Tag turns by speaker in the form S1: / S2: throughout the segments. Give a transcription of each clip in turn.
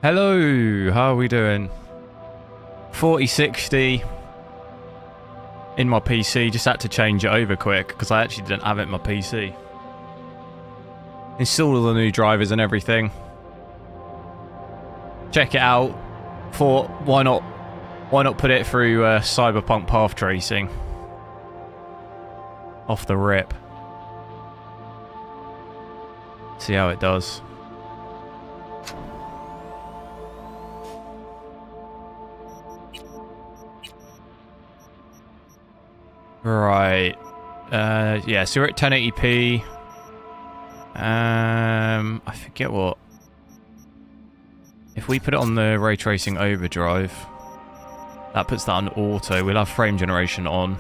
S1: Hello, how are we doing? 4060 in my PC, just had to change it over quick because I actually didn't have it in my PC. Install all the new drivers and everything. Check it out. Thought, why not put it through Cyberpunk path tracing? Off the rip. See how it does. Right. Yeah, so we're at 1080p. I forget what. If we put it on the Ray Tracing Overdrive, that puts that on auto. We'll have frame generation on.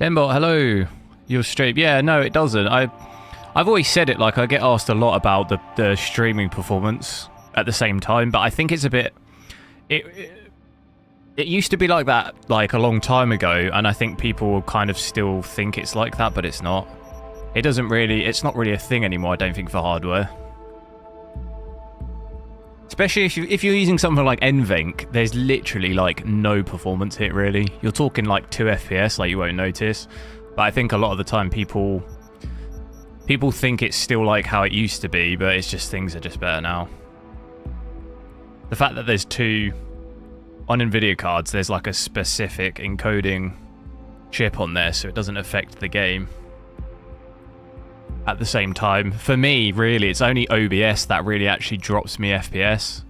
S1: Denbot, hello. You're straight. Yeah, no, it doesn't. I've always said it, like, I get asked a lot about the streaming performance at the same time, but I think it's a bit... It used to be like that, like, a long time ago, and I think people kind of still think it's like that, but it's not. It doesn't really... It's not really a thing anymore, I don't think, for hardware. Especially if you're using something like NVENC, there's literally, like, no performance hit, really. You're talking, like, 2 FPS, like, you won't notice. But I think a lot of the time people think it's still like how it used to be, but it's just things are just better now. The fact that there's two... On Nvidia cards, there's like a specific encoding chip on there, so it doesn't affect the game. At the same time, for me, really, it's only OBS that really actually drops me FPS.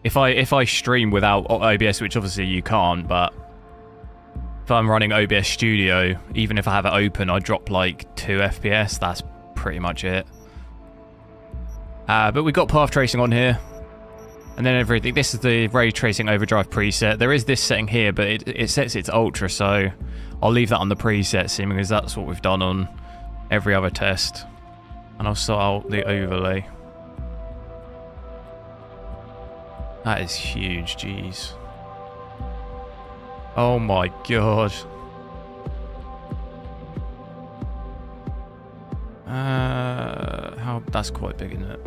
S1: If I stream without OBS, which obviously you can't, but if I'm running OBS Studio, even if I have it open, I drop like 2 FPS. That's pretty much it. But we've got path tracing on here. And then everything. This is the Ray Tracing Overdrive preset. There is this setting here, but it sets it to ultra, so I'll leave that on the preset, seeming as that's what we've done on every other test. And I'll sort out the overlay. That is huge, jeez. Oh my god. That's quite big, isn't it?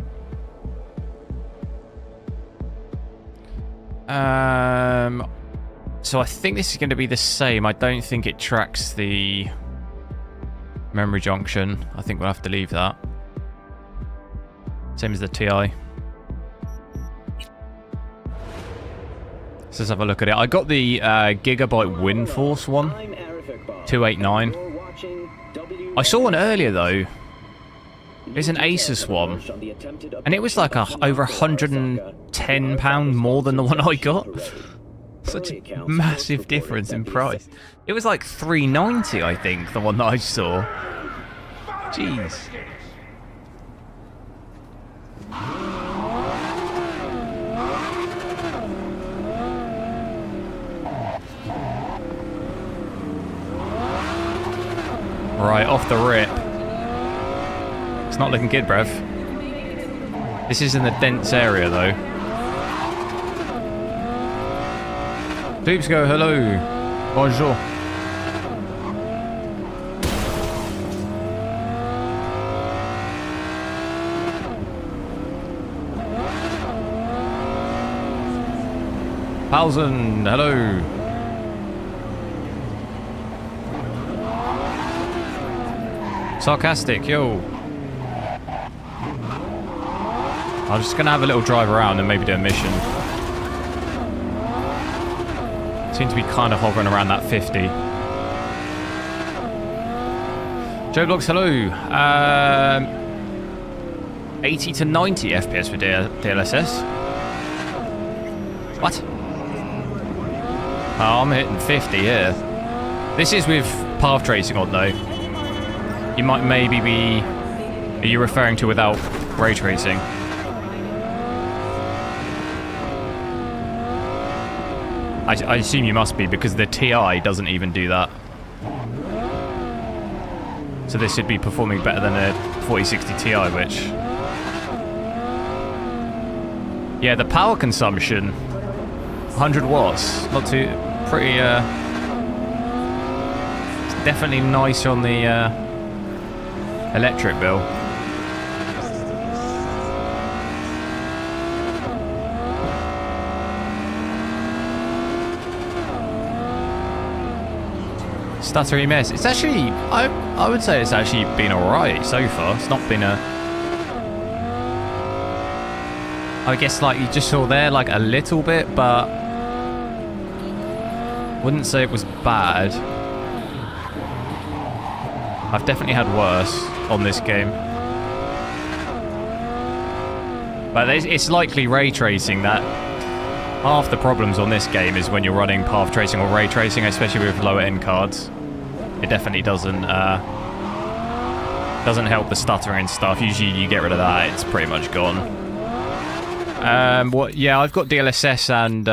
S1: So I think this is going to be the same. I don't think it tracks the memory junction. I think we'll have to leave that. Same as the TI. So let's have a look at it. I got the Gigabyte WindForce one. 289. I saw one earlier though. It's an Asus one, and it was like over £110 more than the one I got. Such a massive difference in price. It was like $390, I think, the one that I saw. Jeez. Right, off the rip. It's not looking good, bruv. This is in the dense area, though. Tubes go, hello. Bonjour. Pausen, hello. Sarcastic, yo. I'm just going to have a little drive around and maybe do a mission. Seem to be kind of hovering around that 50. Joe Blocks, hello. 80 to 90 FPS for DLSS. What? Oh, I'm hitting 50 here. This is with path tracing on though. You might maybe be... Are you referring to without ray tracing? I assume you must be, because the TI doesn't even do that. So this should be performing better than a 4060 Ti, which... Yeah, the power consumption, 100 watts, not too... Pretty, it's definitely nice on the electric bill. Stuttery mess. It's actually, I would say it's actually been alright so far. It's not been a... I guess like you just saw there like a little bit, but wouldn't say it was bad. I've definitely had worse on this game. But it's likely ray tracing that half the problems on this game is when you're running path tracing or ray tracing, especially with lower end cards. It definitely doesn't help the stuttering and stuff. Usually you get rid of that, it's pretty much gone. Yeah, I've got DLSS and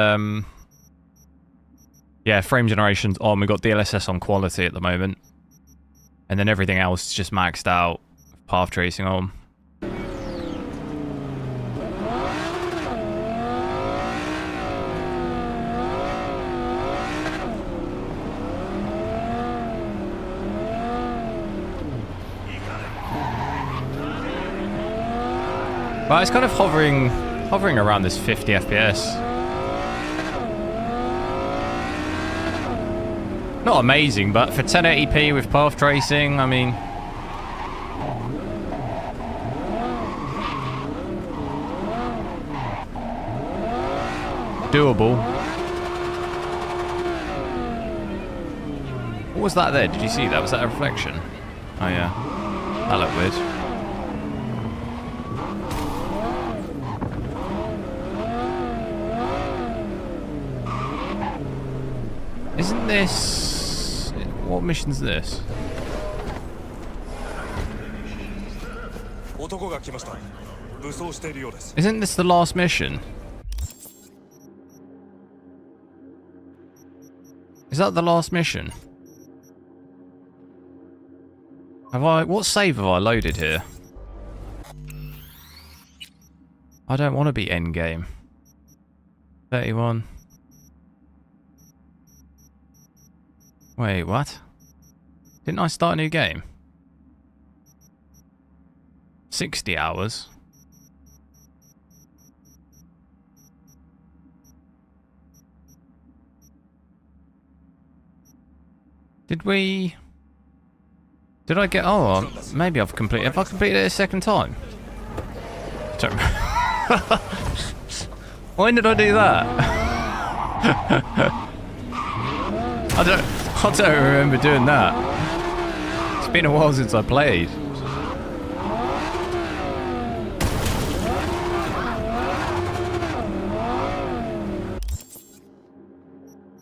S1: yeah, frame generations on. We've got DLSS on quality at the moment. And then everything else is just maxed out, path tracing on. But it's kind of hovering around this 50 FPS. Not amazing, but for 1080p with path tracing, I mean... doable. What was that there? Did you see that? Was that a reflection? Oh yeah. That looked weird. Isn't this... what mission's this? Isn't this the last mission? Is that the last mission? Have I... what save have I loaded here? I don't want to be endgame. 31... wait, what? Didn't I start a new game? 60 hours? Did we... did I get... oh, maybe I've completed... have I completed it a second time? I don't remember. When did I do that? I don't remember doing that. It's been a while since I played.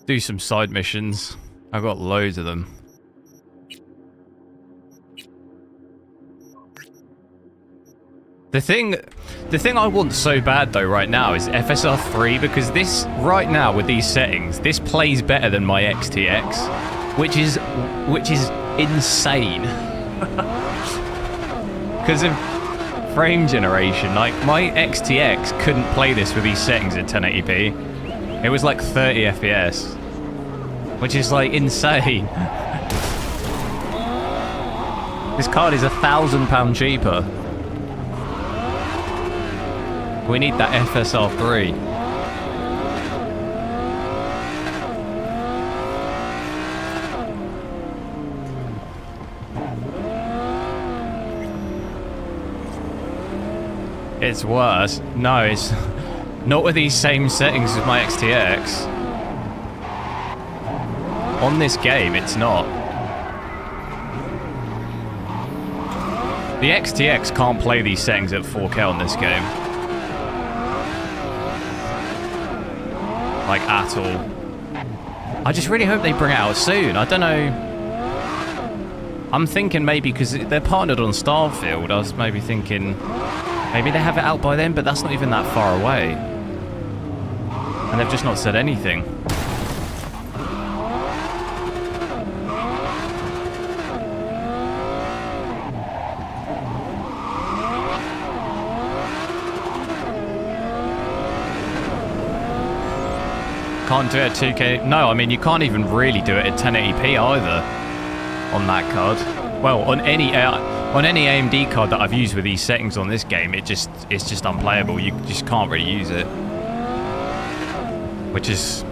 S1: Do some side missions. I've got loads of them. The thing I want so bad though right now is FSR 3, because this right now with these settings, this plays better than my XTX, which is insane. Because of frame generation, like my XTX couldn't play this with these settings at 1080p. It was like 30 FPS, which is like insane. This card is £1,000 cheaper. We need that FSR 3. It's worse. No, it's not with these same settings as my XTX. On this game, it's not. The XTX can't play these settings at 4K on this game. Like, at all. I just really hope they bring it out soon. I don't know. I'm thinking maybe because they're partnered on Starfield, I was maybe thinking maybe they have it out by then, but that's not even that far away. And they've just not said anything. Can't do it at 2K. No, I mean, you can't even really do it at 1080p either on that card. Well, on any AMD card that I've used with these settings on this game, it's just unplayable. You just can't really use it, which is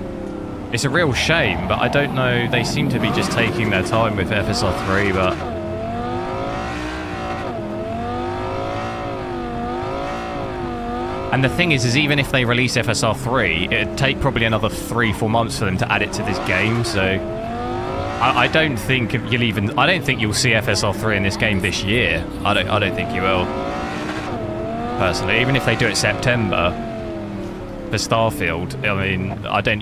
S1: It's a real shame, but I don't know. They seem to be just taking their time with FSR3, but... And the thing is even if they release FSR3, it'd take probably another 3-4 months for them to add it to this game, so... I don't think you'll even... I don't think you'll see FSR3 in this game this year. I don't think you will. Personally, even if they do it September... For Starfield, I mean,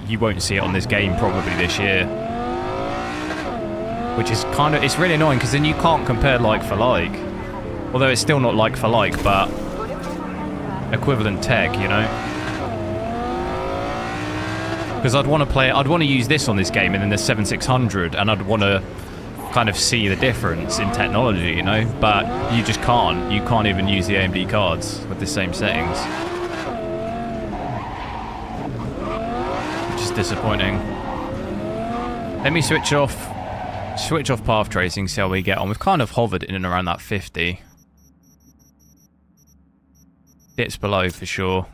S1: you won't see it on this game probably this year. Which is kind of, it's really annoying because then you can't compare like for like. Although it's still not like for like, but equivalent tech, you know? Because I'd want to use this on this game and then the 7600 and I'd want to kind of see the difference in technology, you know? But you just can't. You can't even use the AMD cards with the same settings. Disappointing. Let me switch off path tracing, see how we get on. We've kind of hovered in and around that 50. Bits below for sure.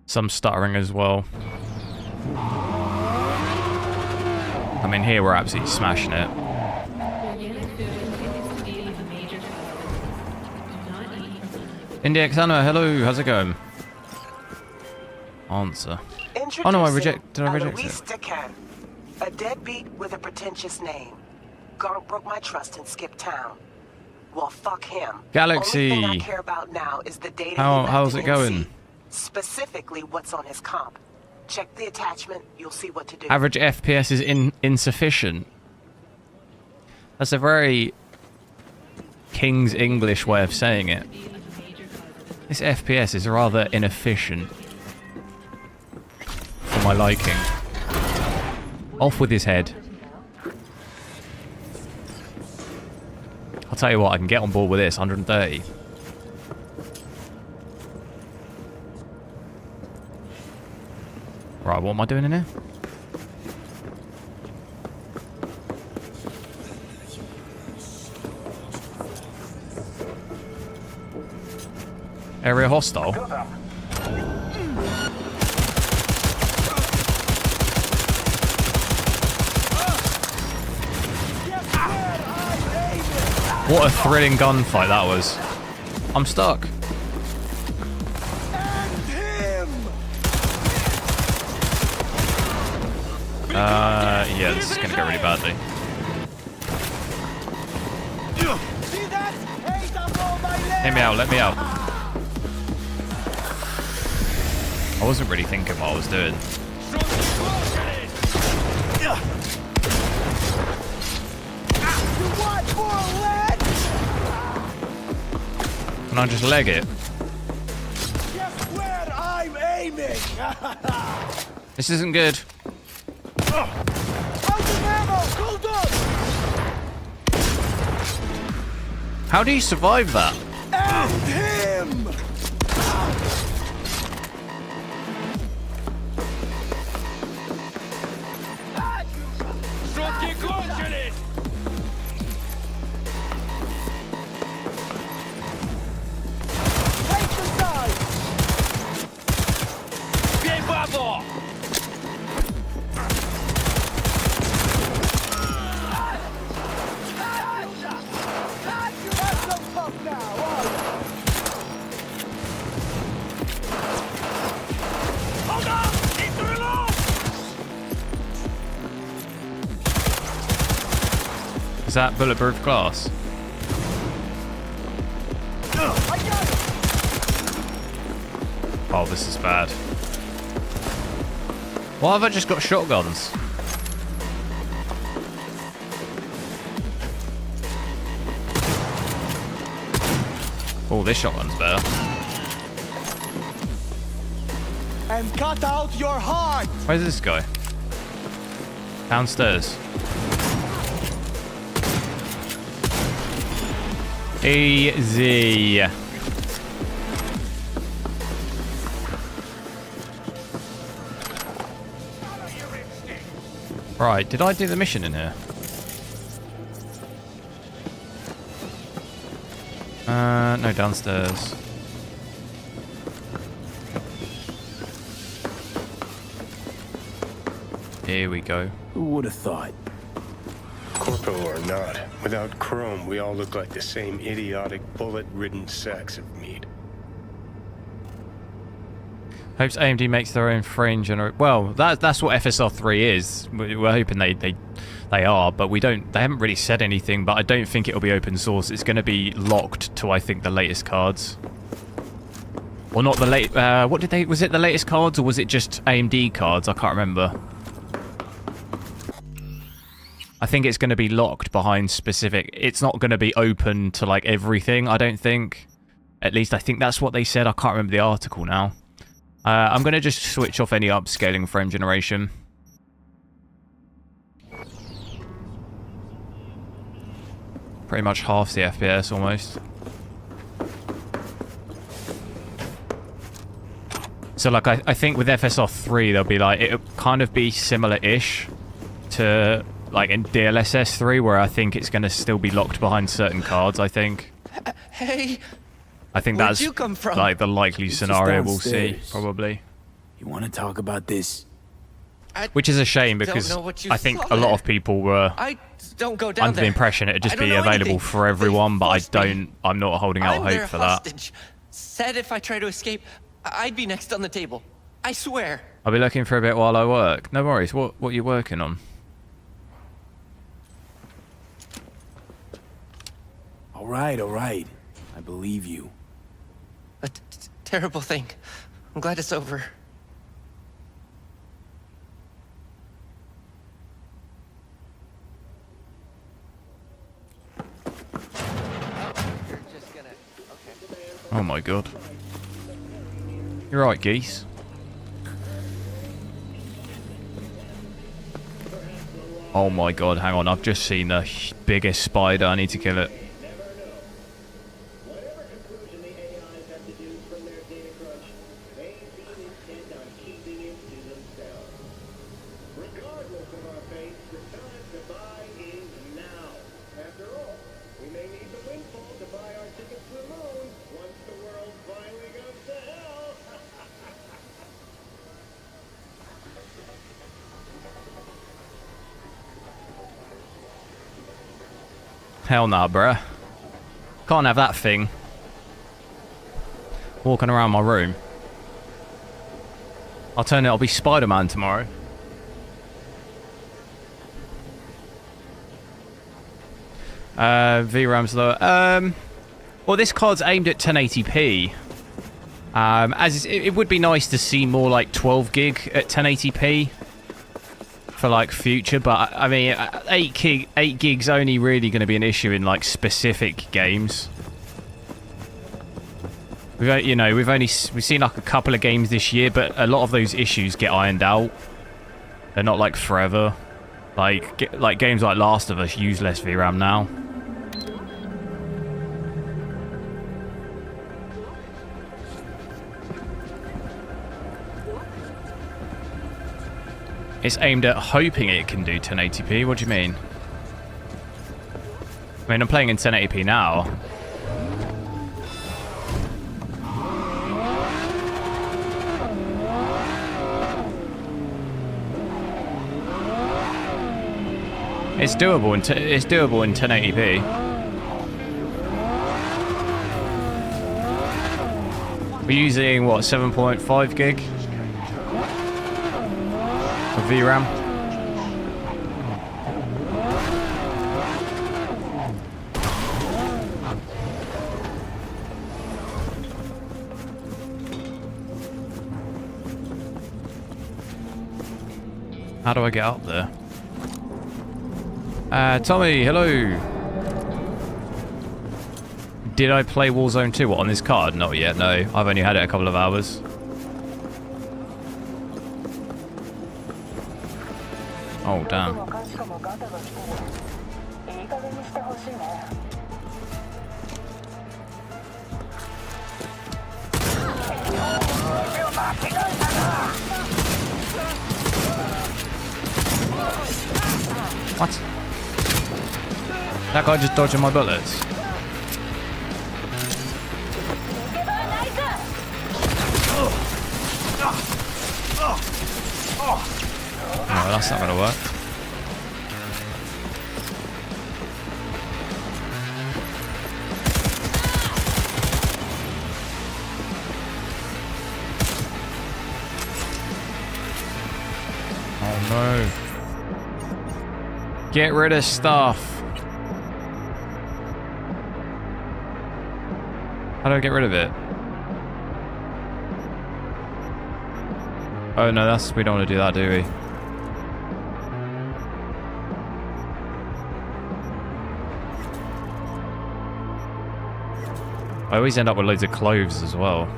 S1: Some stuttering as well. I mean, here we're absolutely smashing it. Indiexano, hello, how's it going? Answer. Oh no, did I reject it?
S2: A deadbeat with a pretentious name. Garnt broke my trust and skipped town. Well, fuck him.
S1: Galaxy.
S2: Only thing I care about now is the data
S1: how's it going?
S2: Specifically, what's on his comp. Check the attachment, you'll see what to do.
S1: Average FPS is insufficient. That's a very King's English way of saying it. This FPS is rather inefficient. For my liking. Off with his head. I'll tell you what, I can get on board with this, 130. Right, what am I doing in here? Area hostile? What a thrilling gunfight that was. I'm stuck. Yeah, this is gonna go really badly. Let me out, let me out. I wasn't really thinking what I was doing. Can I just leg it?
S3: Guess where I'm aiming?
S1: This isn't good.
S3: Out of ammo! Hold on!
S1: How do you survive that?
S3: And him!
S4: Шутки кончились!
S3: Take the side!
S4: Бей бабу!
S3: That's so tough now, are you?
S4: Hold on! Need to reload!
S1: Is that bulletproof glass?
S3: I got it!
S1: Oh, this is bad. Why have I just got shotguns? Oh, this shotgun's better.
S3: And cut out your heart!
S1: Where's this guy? Downstairs. Easy. Right, did I do the mission in here? No, downstairs. Here we go.
S5: Who would have thought?
S6: Corpo or not, without chrome, we all look like the same idiotic, bullet-ridden sacks of meat.
S1: Hopes AMD makes their own frame generator. Well, that's what FSR3 is. We're hoping they are, but we don't. They haven't really said anything. But I don't think it'll be open source. It's going to be locked to, I think, the latest cards. Or not the late. What did they? Was it the latest cards or was it just AMD cards? I can't remember. I think it's going to be locked behind specific. It's not going to be open to like everything. I don't think. At least I think that's what they said. I can't remember the article now. I'm going to just switch off any upscaling frame generation. Pretty much half the FPS almost. So like I think with FSR3 there'll be like, it'll kind of be similar-ish to like in DLSS 3 where I think it's going to still be locked behind certain cards, I think.
S7: Hey!
S1: I think
S7: Where'd
S1: that's
S7: you come from?
S1: like the likely scenario we'll see,
S5: downstairs.
S1: probably.
S5: You want to talk about this?
S1: Which is a shame
S7: don't
S1: because
S7: know what you
S1: I think
S7: saw
S1: a lot
S7: there.
S1: of people were
S7: I don't go down
S1: under the
S7: there.
S1: impression it'd just
S7: I don't
S1: be
S7: know
S1: available
S7: anything.
S1: for everyone,
S7: They
S1: but
S7: forced me.
S1: I'm not holding out
S7: I'm their
S1: hope for that.
S7: hostage. Said if I try to escape, I'd be next on the table. I swear.
S1: I'll be looking for a bit while I work. No worries. What are you working on?
S5: All right, all right. I believe you.
S7: A terrible thing. I'm glad it's over. You're just gonna... Okay.
S1: Oh my god. You're right, geese. Oh my god, hang on. I've just seen the biggest spider. I need to kill it. Hell nah, bruh. Can't have that thing walking around my room. I'll be Spider-Man tomorrow. VRAM's lower. Well, this card's aimed at 1080p. It would be nice to see more like 12 gig at 1080p. For like future, but I mean 8 gigs only really going to be an issue in like specific games. We've seen like a couple of games this year, but a lot of those issues get ironed out. They're not like forever. Like games like Last of Us use less VRAM now. It's aimed at hoping it can do 1080p. What do you mean? I mean, I'm playing in 1080p now. It's doable in 1080p. We're using what, 7.5 gig? VRAM. How do I get up there? Tommy, hello. Did I play Warzone 2 on this card? Not yet, no. I've only had it a couple of hours. Oh, damn. What? That guy just dodging my bullets. Oh Oh, that's not gonna work. Oh no. Get rid of stuff. How do I get rid of it? Oh no, we don't want to do that, do we? I always end up with loads of cloves as well.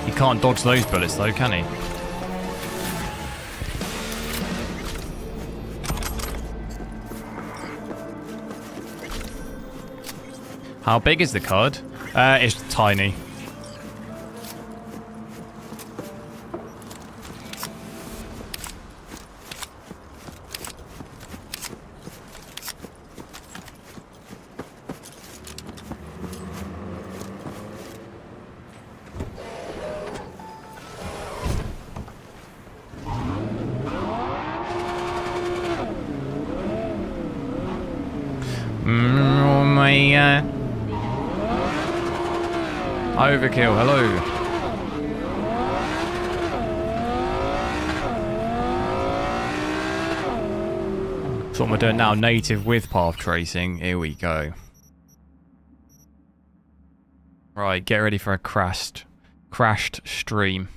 S1: He can't dodge those bullets though, can he? How big is the card? It's tiny. Oh my overkill, hello. That's what we're doing now, native with path tracing. Here we go. Right, get ready for a crashed stream.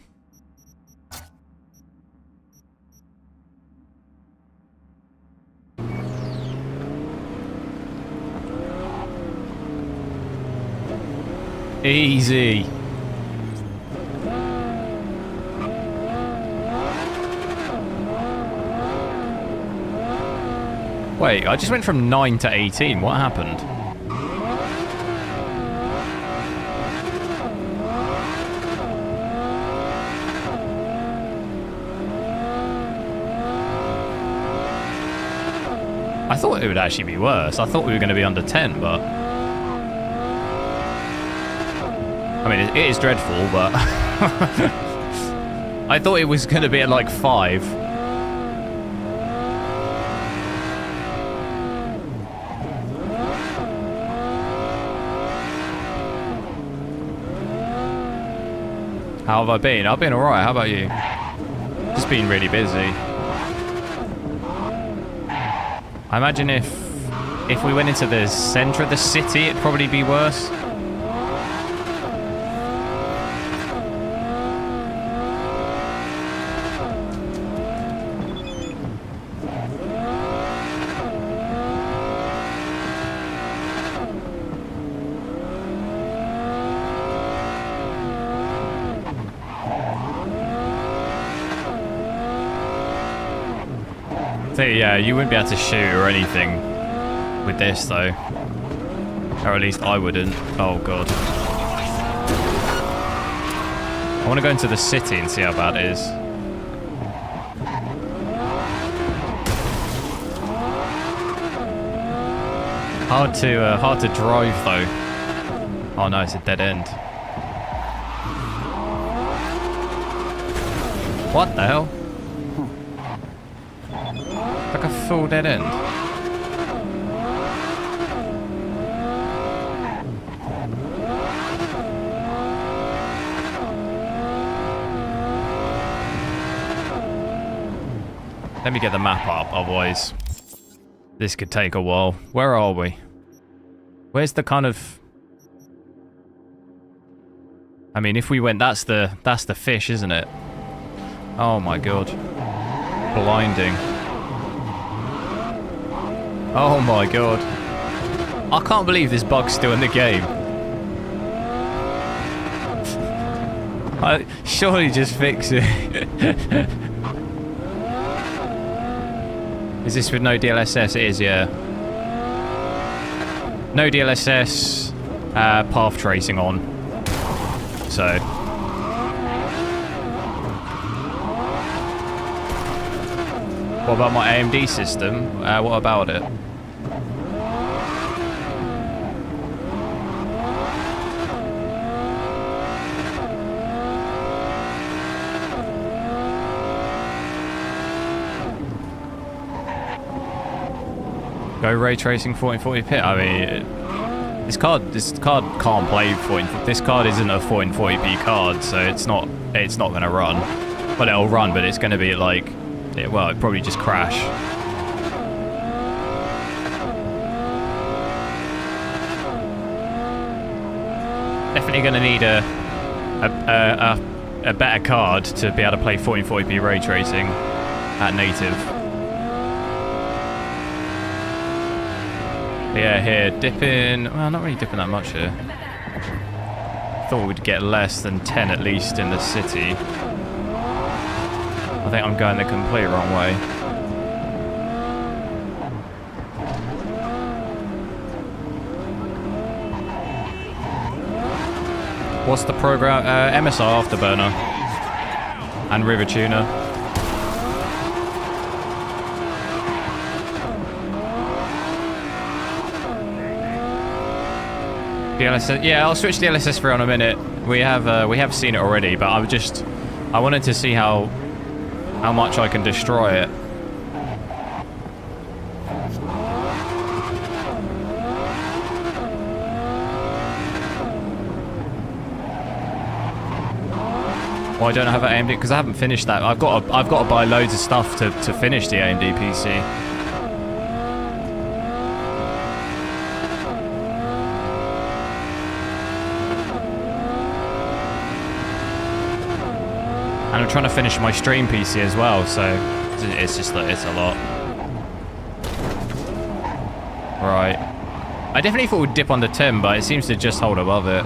S1: Easy. Wait, I just went from 9 to 18. What happened? I thought it would actually be worse. I thought we were going to be under 10, but... I mean, it is dreadful, but... I thought it was going to be at like 5. How have I been? I've been alright, how about you? Just been really busy. I imagine if we went into the centre of the city, it'd probably be worse. So yeah, you wouldn't be able to shoot or anything with this though. Or at least I wouldn't. Oh god. I want to go into the city and see how bad it is. Hard to drive though. Oh no, it's a dead end. What the hell? Like a full dead end. Let me get the map up, otherwise this could take a while. Where are we? Where's the kind of... I mean, if we went, that's the fish, isn't it? Oh my god. Blinding. Oh my god. I can't believe this bug's still in the game. Surely just fix it. Is this with no DLSS? It is, yeah. No DLSS. path tracing on. So. What about my AMD system? What about it? Go ray tracing 1440p. I mean, this card can't play 1440. This card isn't a 1440p card, so it's not going to run. Well, it'll run, but it's going to be like, well, it'd probably just crash. Definitely going to need a better card to be able to play 1440p ray tracing at native. Yeah, here, dipping... Well, not really dipping that much here. Thought we'd get less than 10 at least in the city. I think I'm going the complete wrong way. What's the program? MSR Afterburner. And Rivatuner. DLSS, yeah, I'll switch DLSS 3 on a minute. We have seen it already, but I wanted to see how much I can destroy it. Well, I don't have an AMD because I haven't finished that. I've got to buy loads of stuff to finish the AMD PC. And I'm trying to finish my stream PC as well, so it's just like, it's a lot. Right. I definitely thought it would dip under 10, but it seems to just hold above it.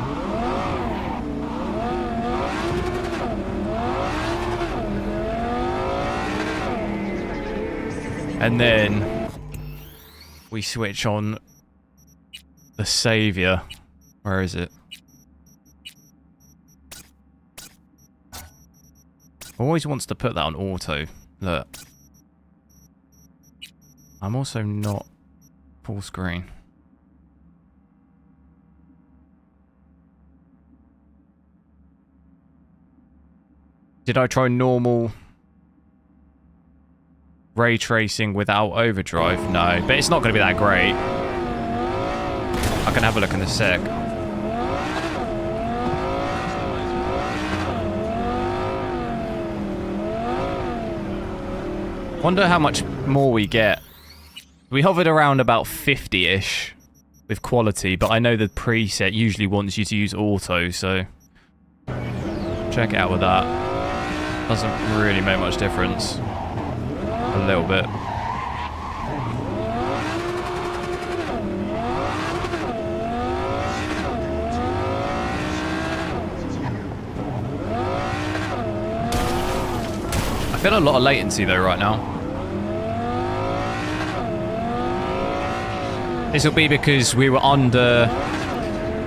S1: And then we switch on the Savior. Where is it? Always wants to put that on auto. Look. I'm also not full screen. Did I try normal ray tracing without overdrive? No, but it's not going to be that great. I can have a look in a sec. Wonder how much more we get. We hovered around about 50-ish with quality, but I know the preset usually wants you to use auto, so check it out with that. Doesn't really make much difference. A little bit. I feel a lot of latency though right now. This will be because we were under...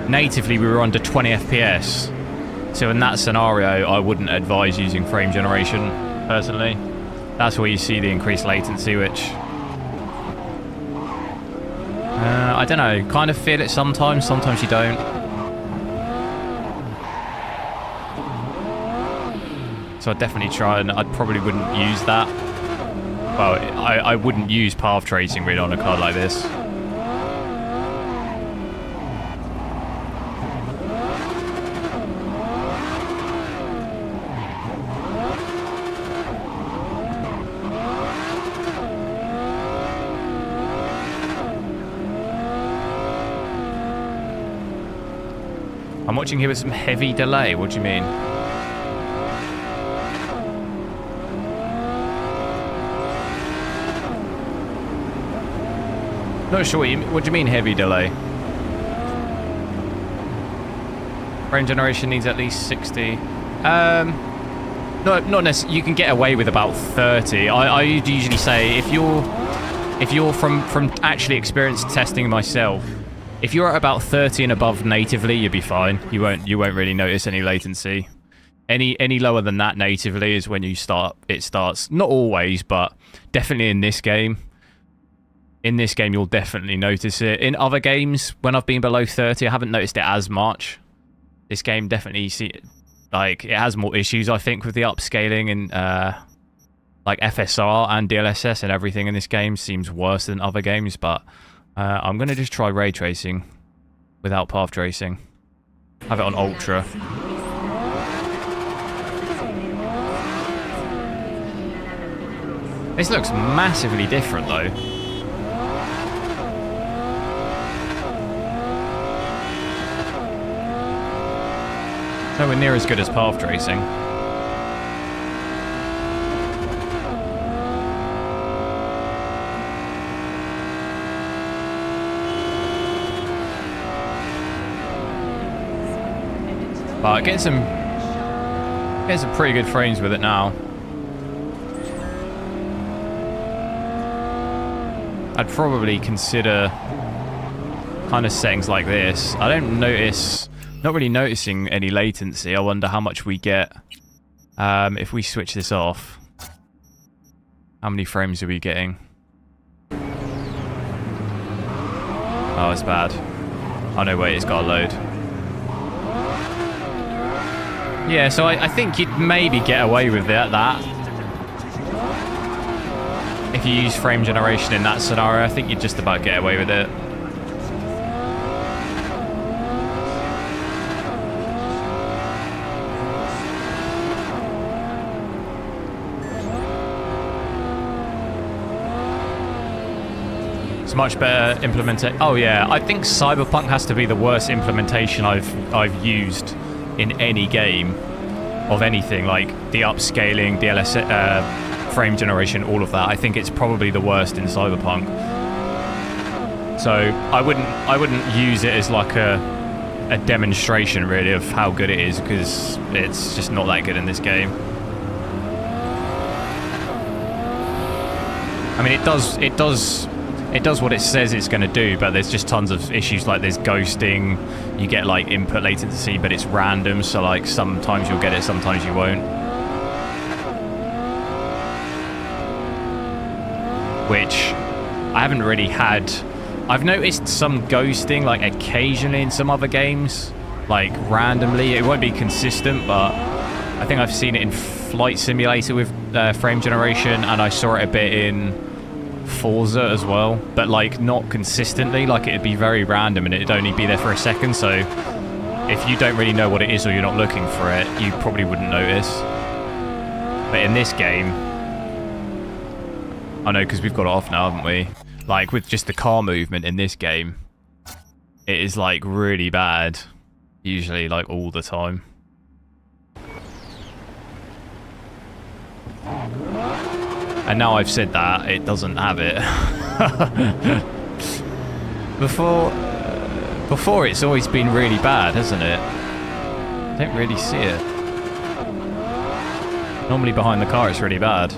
S1: Natively we were under 20 FPS. So in that scenario I wouldn't advise using frame generation, personally. That's where you see the increased latency, which... I don't know, kind of feel it sometimes you don't. So I'd definitely try, and I probably wouldn't use that. Well, I wouldn't use path tracing really on a card like this. I'm watching here with some heavy delay. What do you mean? Not sure what do you mean heavy delay? Frame generation needs at least 60. Not necessarily. You can get away with about 30. I usually say if you're from actually experienced testing myself, If you're at about 30 and above natively, you'll be fine. You won't really notice any latency. Any lower than that natively is when it starts. Not always, but definitely in this game. In this game, you'll definitely notice it. In other games, when I've been below 30, I haven't noticed it as much. This game definitely it has more issues, I think, with the upscaling and like FSR and DLSS and everything in this game seems worse than other games. But I'm gonna just try ray tracing without path tracing. Have it on ultra. This looks massively different, though. Nowhere near as good as path tracing. But getting some pretty good frames with it now. I'd probably consider kind of settings like this. I don't notice, not really noticing any latency. I wonder how much we get if we switch this off. How many frames are we getting? Oh, it's bad. Oh no, wait, it's got to load. Yeah, so I think you'd maybe get away with that. If you use frame generation in that scenario, I think you'd just about get away with it. It's much better implementation. Oh yeah, I think Cyberpunk has to be the worst implementation I've used in any game of anything, like the upscaling, DLSS, frame generation, all of that. I think it's probably the worst in Cyberpunk. So I wouldn't use it as like a demonstration really of how good it is, because it's just not that good in this game. I mean, it does what it says it's going to do, but there's just tons of issues. Like there's ghosting, you get like input latency, but it's random, so like sometimes you'll get it, sometimes you won't. Which I haven't really had. I've noticed some ghosting like occasionally in some other games, like randomly. It won't be consistent, but I think I've seen it in Flight Simulator with frame generation, and I saw it a bit in Forza as well, but like not consistently. Like it'd be very random and it'd only be there for a second, so if you don't really know what it is or you're not looking for it, you probably wouldn't notice. But in this game, I know, because we've got it off now, haven't we? Like with just the car movement in this game, it is like really bad, usually, like all the time. And now I've said that, it doesn't have it. Before it's always been really bad, hasn't it? I don't really see it. Normally behind the car it's really bad.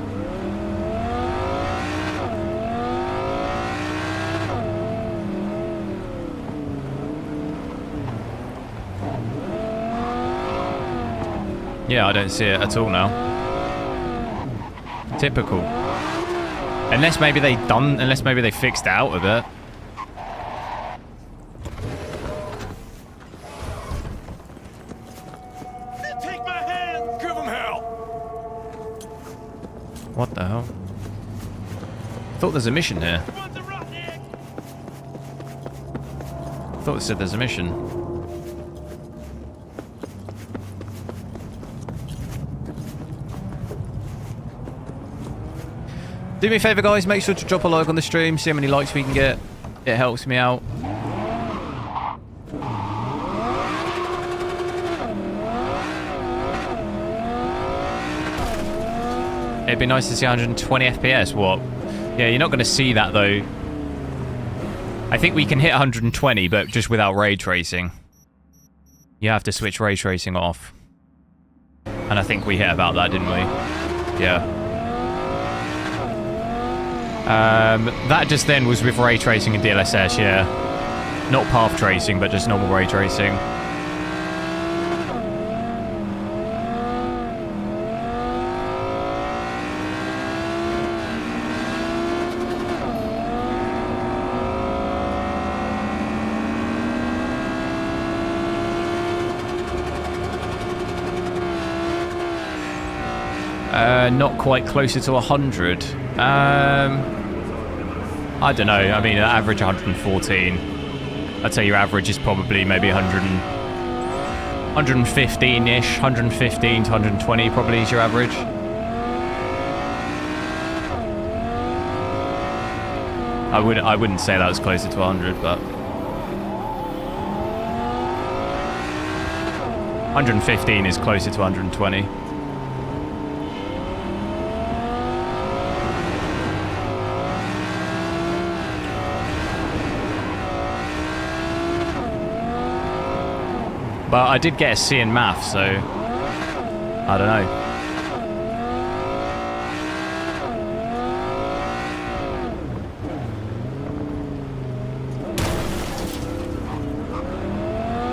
S1: Yeah, I don't see it at all now. Typical. Unless maybe they fixed out a bit.
S4: Take my hand! Give him hell!
S1: What the hell? I thought there's a mission here. I thought it said there's a mission. Do me a favour, guys, make sure to drop a like on the stream, see how many likes we can get. It helps me out. It'd be nice to see 120 FPS. What? Yeah, you're not going to see that, though. I think we can hit 120, but just without ray tracing. You have to switch ray tracing off. And I think we hit about that, didn't we? Yeah. That just then was with ray tracing and DLSS, yeah. Not path tracing, but just normal ray tracing. Not quite closer to 100. I don't know. I mean, average 114. I'd say your average is probably maybe 115-ish, 115 to 120 probably is your average. I wouldn't say that was closer to 100, but 115 is closer to 120. But I did get a C in math, so I don't know.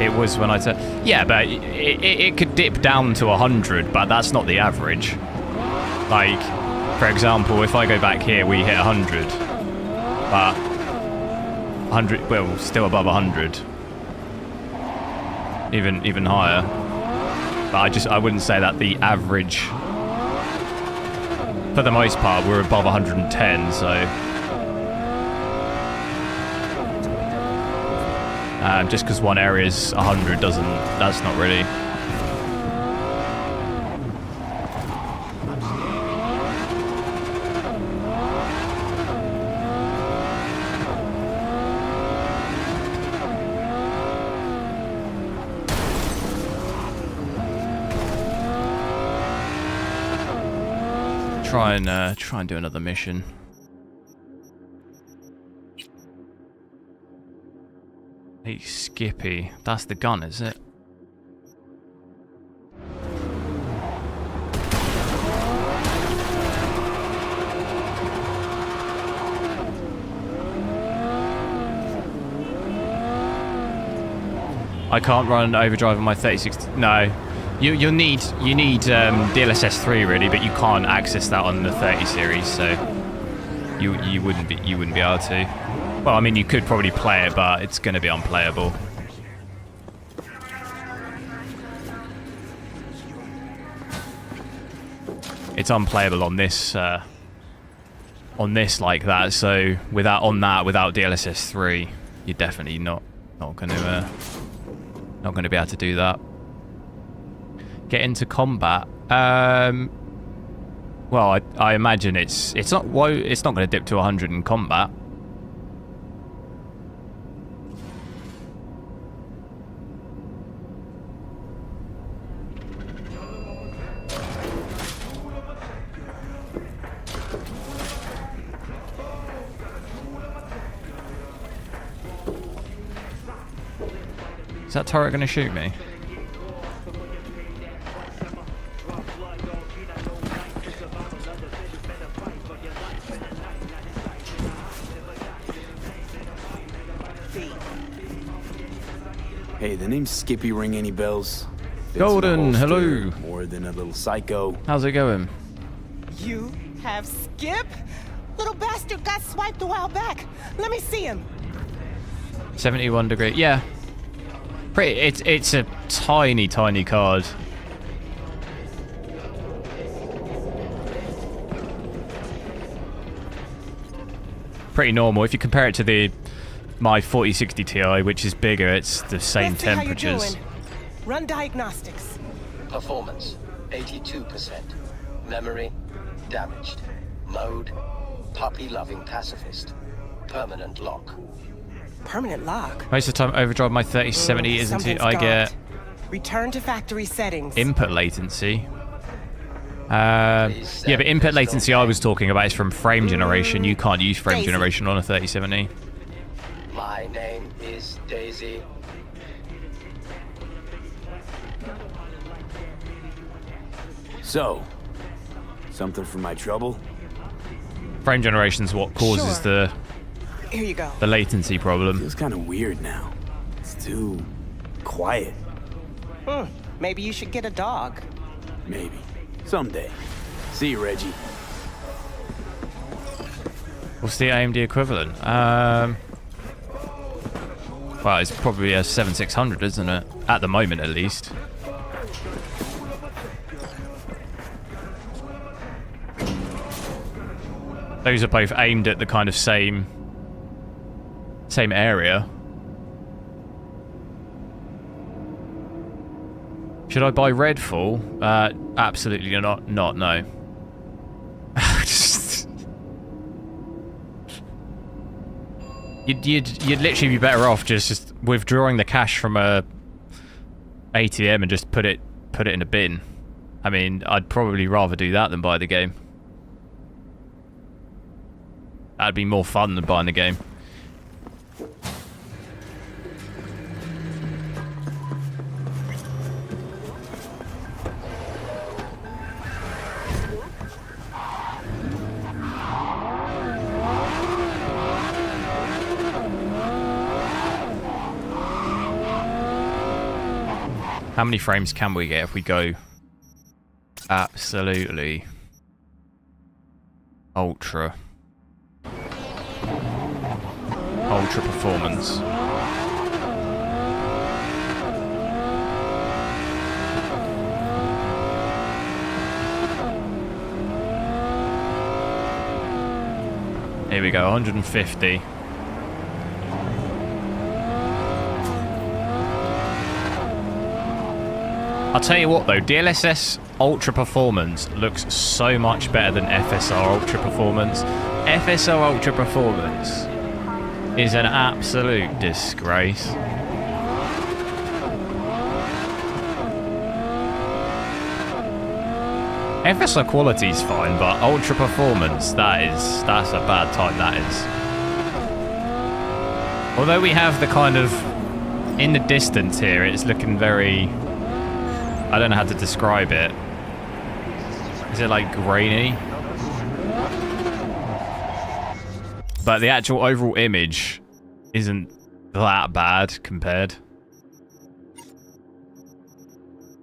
S1: It was when I said, yeah, but it could dip down to 100, but that's not the average. Like, for example, if I go back here, we hit 100, but 100, well, still above 100. Even higher, but I wouldn't say that the average. For the most part, we're above 110, so just because one area is 100 doesn't. That's not really. Try and do another mission. Hey, Skippy. That's the gun, is it? I can't run overdrive on my 36. No. You need DLSS 3 really, but you can't access that on the 30 series, so you wouldn't be able to. Well, I mean, you could probably play it, but it's going to be unplayable. It's unplayable on this like that. So without DLSS 3, you're definitely not going to be able to do that. Get into combat. Well, I imagine it's not going to dip to 100 in combat. Is that turret going to shoot me?
S5: Hey, the name Skippy ring any bells?
S1: Golden, hello.
S5: More than a little psycho.
S1: How's it going?
S2: You have Skip? Little bastard got swiped a while back. Let me see him.
S1: 71 degree. Yeah. Pretty. It's a tiny card. Pretty normal if you compare it to my 4060 Ti, which is bigger. It's the same
S2: Let's see how you're
S1: temperatures.
S2: doing. Run diagnostics.
S8: Performance, 82%. Memory, damaged. Mode, puppy-loving pacifist. Permanent lock.
S2: Permanent lock.
S1: Most of the time, overdrive my 3070 isn't it?
S2: Something's
S1: I
S2: gone.
S1: get
S2: Return to factory settings.
S1: input latency. Yeah, but input latency I was talking about is from frame generation. You can't use frame
S2: Daisy.
S1: generation on a 3070.
S8: My name is Daisy.
S5: So, something for my trouble?
S1: Frame generation is what causes
S2: Sure. Here you go.
S1: the latency problem.
S5: Feels kind of weird now. It's too quiet.
S2: Maybe you should get a dog.
S5: Maybe. Someday. See you, Reggie.
S1: What's the AMD equivalent? Well, it's probably a 7600, isn't it? At the moment, at least. Those are both aimed at the kind of same area. Should I buy Redfall? Absolutely not. No. You'd literally be better off just withdrawing the cash from a ATM and just put it in a bin. I mean, I'd probably rather do that than buy the game. That'd be more fun than buying the game. How many frames can we get if we go absolutely ultra performance? Here we go, 150. I'll tell you what though, DLSS Ultra Performance looks so much better than FSR Ultra Performance. FSR Ultra Performance is an absolute disgrace. FSR quality is fine, but Ultra Performance, that's a bad time, that is. Although we have the kind of, in the distance here, it's looking very, I don't know how to describe it. Is it like grainy? But the actual overall image isn't that bad compared.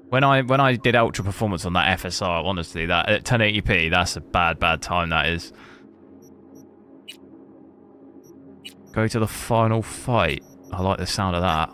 S1: When I did ultra performance on that FSR, honestly, that at 1080p, that's a bad time, that is. Go to the final fight. I like the sound of that.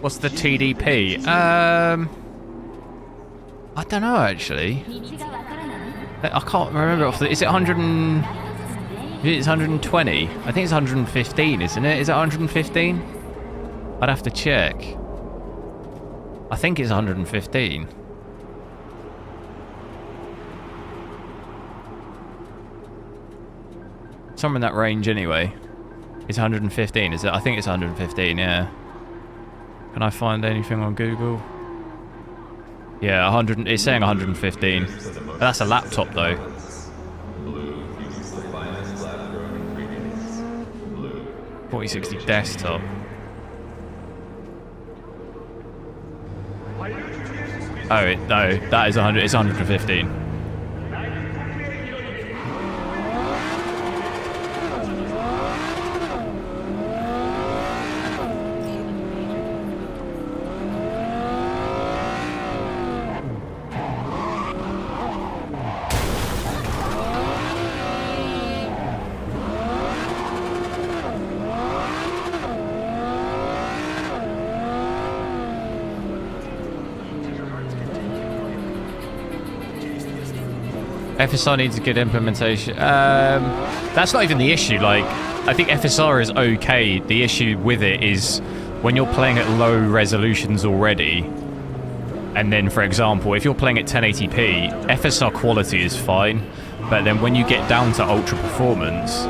S1: What's the TDP? I don't know actually. I can't remember off the. Is it 100 and? It's 120. I think it's 115, isn't it? Is it 115? I'd have to check. I think it's 115. Somewhere in that range anyway. It's 115, is it? I think it's 115, yeah. Can I find anything on Google? Yeah, 100. It's saying 115. That's a laptop though. $4060 desktop. Oh no, that is 100. It's 115. FSR needs a good implementation. That's not even the issue. Like, I think FSR is okay. The issue with it is when you're playing at low resolutions already, and then, for example, if you're playing at 1080p, FSR quality is fine, but then when you get down to ultra performance,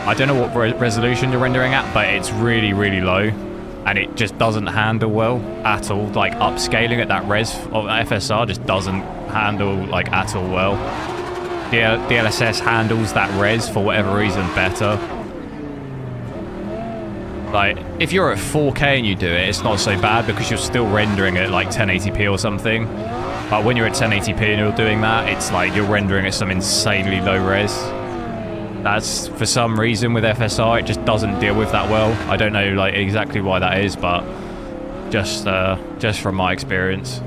S1: I don't know what resolution you're rendering at, but it's really, really low. And it just doesn't handle well at all. Like, upscaling at that res of FSR just doesn't handle, like, at all well. DLSS handles that res, for whatever reason, better. Like, if you're at 4K and you do it, it's not so bad because you're still rendering at, like, 1080p or something. But when you're at 1080p and you're doing that, it's like you're rendering at some insanely low res. That's, for some reason, with FSR, it just doesn't deal with that well. I don't know, like, exactly why that is, but just from my experience.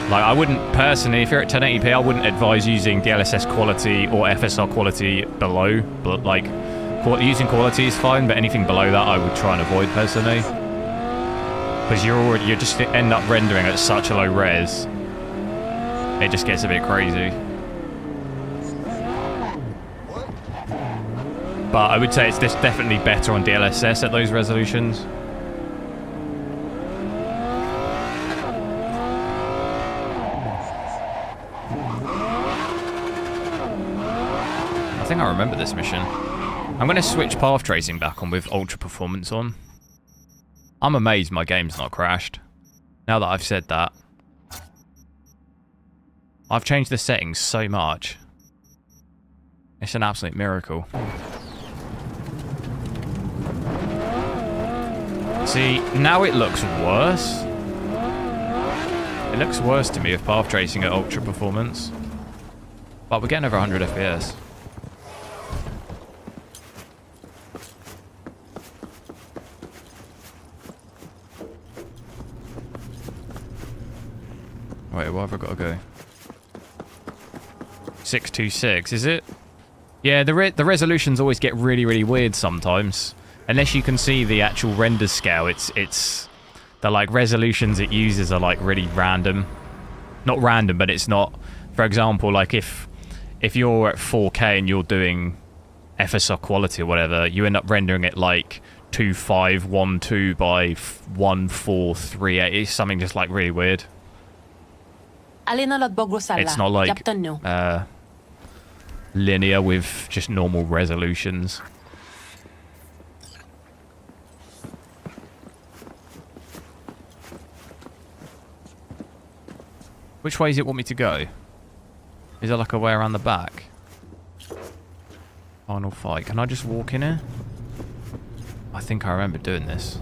S1: Like, I wouldn't, personally, if you're at 1080p, I wouldn't advise using DLSS quality or FSR quality below. But, like, using quality is fine, but anything below that I would try and avoid, personally. Because you just end up rendering at such a low res. It just gets a bit crazy. But I would say it's definitely better on DLSS at those resolutions. I think I remember this mission. I'm going to switch path tracing back on with ultra performance on. I'm amazed my game's not crashed. Now that I've said that. I've changed the settings so much. It's an absolute miracle. See, now it looks worse. It looks worse to me with path tracing at ultra performance. But we're getting over 100 FPS. Wait, where have I got to go? 626, is it? Yeah, the resolutions always get really, really weird sometimes. Unless you can see the actual render scale, it's the like resolutions it uses are like really random. Not random, but it's not. For example, like if you're at 4K and you're doing FSR quality or whatever, you end up rendering it like 2512 by 1438. It's something just like really weird. It's not like linear with just normal resolutions. Which way does it want me to go? Is there like a way around the back? Final fight. Can I just walk in here? I think I remember doing this.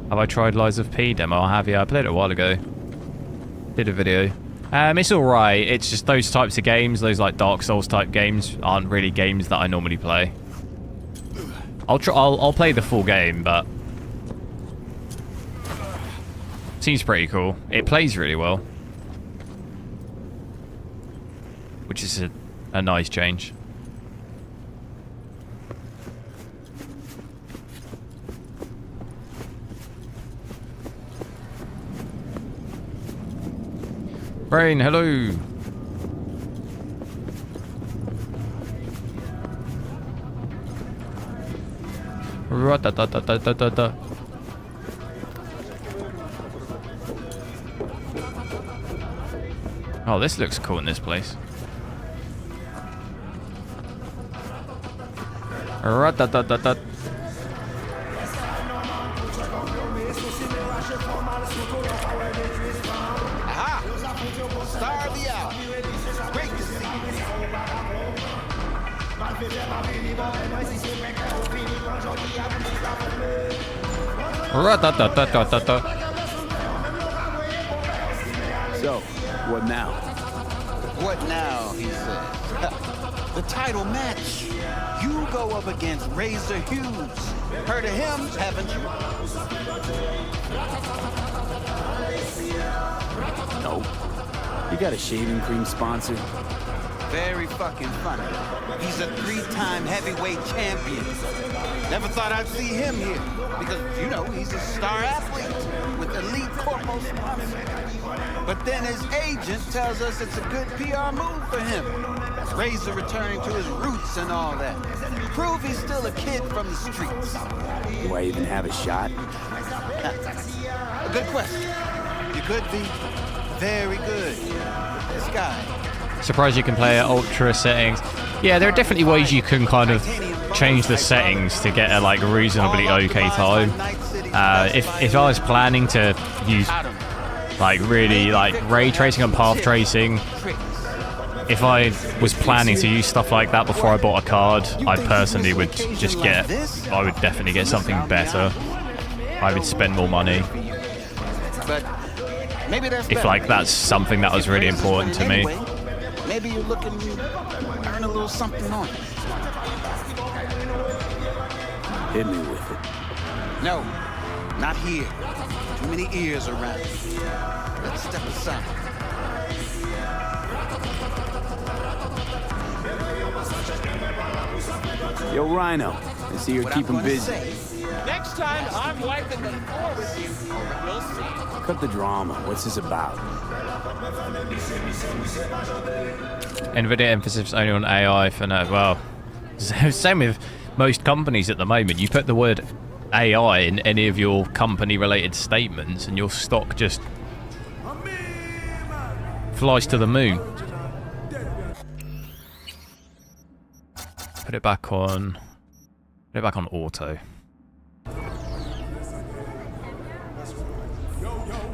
S1: Have I tried Lies of P demo? I have, yeah. I played it a while ago. Did a video. It's alright. It's just those types of games, those like Dark Souls type games, aren't really games that I normally play. I'll play the full game, but seems pretty cool. It plays really well, which is a nice change. Brain, hello. Oh, this looks cool in this place.
S4: Aha! Star of the hour. Great to see
S5: So, what now?
S9: What now, he says. The title match. You go up against Razor Hughes. Heard of him, haven't you?
S5: No. You got a shaving cream sponsor?
S9: Very fucking funny. He's a 3-time heavyweight champion. Never thought I'd see him here. Because, you know, he's a star athlete with elite corporal sponsor. But then his agent tells us it's a good PR move for him. Razor returning to his roots and all that. Prove he's still a kid from the streets.
S5: Do I even have a shot?
S9: A good question. You could be very good. This guy,
S1: Surprised you can play at ultra settings. Yeah, there are definitely ways you can kind of change the settings to get a like reasonably okay time. If I was planning to use like really like ray tracing and path tracing, if I was planning to use stuff like that before I bought a card, I personally would just I would definitely get something better. I would spend more money. If like that's something that was really important to me.
S9: Maybe you're looking to earn a little something on it.
S5: Hit me with it.
S9: No, not here. Too many ears around. Let's step aside.
S5: Yo, Rhino. I see you're keeping busy.
S4: Next time, I'm wiping the floor with you. We'll see.
S5: Cut the drama. What's this about?
S1: Nvidia emphasis only on AI for now. Well, same with most companies at the moment. You put the word AI in any of your company-related statements, and your stock just flies to the moon. Put it back on. Put it back on auto.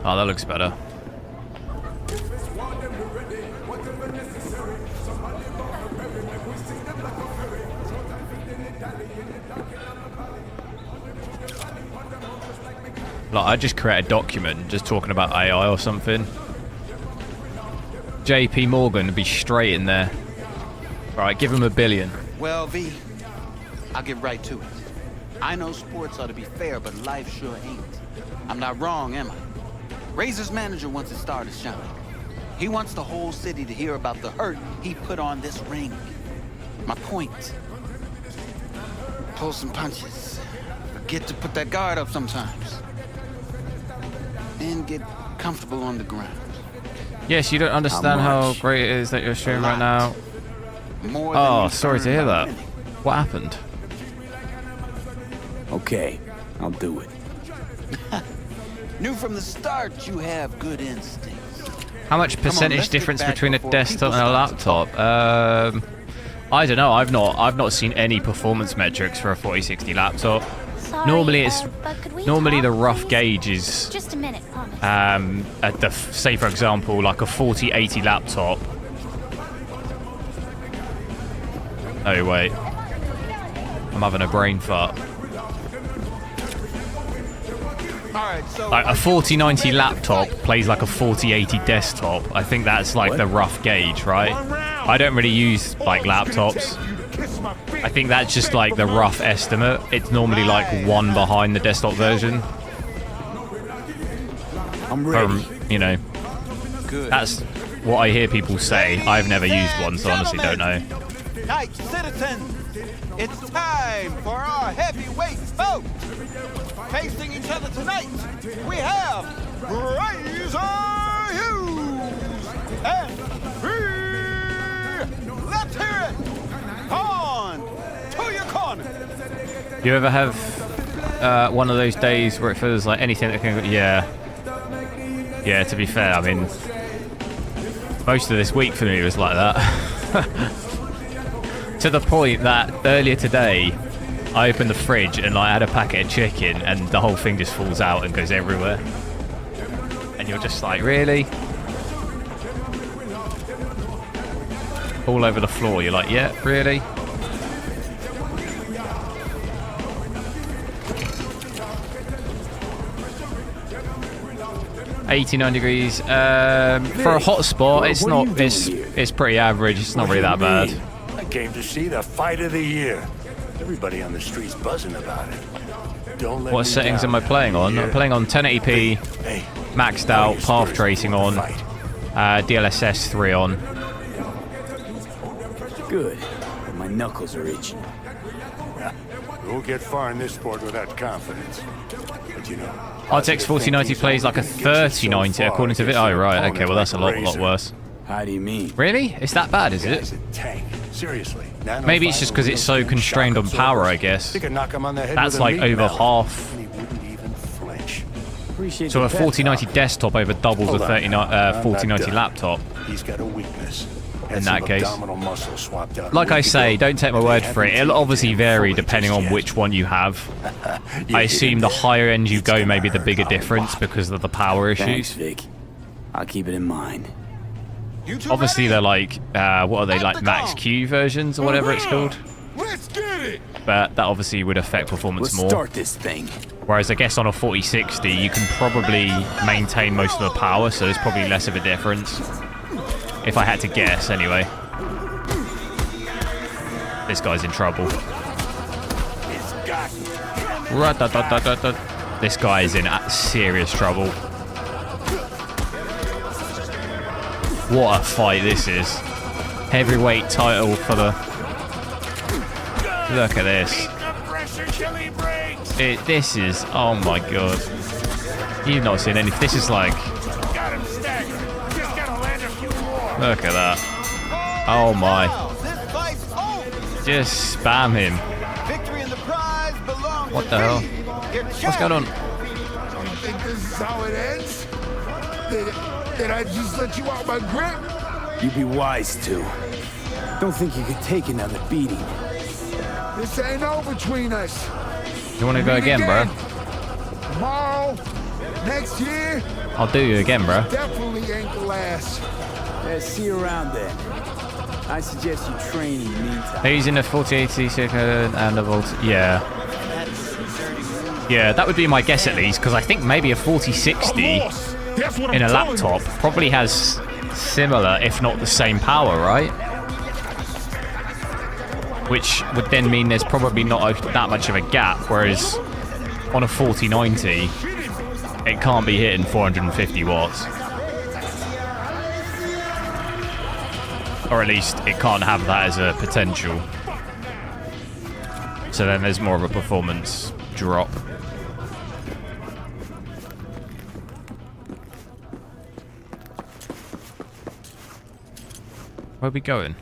S1: Oh, that looks better. Like, I just create a document just talking about AI or something. JP Morgan would be straight in there. Right, give him $1 billion.
S9: Well, V, I'll get right to it. I know sports ought to be fair, but life sure ain't. I'm not wrong, am I? Razor's manager wants his star to shine. He wants the whole city to hear about the hurt he put on this ring. My point. Pull some punches. Forget to put that guard up sometimes. And get comfortable on the ground.
S1: Yes, you don't understand how great it is that you're streaming right now. Oh, sorry to hear that. What happened?
S5: Okay, I'll do it.
S9: Knew from the start you have good instincts.
S1: How much percentage difference between a desktop and a laptop? I don't know. I've not seen any performance metrics for a 4060 laptop.
S10: Sorry,
S1: normally the rough
S10: please?
S1: gauge is
S10: Just a minute, promise.
S1: at the say for example like a 4080 laptop. Oh wait, I'm having a brain fart. Like a 4090 laptop plays like a 4080 desktop. I think that's like the rough gauge, right? I don't really use like laptops. I think that's just like the rough estimate. It's normally like one behind the desktop version.
S5: I'm ready.
S1: You know, that's what I hear people say. I've never used one, so honestly don't know.
S9: Night citizens, it's time for our heavyweight bout. Facing each other tonight, we have Razor Hughes and let's hear it. On to your corner.
S1: Do you ever have one of those days where it feels like anything that can? Yeah. To be fair, I mean, most of this week for me was like that. To the point that earlier today, I opened the fridge and I had a packet of chicken, and the whole thing just falls out and goes everywhere. And you're just like, really? All over the floor. You're like, yeah, really? $89 degrees. For a hot spot, it's not. It's pretty average. It's not really that bad.
S11: I came to see the fight of the year. Everybody on the street's buzzing about it. Don't let
S1: What settings am I playing on? I'm playing on 1080p, maxed out, path tracing on, DLSS 3 on.
S5: Good. But my knuckles are itching.
S11: We won't get far in this sport without confidence. But you know,
S1: RTX 4090 plays like a 3090 according to Oh right, okay, well that's a lot worse.
S5: How do you mean?
S1: Really? It's that bad, is it?
S11: Seriously.
S1: Maybe it's just because it's so constrained on power, I guess. That's like over half. So a 4090 desktop over doubles a 4090 laptop.
S11: He's got a weakness.
S1: in that case.
S11: Abdominal muscle swapped out.
S1: Like I say, don't take my word for it. It'll obviously vary depending on which one you have. I assume the higher end you go, maybe the bigger difference because of the power
S5: Thanks,
S1: issues.
S5: Vic. I'll keep it in mind.
S1: Obviously, they're like, what are they, like Max Q versions or whatever it's called?
S3: Let's get it!
S1: But that obviously would affect performance
S5: Let's
S1: more.
S5: start this thing.
S1: Whereas I guess on a 4060, you can probably maintain most of the power, so there's probably less of a difference. If I had to guess, anyway. This guy's in trouble. This guy is in serious trouble. What a fight this is. Heavyweight title for the... Look at this. This is... Oh my god. You've not seen any... This is like... Look at that. Oh my. Just spam him. What the hell? What's going on?
S3: You think this is how it ends? Did I just let you out my grip?
S5: You'd be wise to. Don't think you could take another beating.
S3: This ain't over between us.
S1: You want to go again, bro?
S3: Tomorrow, next year.
S1: I'll do you again, bro.
S3: Definitely ain't the last.
S5: Yeah, see you around then. I suggest you train in the meantime.
S1: He's in a 4080 second and a volt. Yeah. Yeah, that would be my guess at least, because I think maybe a 4060 in a laptop probably has similar, if not the same power, right? Which would then mean there's probably not that much of a gap, whereas on a 4090, it can't be hitting 450 watts. Or at least it can't have that as a potential. So then there's more of a performance drop. Where are we going?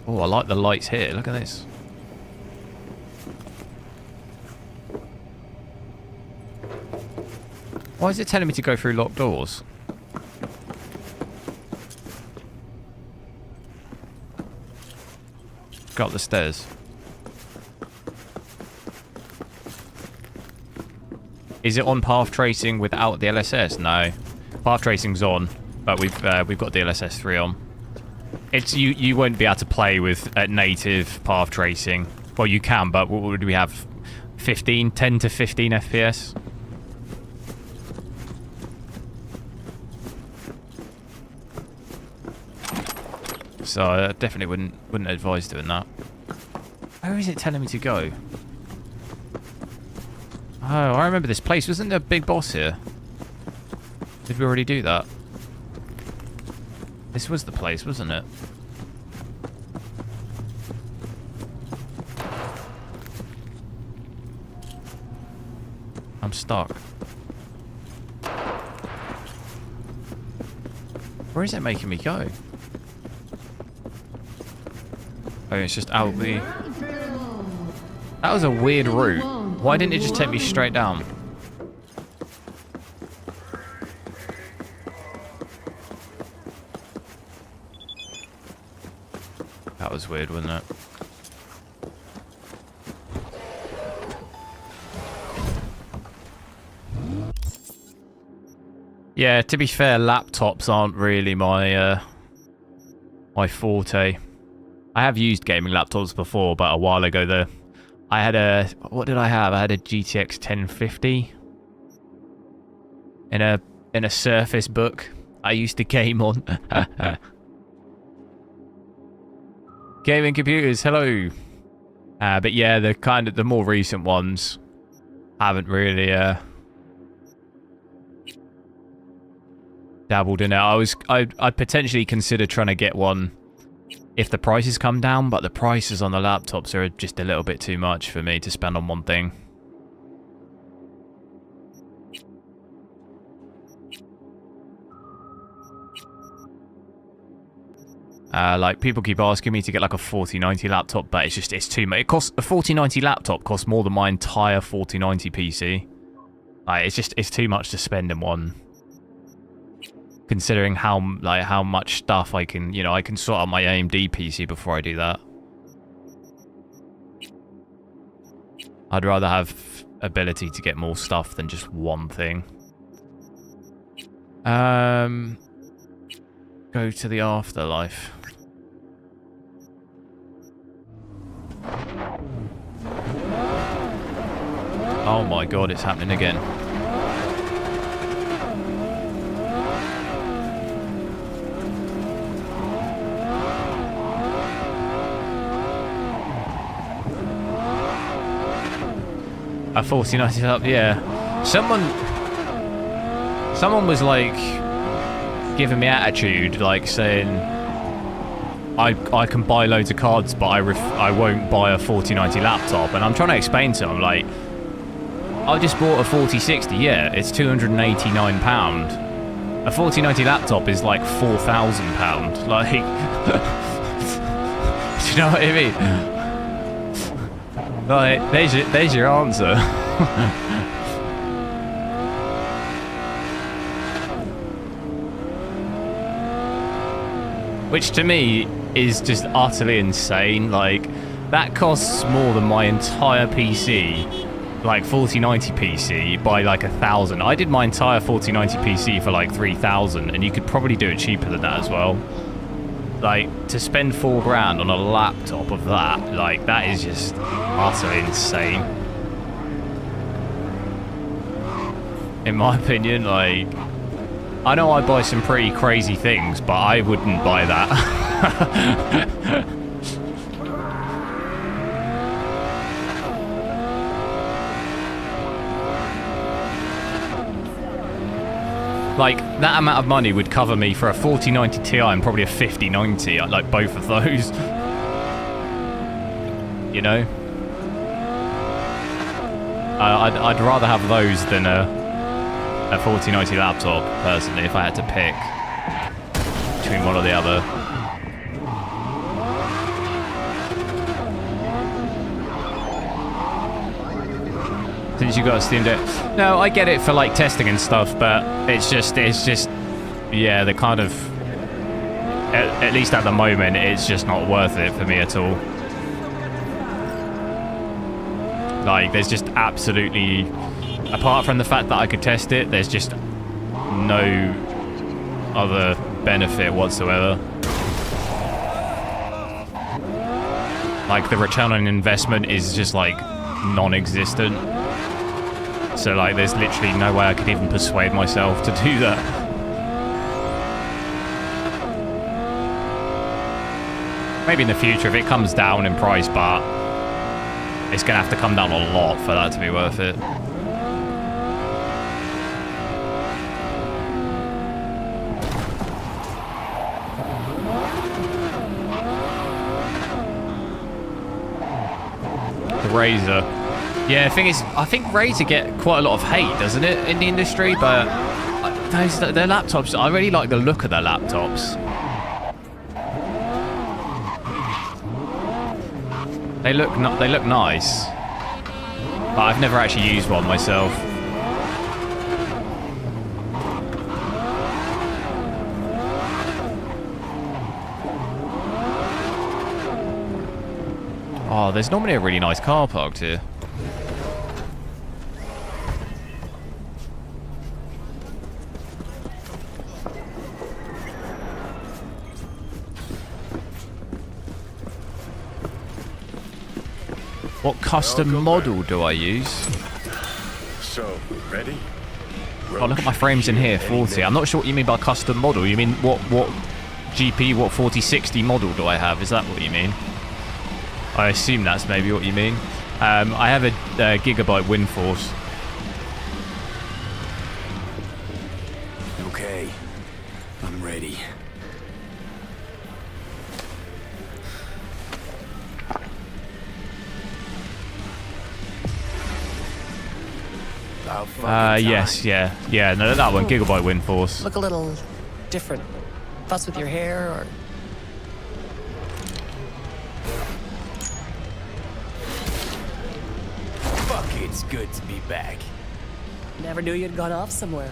S1: Oh, I like the lights here. Look at this. Why is it telling me to go through locked doors? Go up the stairs. Is it on path tracing without DLSS? No. Path tracing's on, but we've got DLSS 3 on. It's you won't be able to play with native path tracing. Well, you can, but what would we have? 10 to 15 FPS. So I definitely wouldn't advise doing that. Where is it telling me to go? Oh, I remember this place. Wasn't there a big boss here? Did we already do that? This was the place, wasn't it? I'm stuck. Where is it making me go? Oh, it's just out the... That was a weird route. Why didn't it just take me straight down? That was weird, wasn't it? Yeah, to be fair, laptops aren't really my my forte. I have used gaming laptops before, but a while ago though. I had a... What did I have? I had a GTX 1050 in a Surface Book I used to game on. Gaming computers, hello. But yeah, the more recent ones haven't really dabbled in it. I'd potentially consider trying to get one if the prices come down, but the prices on the laptops are just a little bit too much for me to spend on one thing. Like people keep asking me to get like a 4090 laptop, but it's too much. A 4090 laptop costs more than my entire 4090 PC. Like it's too much to spend in one. Considering how much stuff I can, I can sort out my AMD PC before I do that. I'd rather have ability to get more stuff than just one thing. Go to the afterlife. Oh my god, it's happening again. A 4090 up, yeah. Someone was like giving me attitude, like saying I can buy loads of cards, but I won't buy a 4090 laptop. And I'm trying to explain to him, like, I just bought a 4060. Yeah, it's £289. A 4090 laptop is like £4,000. Like, do you know what I mean? Like, there's your answer. Which to me is just utterly insane. Like, that costs more than my entire PC, like 4090 PC, by like 1,000. I did my entire 4090 PC for like 3,000, and you could probably do it cheaper than that as well. Like, to spend £4 on a laptop of that, like, that is just utterly insane. In my opinion, like, I know I buy some pretty crazy things, but I wouldn't buy that. Like, that amount of money would cover me for a 4090 Ti and probably a 5090, like both of those. You know? I'd rather have those than a 4090 laptop, personally, if I had to pick between one or the other. Since you got a Steam Deck. No, I get it for like testing and stuff, but it's just yeah, the kind of, at least at the moment, it's just not worth it for me at all. Like, there's just absolutely, apart from the fact that I could test it, there's just no other benefit whatsoever. Like, the return on investment is just like non-existent. So, like, there's literally no way I could even persuade myself to do that. Maybe in the future if it comes down in price, but it's going to have to come down a lot for that to be worth it. The Razer. Yeah, the thing is, I think Razer get quite a lot of hate, doesn't it, in the industry? But their laptops, I really like the look of their laptops. They look nice, but I've never actually used one myself. Oh, there's normally a really nice car parked here. What custom model do I use?
S6: So, ready?
S1: Oh, look at my frames in here, 40. I'm not sure what you mean by custom model. You mean what GP, what 4060 model do I have? Is that what you mean? I assume that's maybe what you mean. I have a Gigabyte WindForce.
S5: Okay, I'm ready.
S1: Yes, yeah, no, that one, Gigabyte WindForce.
S2: Look a little different. Fuss with your hair, or...
S5: Fuck, it's good to be back.
S2: Never knew you'd gone off somewhere.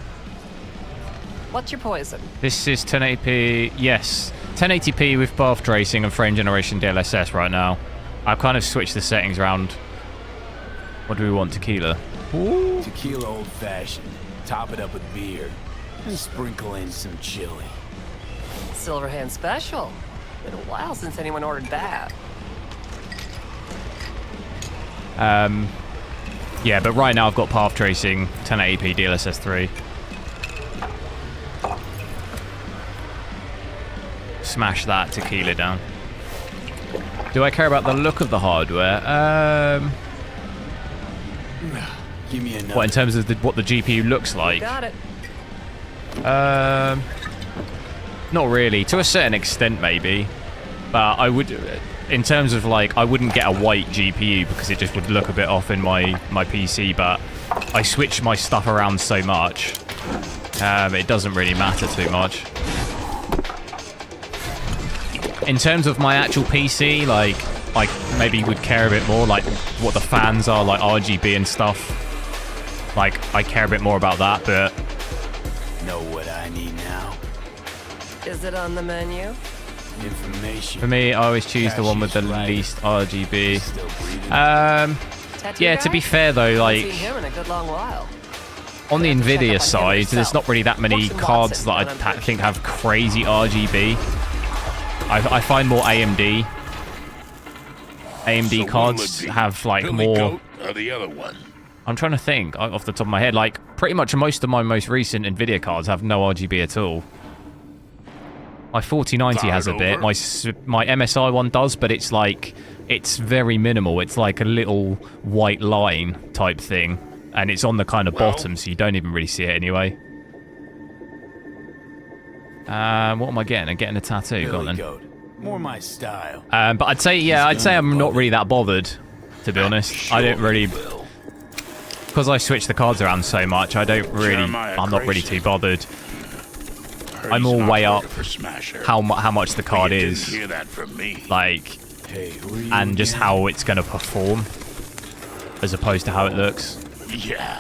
S10: What's your poison?
S1: This is 1080p. Yes, 1080p with path tracing and frame generation DLSS right now. I've kind of switched the settings around. What do we want? Tequila.
S5: Ooh. Tequila old-fashioned. Top it up with beer. And sprinkle in some chili.
S10: Silverhand special. Been a while since anyone ordered that.
S1: Yeah, but right now I've got path tracing, 1080p DLSS 3. Smash that tequila down. Do I care about the look of the hardware?
S5: Give me another.
S1: What, in terms of what the GPU looks like?
S10: Got it.
S1: Not really. To a certain extent, maybe. But I would, in terms of like, I wouldn't get a white GPU because it just would look a bit off in my PC. But I switch my stuff around so much, it doesn't really matter too much. In terms of my actual PC, like, I maybe would care a bit more, like what the fans are, like RGB and stuff. Like, I care a bit more about that, but...
S5: Know what I need now?
S10: Is it on the menu?
S5: Information.
S1: For me, I always choose the one with the least RGB. Yeah, to be fair though, like...
S10: Seen him in a good long while.
S1: On the Nvidia side, there's not really that many cards that I think have crazy RGB. I find more AMD cards have like more.
S3: Or the other one.
S1: I'm trying to think off the top of my head. Like pretty much most of my most recent Nvidia cards have no RGB at all. My 4090 has a bit. My MSI one does, but it's like it's very minimal. It's like a little white line type thing, and it's on the kind of bottom, so you don't even really see it anyway. What am I getting? I'm getting a tattoo. Go on then.
S5: More my style.
S1: But I'd say I'm not really that bothered, to be honest. I don't really, because I switch the cards around so much. I'm not really too bothered. I'm all way up how much the card is, like, and just how it's going to perform, as opposed to how it looks.
S3: Yeah,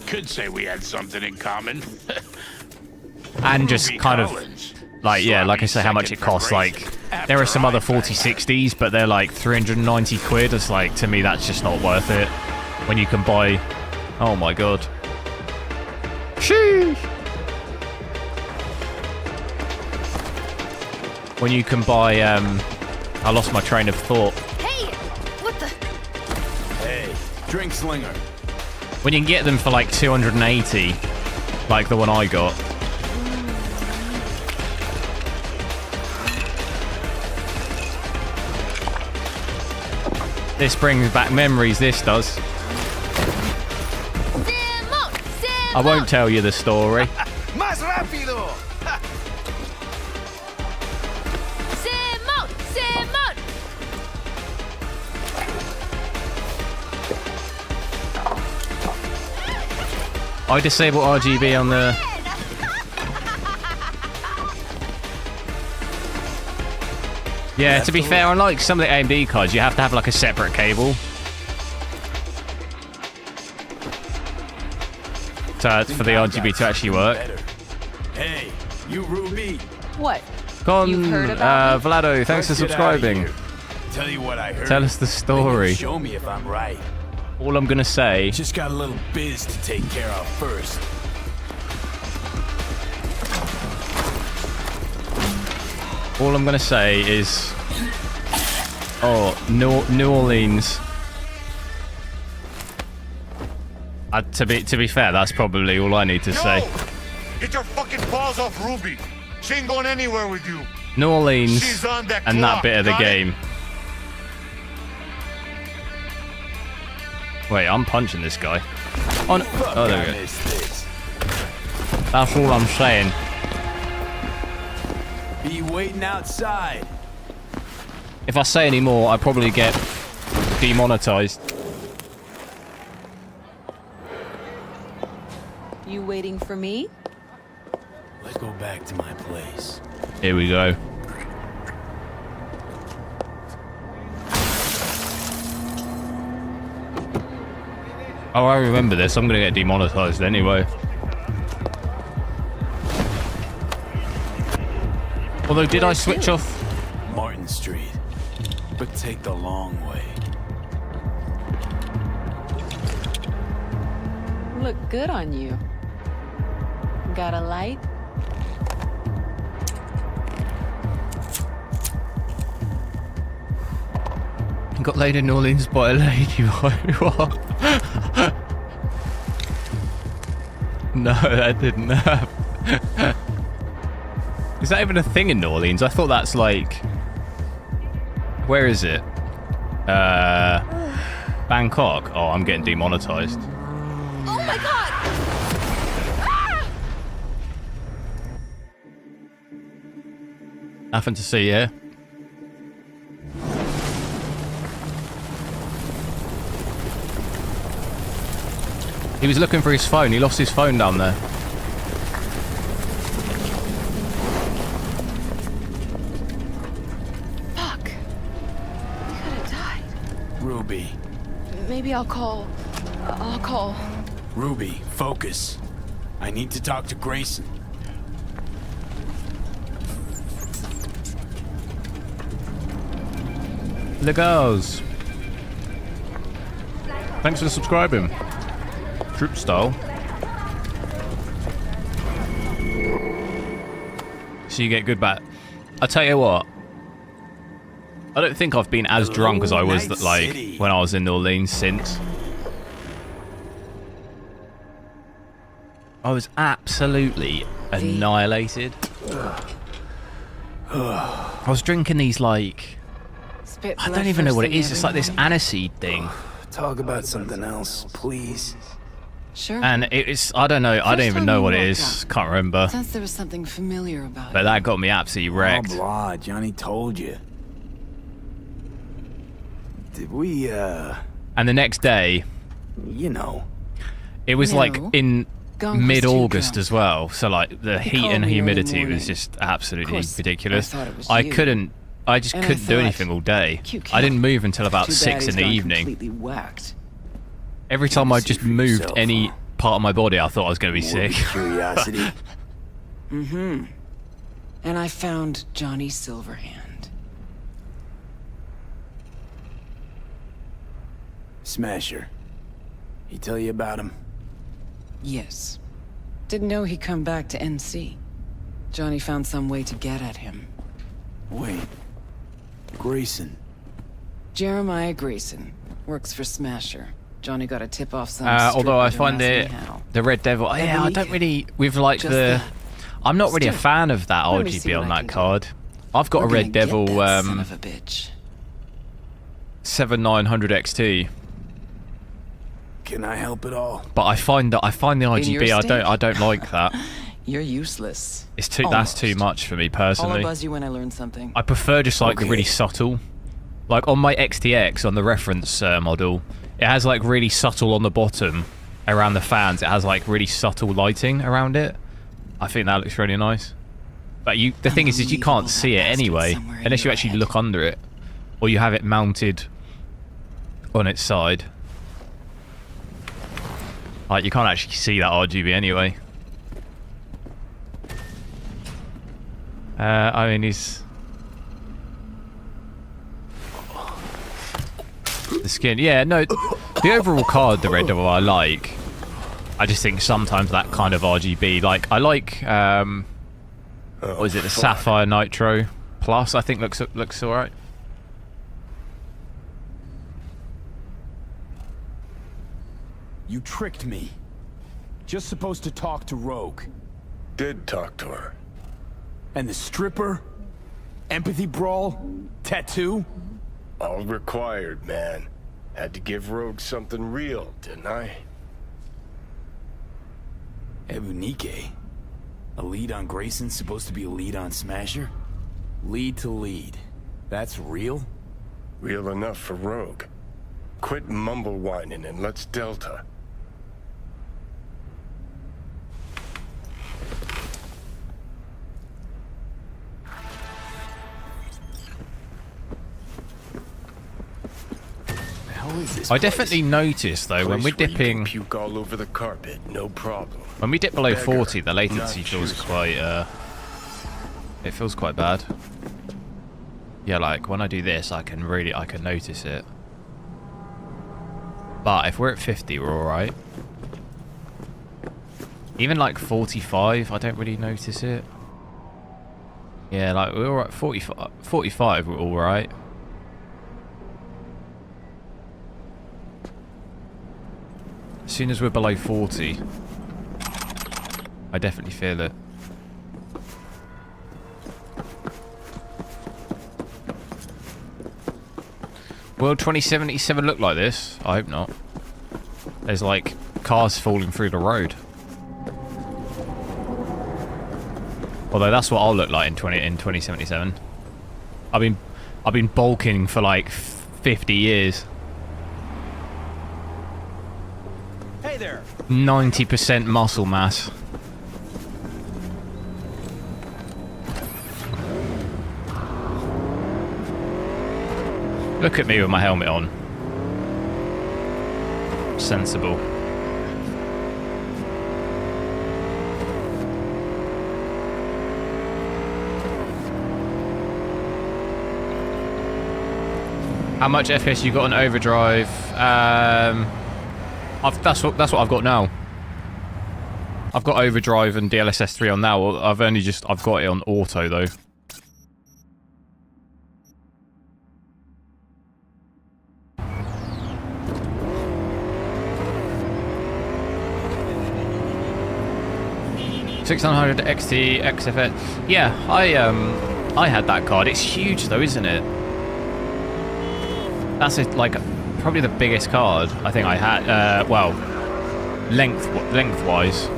S3: could say we had something in common.
S1: And just kind of, like, yeah, like I say, how much it costs. Like, there are some other 4060s, but they're like 390 quid. It's like, to me, that's just not worth it. When you can buy, oh my god. Sheesh. When you can buy, I lost my train of thought.
S10: Hey, what the?
S5: Hey, drink slinger.
S1: When you can get them for like 280, like the one I got. This brings back memories, this does. I won't tell you the story.
S5: Más rápido.
S1: I disable RGB on the... Yeah, to be fair, unlike some of the AMD cards, you have to have like a separate cable for the RGB to actually work.
S5: Hey, you Ruby.
S10: What?
S1: Vlado, thanks for subscribing.
S5: Tell you what I heard.
S1: Tell us the story.
S5: Show me if I'm right.
S1: All I'm gonna say...
S5: Just got a little biz to take care of first.
S1: All I'm gonna say is... Oh, New Orleans. To be fair, that's probably all I need to say.
S3: Get your fucking paws off Ruby. She ain't going anywhere with you.
S1: New Orleans
S3: She's on that
S1: and
S3: clock,
S1: that bit of the game. Wait, I'm punching this guy. Oh, no. Oh, there we go. That's all I'm saying.
S5: Be waiting outside.
S1: If I say any more, I probably get demonetized.
S12: You waiting for me?
S5: Let's go back to my place.
S1: Here we go. Oh, I remember this. I'm gonna get demonetized anyway. Although, did I switch off?
S5: Martin Street. But take the long way.
S12: Look good on you. Got a light?
S1: Got laid in New Orleans by a lady. What? No, that didn't happen. Is that even a thing in New Orleans? I thought that's like... Where is it? Bangkok? Oh, I'm getting demonetized.
S12: Oh my god! Ah!
S1: Nothing to see here. He was looking for his phone. He lost his phone down there.
S12: Fuck. We could have died.
S5: Ruby.
S12: Maybe I'll call.
S5: Ruby, focus. I need to talk to Grayson.
S1: The girls. Thanks for subscribing. Troop style. So you get good back. I'll tell you what. I don't think I've been as drunk as I was when I was in New Orleans since. I was absolutely annihilated. I was drinking these like... I don't even know what it is. It's like this aniseed thing.
S5: Talk about something else, please.
S12: Sure.
S1: And it's, I don't know, I don't even know what it is. Can't remember.
S12: Since there was something familiar about it.
S1: But that got me absolutely wrecked.
S5: Blah, blah, Johnny told you. Did we,
S1: And the next day...
S5: You know.
S1: It was like in mid-August as well. So like the heat and humidity was just absolutely ridiculous. I just couldn't do anything all day. I didn't move until about 6 in the evening. Every time I just moved any part of my body, I thought I was going to be sick.
S5: Curiosity.
S12: Mm-hmm. And I found Johnny Silverhand.
S5: Smasher. He tell you about him?
S12: Yes. Didn't know he'd come back to NC. Johnny found some way to get at him.
S5: Wait. Grayson.
S12: Jeremiah Grayson. Works for Smasher. Johnny got a tip off some
S1: although I find the Red Devil... Yeah, I don't really... With like the... I'm not really a fan of that RGB on that card. I've got a Red Devil 7900 XT.
S5: Can I help at all?
S1: But I find the RGB I don't like that.
S12: You're useless.
S1: It's too that's too much for me personally.
S12: I'll buzz you when I learn something.
S1: I prefer just like the really subtle. Like on my XTX on the reference model, it has like really subtle on the bottom around the fans. It has like really subtle lighting around it. I think that looks really nice. But the thing is you can't see it anyway unless you actually look under it or you have it mounted on its side. Like you can't actually see that RGB anyway. I mean he's... The skin, yeah, no, the overall card, the Red Devil, I like. I just think sometimes that kind of RGB, like, I like, what is it, the Sapphire Nitro Plus, I think looks alright.
S5: You tricked me. Just supposed to talk to Rogue.
S6: Did talk to her.
S5: And the stripper? Empathy brawl? Tattoo?
S6: All required, man. Had to give Rogue something real, didn't I?
S5: HWiNFO. A lead on Grayson's supposed to be a lead on Smasher? Lead to lead. That's real?
S6: Real enough for Rogue. Quit mumble whining and let's Delta.
S1: I definitely noticed though when we're dipping,
S6: puke all over the carpet, no problem.
S1: When we dip below 40, the latency feels quite It feels quite bad. Yeah, like when I do this, I can notice it. But if we're at 50, we're alright. Even like 45, I don't really notice it. Yeah, like we're alright. 45, we're alright. As soon as we're below 40, I definitely feel it. Will 2077 look like this? I hope not. There's like cars falling through the road. Although that's what I'll look like in 2077. I've been bulking for like 50 years.
S9: Hey there.
S1: 90% muscle mass. Look at me with my helmet on. Sensible. How much FPS you got on Overdrive? That's what I've got now. I've got Overdrive and DLSS 3 on now. I've got it on auto though. $600 XT XFS. Yeah, I had that card. It's huge though, isn't it? That's like probably the biggest card I think I had. Well, lengthwise.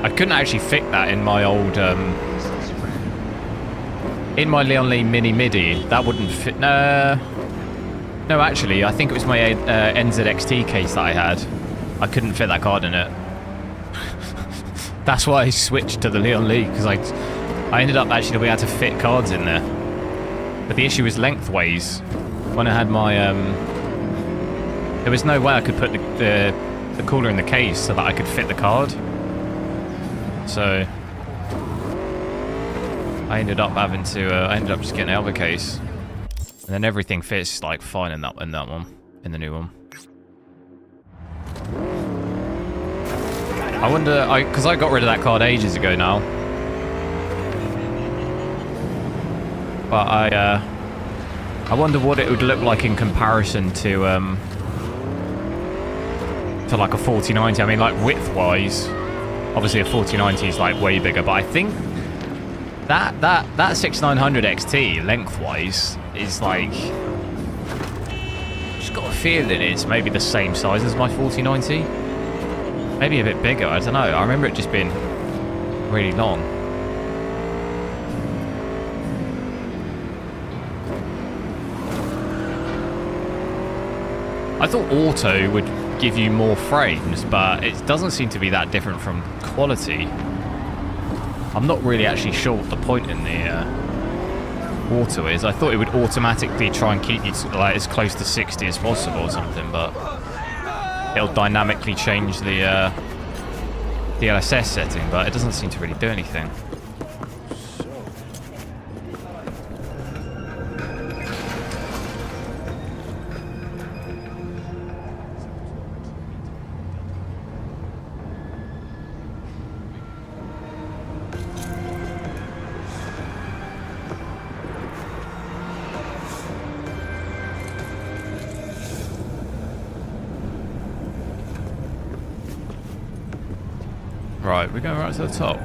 S1: I couldn't actually fit that in my old in my Lian-Li mini MIDI. That wouldn't fit. No, actually, I think it was my NZXT case that I had. I couldn't fit that card in it. That's why I switched to the Lian-Li, because I ended up actually being able to fit cards in there. But the issue was lengthways. When I had my there was no way I could put the cooler in the case so that I could fit the card. So I ended up having to I ended up just getting out of the case, and then everything fits like fine in that one, in the new one. I wonder, because I got rid of that card ages ago now. But I wonder what it would look like in comparison to like a 4090. I mean, like width-wise, obviously a 4090 is like way bigger. But I think that 6900 XT lengthwise is like, just got a feeling it's maybe the same size as my 4090. Maybe a bit bigger, I don't know. I remember it just being really long. I thought auto would give you more frames, but it doesn't seem to be that different from quality. I'm not really actually sure what the point in the auto is. I thought it would automatically try and keep you to, like, as close to 60 as possible or something, but it'll dynamically change the DLSS setting, but it doesn't seem to really do anything. Right, we're going right to the top.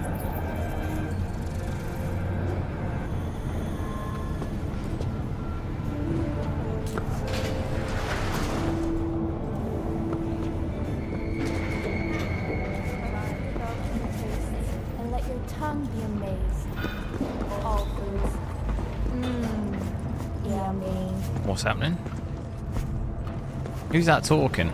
S13: And let your tongue be amazed. All foods. Yummy.
S1: What's happening? Who's that talking?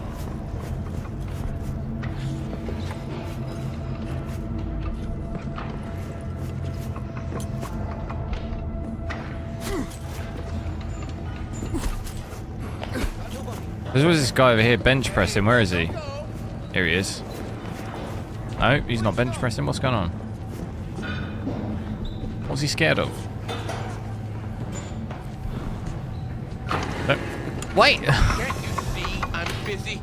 S1: There was this guy over here bench pressing. Where is he? Here he is. No, he's not bench pressing. What's going on? What's he scared of? No. Wait!
S4: Can't you see I'm busy?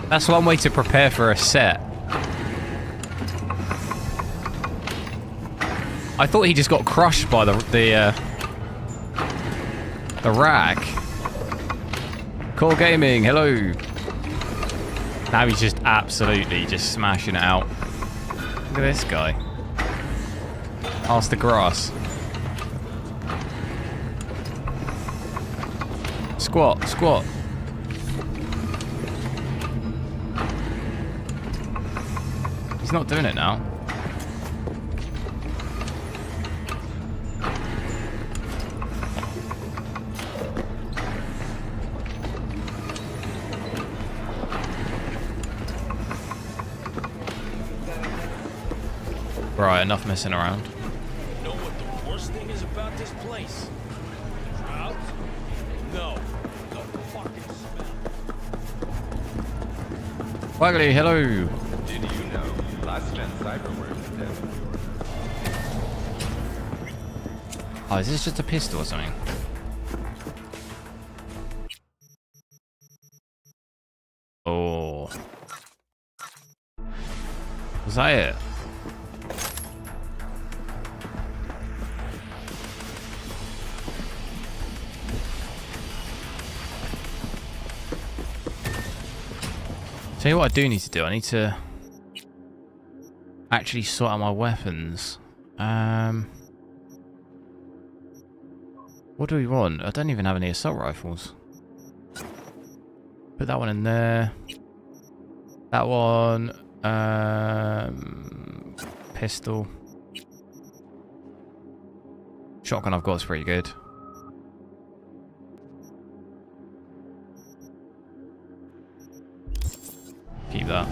S1: That's one way to prepare for a set. I thought he just got crushed by the rack. Core Gaming, hello. Now he's just absolutely just smashing it out. Look at this guy. Ask the grass. Squat, squat. He's not doing it now. Right, enough messing around.
S14: Know what the worst thing is about this place? Drought? No. The fucking smell.
S1: Waggly, hello.
S15: Did you know last gen cyberware is dead?
S1: Oh, is this just a pistol or something? Oh. Was that it? Tell you what I do need to do. I need to actually sort out my weapons. What do we want? I don't even have any assault rifles. Put that one in there. That one. Pistol. Shotgun I've got is pretty good. Keep that.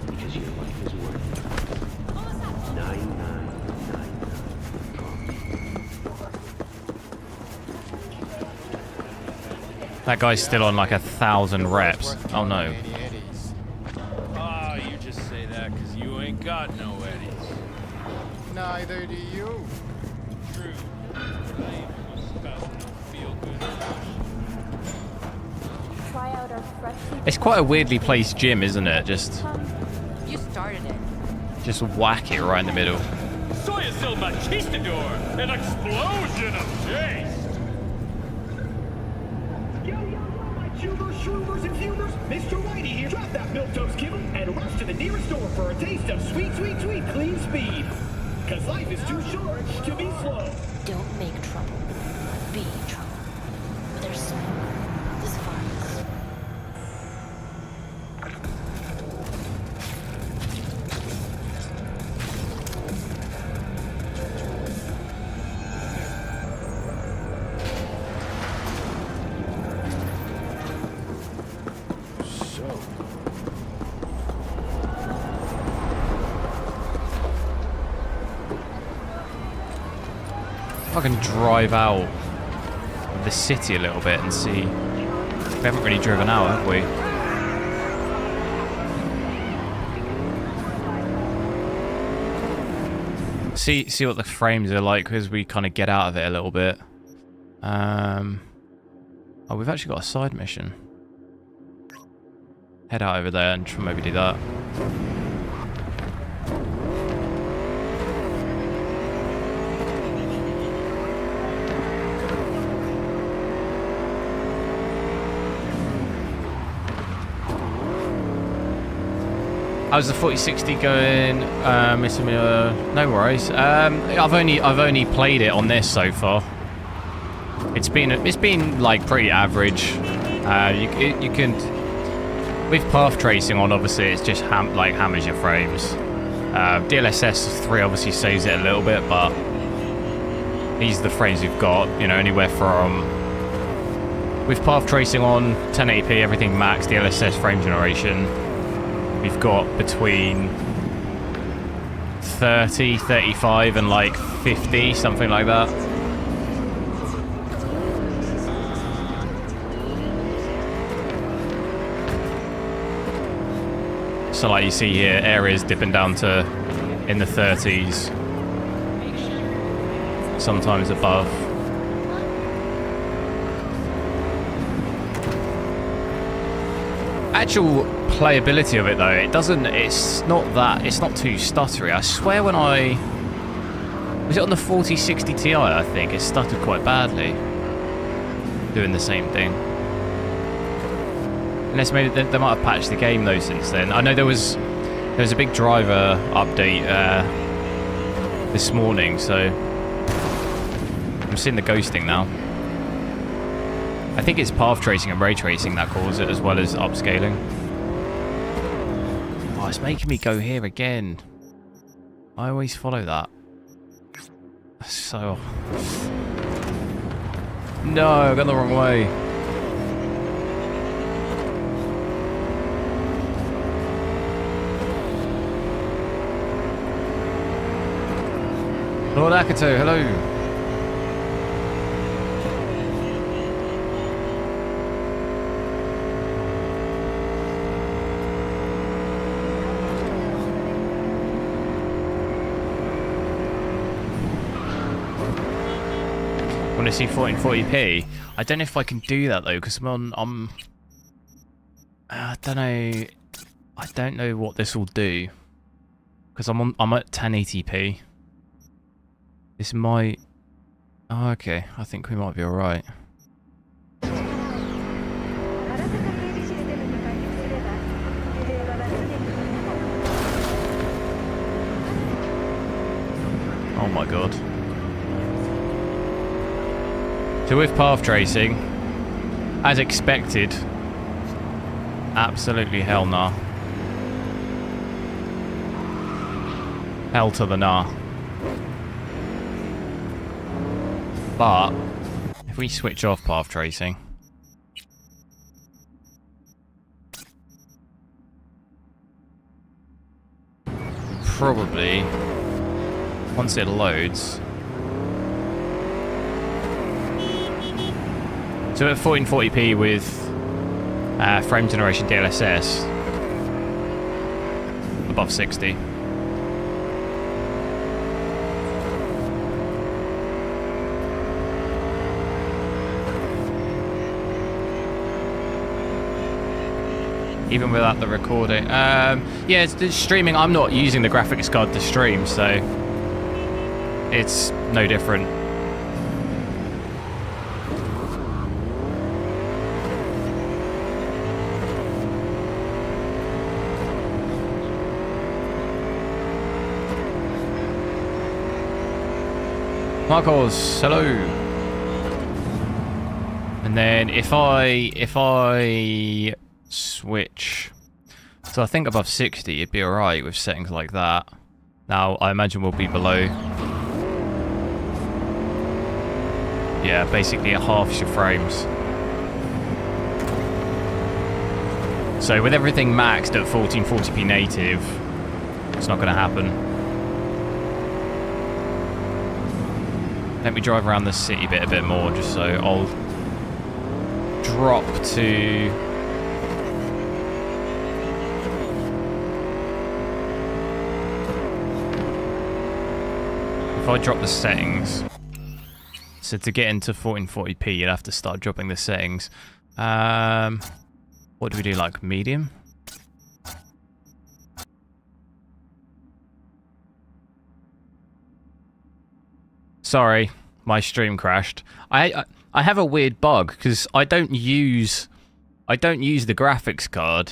S16: Because your life is worth 9999.
S1: That guy's still on like 1,000 reps. Oh no.
S14: Oh, you just say that because you ain't got no eddies.
S3: Neither do you.
S14: True. I ain't about no feel good.
S13: Try out our freshly
S1: It's quite a weirdly placed gym, isn't it? Just
S17: You started it.
S1: whack it right in the middle.
S14: Soy es el machistador, an explosion of taste.
S18: Shroomers and fumers, Mr. Whitey here. Drop that milquetoast kibble and rush to the nearest store for a taste of sweet, sweet, sweet clean speed. Cause life is too short to be slow.
S17: Don't make trouble. Be trouble. There's smoke. There's violence.
S1: I can drive out of the city a little bit and see. We haven't really driven out, have we? See what the frames are like as we kind of get out of it a little bit. Oh, we've actually got a side mission. Head out over there and maybe do that. How's the 4060 going? No worries. I've only played it on this so far. It's been like pretty average. You can with path tracing on. Obviously, it's just hammers your frames. DLSS 3 obviously saves it a little bit, but these are the frames we've got. You know, anywhere from with path tracing on 1080p, everything max, DLSS frame generation. We've got between 30, 35 and like 50, something like that. So like you see here, areas dipping down to in the 30s, sometimes above. Actual playability of it though, it's not too stuttery. I swear when was it on the 4060 Ti, I think, it stuttered quite badly. Doing the same thing. Unless maybe they might have patched the game though since then. I know there was a big driver update this morning, so I'm seeing the ghosting now. I think it's path tracing and ray tracing that causes it, as well as upscaling. Oh, it's making me go here again. I always follow that. So... No, I got the wrong way. Lord Akato, hello. Want to see 1440p? I don't know if I can do that though, because I'm I don't know what this will do, because I'm at 1080p. This might... Oh, okay. I think we might be alright. Oh my god. So with path tracing, as expected, absolutely hell nah. Hell to the nah. But if we switch off path tracing, probably once it loads. So at 1440p with frame generation DLSS above 60. Even without the recording. Yeah, it's streaming. I'm not using the graphics card to stream, so it's no different. Marcos, hello. And then if I switch, so I think above 60 it'd be alright with settings like that. Now I imagine we'll be below. Yeah, basically it halves your frames. So with everything maxed at 1440p native, it's not going to happen. Let me drive around the city bit a bit more, just so I'll drop to... If I drop the settings, so to get into 1440p, you'd have to start dropping the settings. What do we do, like medium? Sorry, my stream crashed. I have a weird bug because I don't use the graphics card.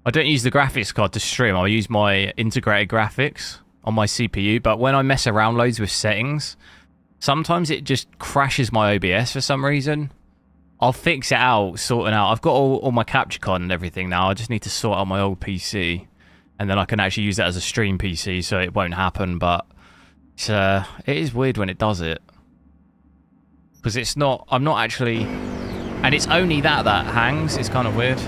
S1: I don't use the graphics card to stream. I use my integrated graphics on my CPU. But when I mess around loads with settings, sometimes it just crashes my OBS for some reason. I'll fix it out, sorting out. I've got all my capture card and everything now. I just need to sort out my old PC. And then I can actually use that as a stream PC, so it won't happen, but it is weird when it does it. Because it's not, I'm not actually, and it's only that hangs, it's kind of weird.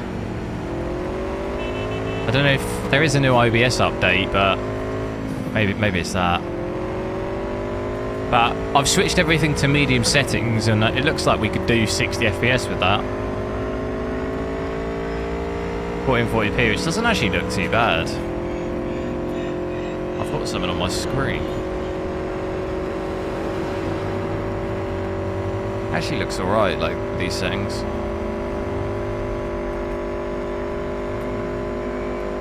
S1: I don't know if there is a new OBS update, but maybe it's that. But I've switched everything to medium settings, and it looks like we could do 60 FPS with that. 1440p, which doesn't actually look too bad. I've got something on my screen. Actually looks alright, like these settings.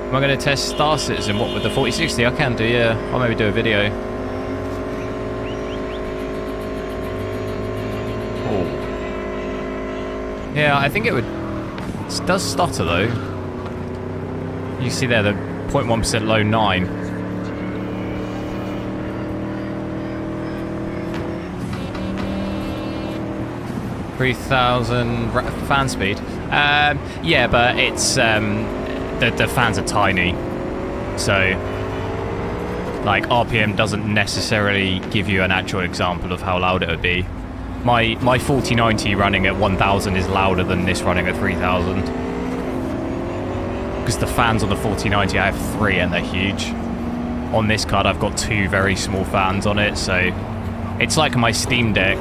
S1: Am I going to test Star Citizen? What, with the 4060? I can do, yeah. I'll maybe do a video. Oh. Yeah, I think it would... It does stutter though. You see there, the 0.1% low 9. $3,000 fan speed. Yeah, but it's the fans are tiny, so like RPM doesn't necessarily give you an actual example of how loud it would be. My 4090 running at 1000 is louder than this running at 3000. Because the fans on the 4090, I have 3 and they're huge. On this card, I've got 2 very small fans on it, so it's like my Steam Deck.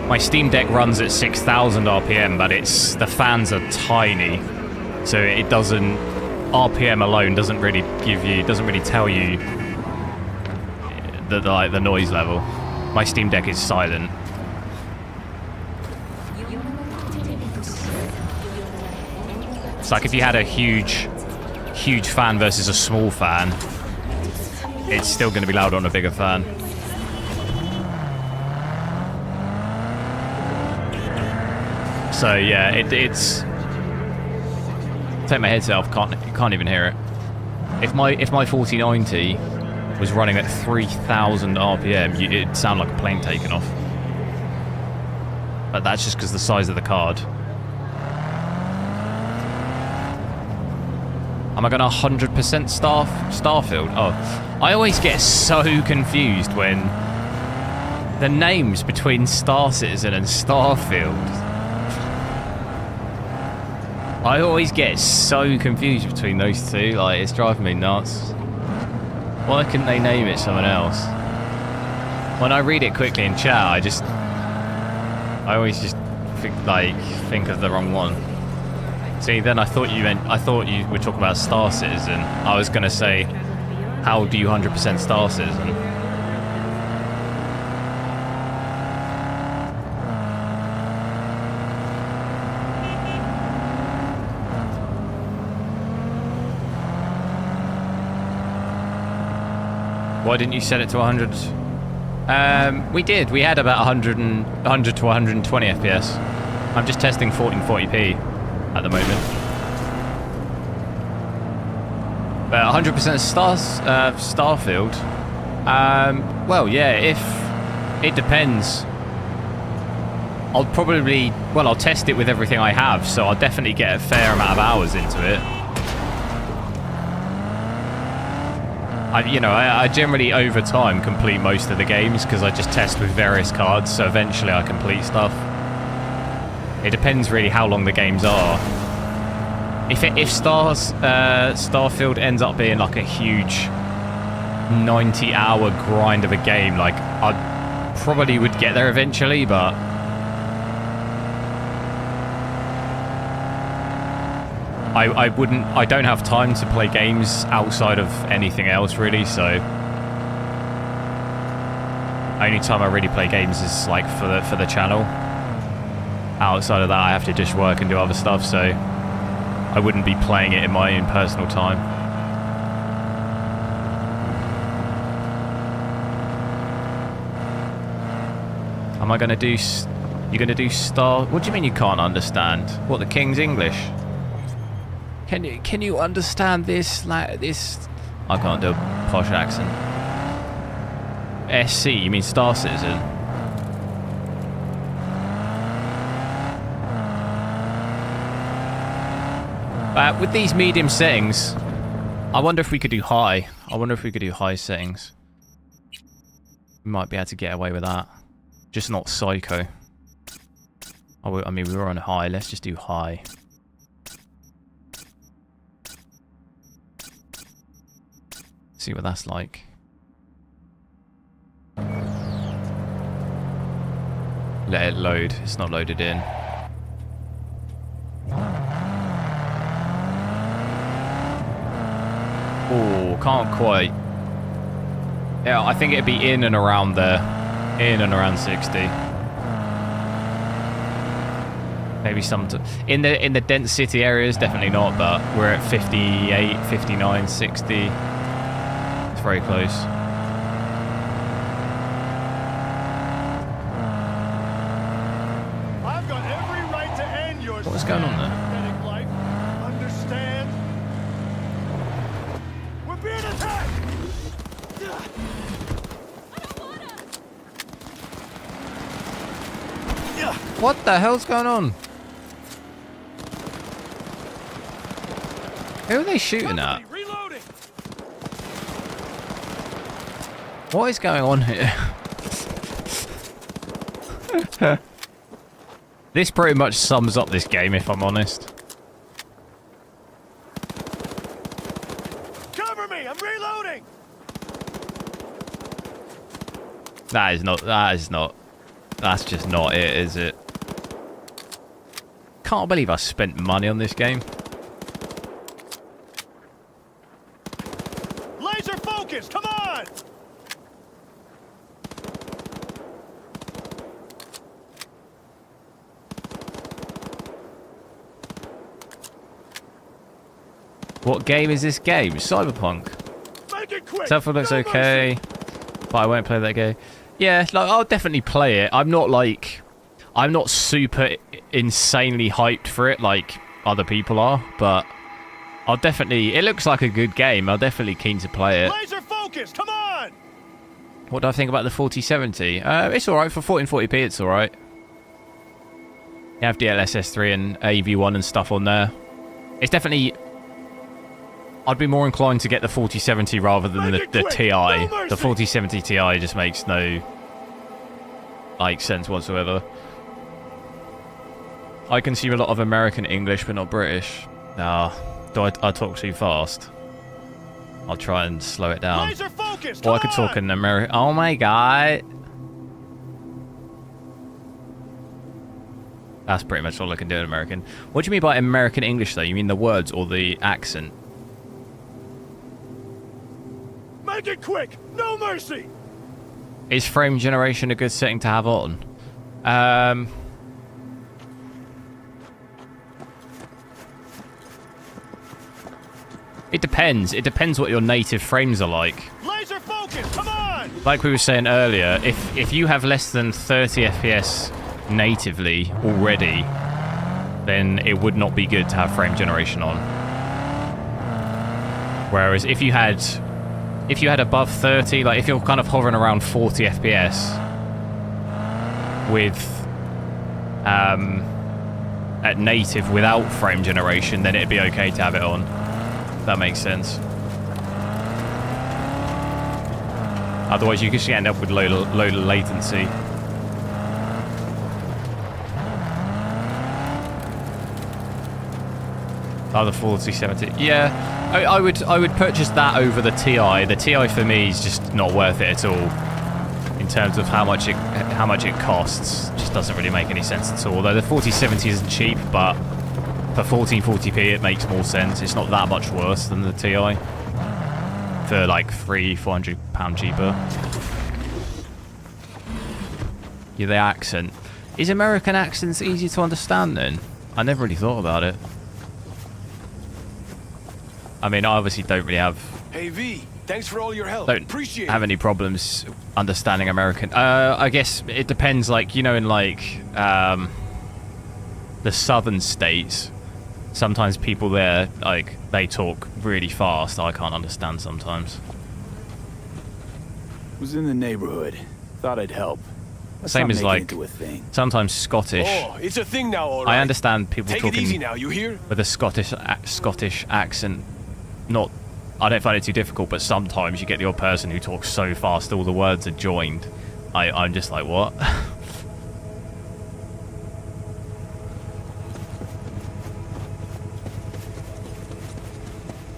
S1: My Steam Deck runs at 6000 RPM, but the fans are tiny, so it doesn't. RPM alone doesn't really tell you the noise level. My Steam Deck is silent. It's like if you had a huge fan versus a small fan, it's still going to be louder on a bigger fan. So yeah, it's. Take my headset off. Can't even hear it. If my 4090 was running at 3000 RPM, it'd sound like a plane taking off. But that's just because the size of the card. Am I going to 100% Starfield? Oh, I always get so confused when the names between Star Citizen and Starfield. I always get so confused between those two. Like, it's driving me nuts. Why couldn't they name it someone else? When I read it quickly in chat, I always just think of the wrong one. See, then I thought you were talking about Star Citizen. I was gonna say, how do you 100% Star Citizen? Why didn't you set it to 100? We did. We had about 100 to 120 FPS. I'm just testing 1440p at the moment. But 100% Starfield. Well, yeah. If it depends. I'll test it with everything I have, so I'll definitely get a fair amount of hours into it. I generally, over time, complete most of the games because I just test with various cards, so eventually I complete stuff. It depends really how long the games are. If Starfield ends up being like a huge 90-hour grind of a game, like, I probably would get there eventually, but I don't have time to play games outside of anything else, really, so only time I really play games is like for the channel. Outside of that, I have to just work and do other stuff, so I wouldn't be playing it in my own personal time. Am I gonna do? You're gonna do Star? What do you mean you can't understand? What, the King's English? Can you understand this? Like this? I can't do a posh accent. SC? You mean Star Citizen? With these medium settings, I wonder if we could do high. I wonder if we could do high settings. We might be able to get away with that. Just not psycho. Oh, I mean, we were on high. Let's just do high. See what that's like. Let it load. It's not loaded in. Oh, can't quite. Yeah, I think it'd be in and around there. In and around 60. Maybe some... in the dense city areas, definitely not, but we're at 58, 59, 60. It's very close.
S19: I've got every right to end your
S1: What's going on there?
S19: life. Understand? We're being attacked!
S1: What the hell's going on? Who are they shooting at? What is going on here? This pretty much sums up this game, if I'm honest.
S19: Cover me! I'm reloading!
S1: That's just not it, is it? Can't believe I spent money on this game.
S19: Laser focus! Come on!
S1: What game is this game? Cyberpunk.
S19: Make it quick!
S1: Stuff looks okay, but I won't play that game. Yeah, like I'll definitely play it. I'm not super insanely hyped for it like other people are, but I'll definitely... it looks like a good game. I'm definitely keen to play it.
S19: Laser focus! Come on!
S1: What do I think about the 4070? It's alright for 1440p. It's alright. You have DLSS 3 and AV1 and stuff on there. It's definitely... I'd be more inclined to get the 4070 rather than the TI. The 4070 Ti just makes no like sense whatsoever. I consume a lot of American English, but not British. Nah, do I talk too fast? I'll try and slow it down. Or I could talk in American. Oh my god. That's pretty much all I can do in American. What do you mean by American English, though? You mean the words or the accent?
S19: Make it quick! No mercy!
S1: Is frame generation a good setting to have on? It depends. It depends what your native frames are like.
S19: Laser focus! Come on!
S1: Like we were saying earlier, if you have less than 30 FPS natively already, then it would not be good to have frame generation on. Whereas if you had above 30, like if you're kind of hovering around 40 FPS with at native without frame generation, then it'd be okay to have it on. If that makes sense. Otherwise, you just end up with low latency. Oh, the 4070. Yeah, I would purchase that over the TI. The TI for me is just not worth it at all in terms of how much it costs. Just doesn't really make any sense at all. Although the 4070 isn't cheap, but for 1440p it makes more sense. It's not that much worse than the TI for like £300-400 cheaper. Yeah, the accent. Is American accents easy to understand then? I never really thought about it. I mean, I obviously don't really have...
S19: Hey V, thanks for all your help.
S1: Don't
S19: Appreciate
S1: have any problems understanding American. I guess it depends, like, you know, in like the southern states, sometimes people there, like, they talk really fast. I can't understand sometimes.
S5: Was in the neighborhood. Thought I'd help. Let's
S1: Same
S5: not
S1: as
S5: make it
S1: like
S5: into a thing.
S1: sometimes Scottish.
S19: Oh, it's a thing now, all right.
S1: I understand people
S19: Take
S1: talking
S19: it easy now, you hear?
S1: with a Scottish accent. Not, I don't find it too difficult, but sometimes you get the odd person who talks so fast all the words are joined. I'm just like, what?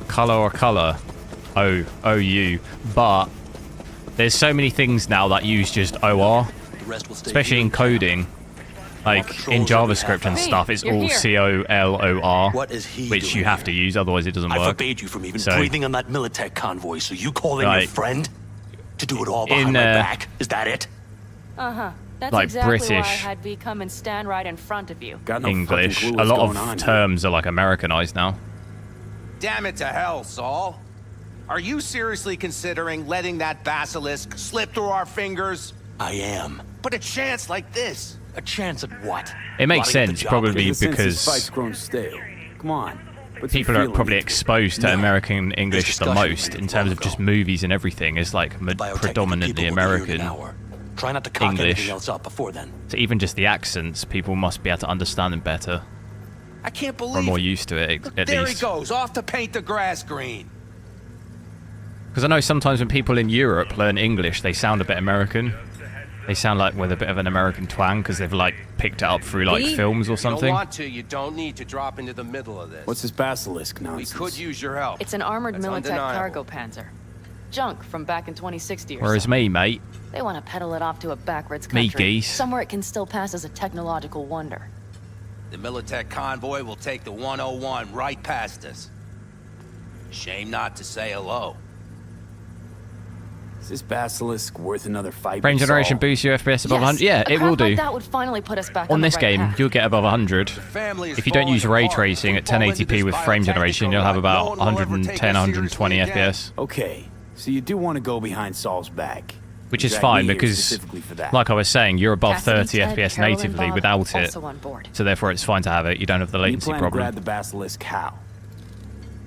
S1: Color or color? OU. But there's so many things now that use just OR, especially in coding. Like in JavaScript and stuff, it's all COLOR,
S11: What is he
S1: which you
S11: doing
S1: have to use, otherwise it doesn't
S11: I
S1: work.
S11: forbade you from even
S1: So-
S11: breathing on that Militech convoy, so you call in
S1: Like,
S11: your friend to do it all behind
S1: in,
S11: my back? Is that it?
S10: Uh-huh. That's
S1: Like
S10: exactly why I
S1: British
S10: had V come and stand right in front of you.
S1: English, a lot of terms are like Americanized now.
S9: Damn it to hell, Saul. Are you seriously considering letting that Basilisk slip through our fingers?
S11: I am.
S9: But a chance like this.
S11: A chance at what?
S1: It makes sense, probably because
S5: fight's grown stale. Come on.
S1: people are probably exposed to American English the most in terms of just movies and everything. It's like predominantly American
S11: Try not to cock
S1: English.
S11: anything else up before then.
S1: So even just the accents, people must be able to understand them better.
S9: I can't believe
S1: Or more used to it, at
S9: there
S1: least.
S9: he goes, off to paint the grass green.
S1: Because I know sometimes when people in Europe learn English, they sound a bit American. They sound like with a bit of an American twang because they've like picked it up through like films or
S4: You
S1: something.
S4: don't want to, you don't need to drop into the middle of this.
S5: What's this Basilisk nonsense?
S4: We could use your help.
S10: It's an armored
S4: That's
S10: Militech
S4: undeniable.
S10: cargo panzer. Junk from back in 2060 or
S1: Whereas
S10: so.
S1: me, mate,
S10: They want to peddle it off to a backwards
S1: Me
S10: country.
S1: geese.
S10: Somewhere it can still pass as a technological wonder.
S9: The Militech convoy will take the 101 right past us. Shame not to say hello.
S5: Is this Basilisk worth another fight?
S1: frame
S5: with
S1: generation
S5: Saul?
S1: boosts your FPS above
S10: Yes,
S1: 100. Yeah,
S10: a
S1: it will
S10: craft like
S1: do.
S10: that would finally put us back
S1: On
S10: the
S1: this
S10: right
S1: game,
S10: path.
S1: you'll get above 100. If you don't use ray tracing at 1080p with frame generation, you'll have about 110, 120 FPS.
S5: Okay, so you do want to go behind Saul's back.
S1: Which
S5: You
S1: is
S5: drag
S1: fine
S5: me here
S1: because,
S5: specifically for that.
S1: like I was saying, you're above
S10: Cassidy,
S1: 30
S10: Ted,
S1: FPS
S10: Carol, and
S1: natively
S10: Bob
S1: without it.
S10: also on board.
S1: So therefore it's fine to have it. You don't have the
S5: You
S1: latency
S5: plan to grab
S1: problem.
S5: the Basilisk how?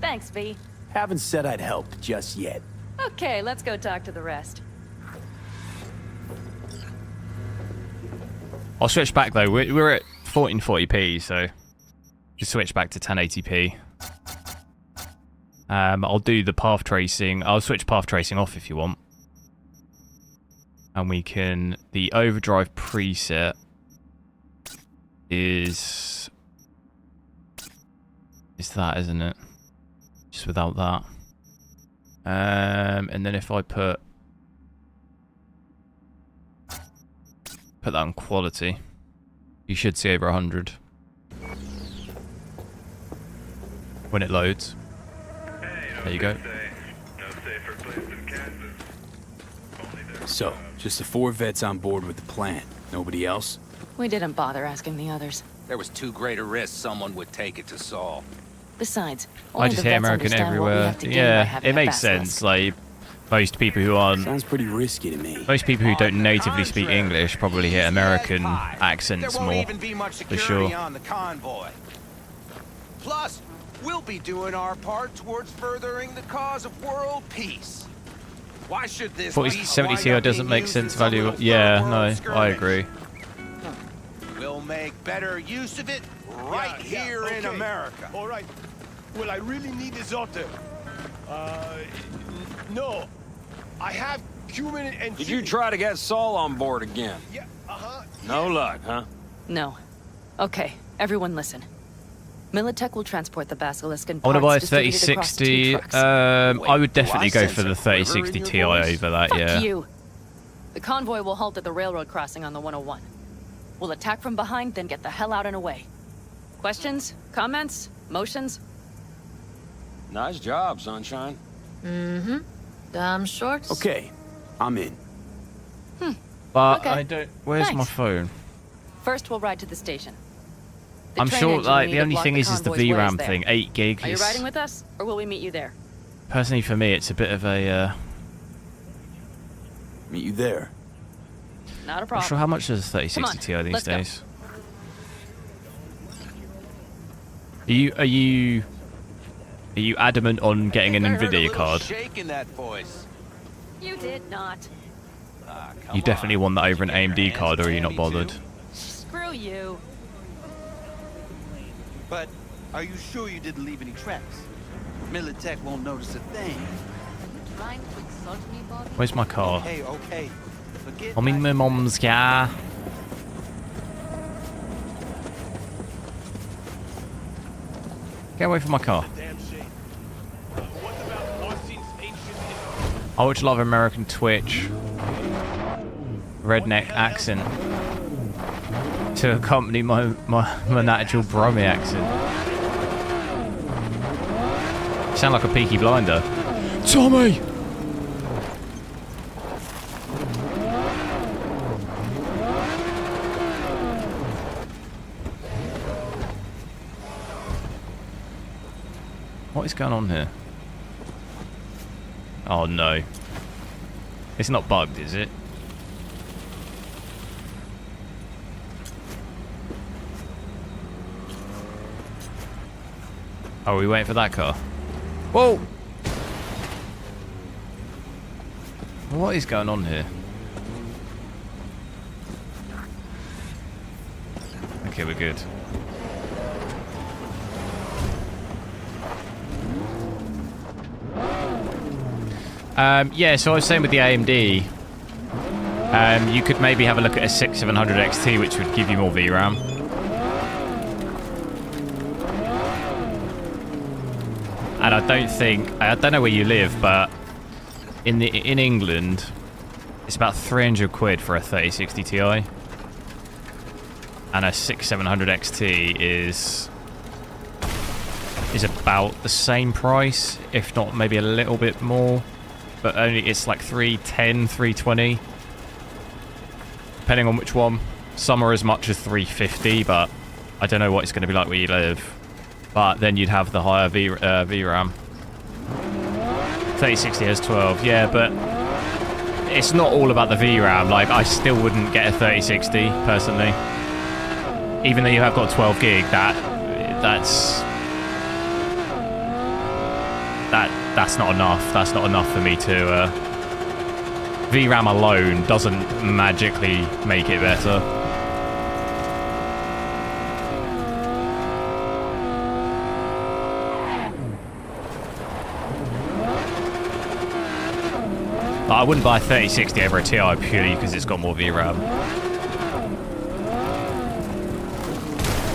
S10: Thanks, V.
S5: Haven't said I'd help just yet.
S10: Okay, let's go talk to the rest.
S1: I'll switch back though. We're at 1440p, so just switch back to 1080p. I'll do the path tracing. I'll switch path tracing off if you want. And we can... The overdrive preset is that, isn't it? Just without that. And then if I put that on quality, you should see over 100 when it loads. There you go.
S5: So, just the 4 vets on board with the plan. Nobody else?
S10: We didn't bother asking the others.
S9: There was too great a risk someone would take it to Saul.
S10: Besides,
S1: I
S10: only
S1: just
S10: the
S1: hear
S10: vets
S1: American
S10: understand what we
S1: everywhere.
S10: have to gain by
S1: Yeah,
S10: having
S1: it
S10: a
S1: makes
S10: Basilisk.
S1: sense. Like most people who aren't,
S5: Sounds pretty risky to me.
S1: most people who don't natively speak English probably hear American accents
S9: There won't
S1: more,
S9: even be much
S1: for
S9: security
S1: sure.
S9: on the convoy. Plus, we'll be doing our part towards furthering the cause of world peace. Why should this
S1: 4070 Ti doesn't make sense value. Yeah, no, I agree.
S9: We'll make better use of it right here in America.
S19: All right. Well, I really need this otter. No. I have cumin and
S14: Did you try to get Saul on board again?
S19: Yeah,
S14: No luck, huh?
S10: No. Okay, everyone listen. Militech will transport the Basilisk and
S1: I want to buy a
S10: parts distributed across 2
S1: 3060.
S10: trucks.
S1: I would definitely go
S10: sense
S1: for
S10: a
S1: the
S10: quiver in
S1: 3060
S10: your
S1: Ti
S10: voice?
S1: over that,
S10: Fuck
S1: yeah.
S10: you. The convoy will halt at the railroad crossing on the 101. We'll attack from behind, then get the hell out and away. Questions? Comments? Motions?
S14: Nice job, Sunshine.
S17: Mm-hmm. Damn short.
S5: Okay, I'm in.
S1: But
S10: Okay.
S1: I don't... Where's my
S10: Thanks.
S1: phone?
S10: First, we'll ride to the station. The
S1: I'm
S10: train
S1: sure,
S10: engine will
S1: like,
S10: need
S1: the
S10: to
S1: only
S10: block
S1: thing is the
S10: convoy's ways
S1: VRAM
S10: there.
S1: thing. 8 gig
S10: Are you
S1: is...
S10: riding with us, or will we meet you there?
S1: Personally, for me, it's a bit of a...
S5: Meet you there.
S10: Not a
S1: Not
S10: problem.
S1: sure how much does a
S10: Come
S1: 3060
S10: on,
S1: Ti these
S10: let's go.
S1: days. Are you adamant on getting an Nvidia card?
S9: Shake in that voice.
S10: You did not.
S1: You definitely want that over an AMD card, or are you not bothered?
S10: Screw you.
S20: But are you sure you didn't leave any tracks? Militech won't notice a thing.
S17: Trying to insult me, Bob?
S1: Where's my car?
S20: Okay. Forget
S1: I'm in my mum's car. Get away from my car. I watch a lot of American Twitch. Redneck accent. to accompany my natural Brummy accent. You sound like a Peaky Blinder. Tommy! What is going on here? Oh no. It's not bugged, is it? Oh, are we waiting for that car? Whoa! What is going on here? Okay, we're good. Yeah, so I was saying with the AMD, you could maybe have a look at a 6700 XT, which would give you more VRAM. And I don't know where you live, but in England, it's about 300 quid for a 3060 Ti, and a 6700 XT is about the same price, if not maybe a little bit more. But only it's like 310, 320, depending on which one. Some are as much as 350, but I don't know what it's going to be like where you live. But then you'd have the higher VRAM. 3060 has 12, yeah, but it's not all about the VRAM. Like, I still wouldn't get a 3060 personally, even though you have got 12 gig. That's not enough. That's not enough for me to... VRAM alone doesn't magically make it better. I wouldn't buy a 3060 over a Ti purely because it's got more VRAM.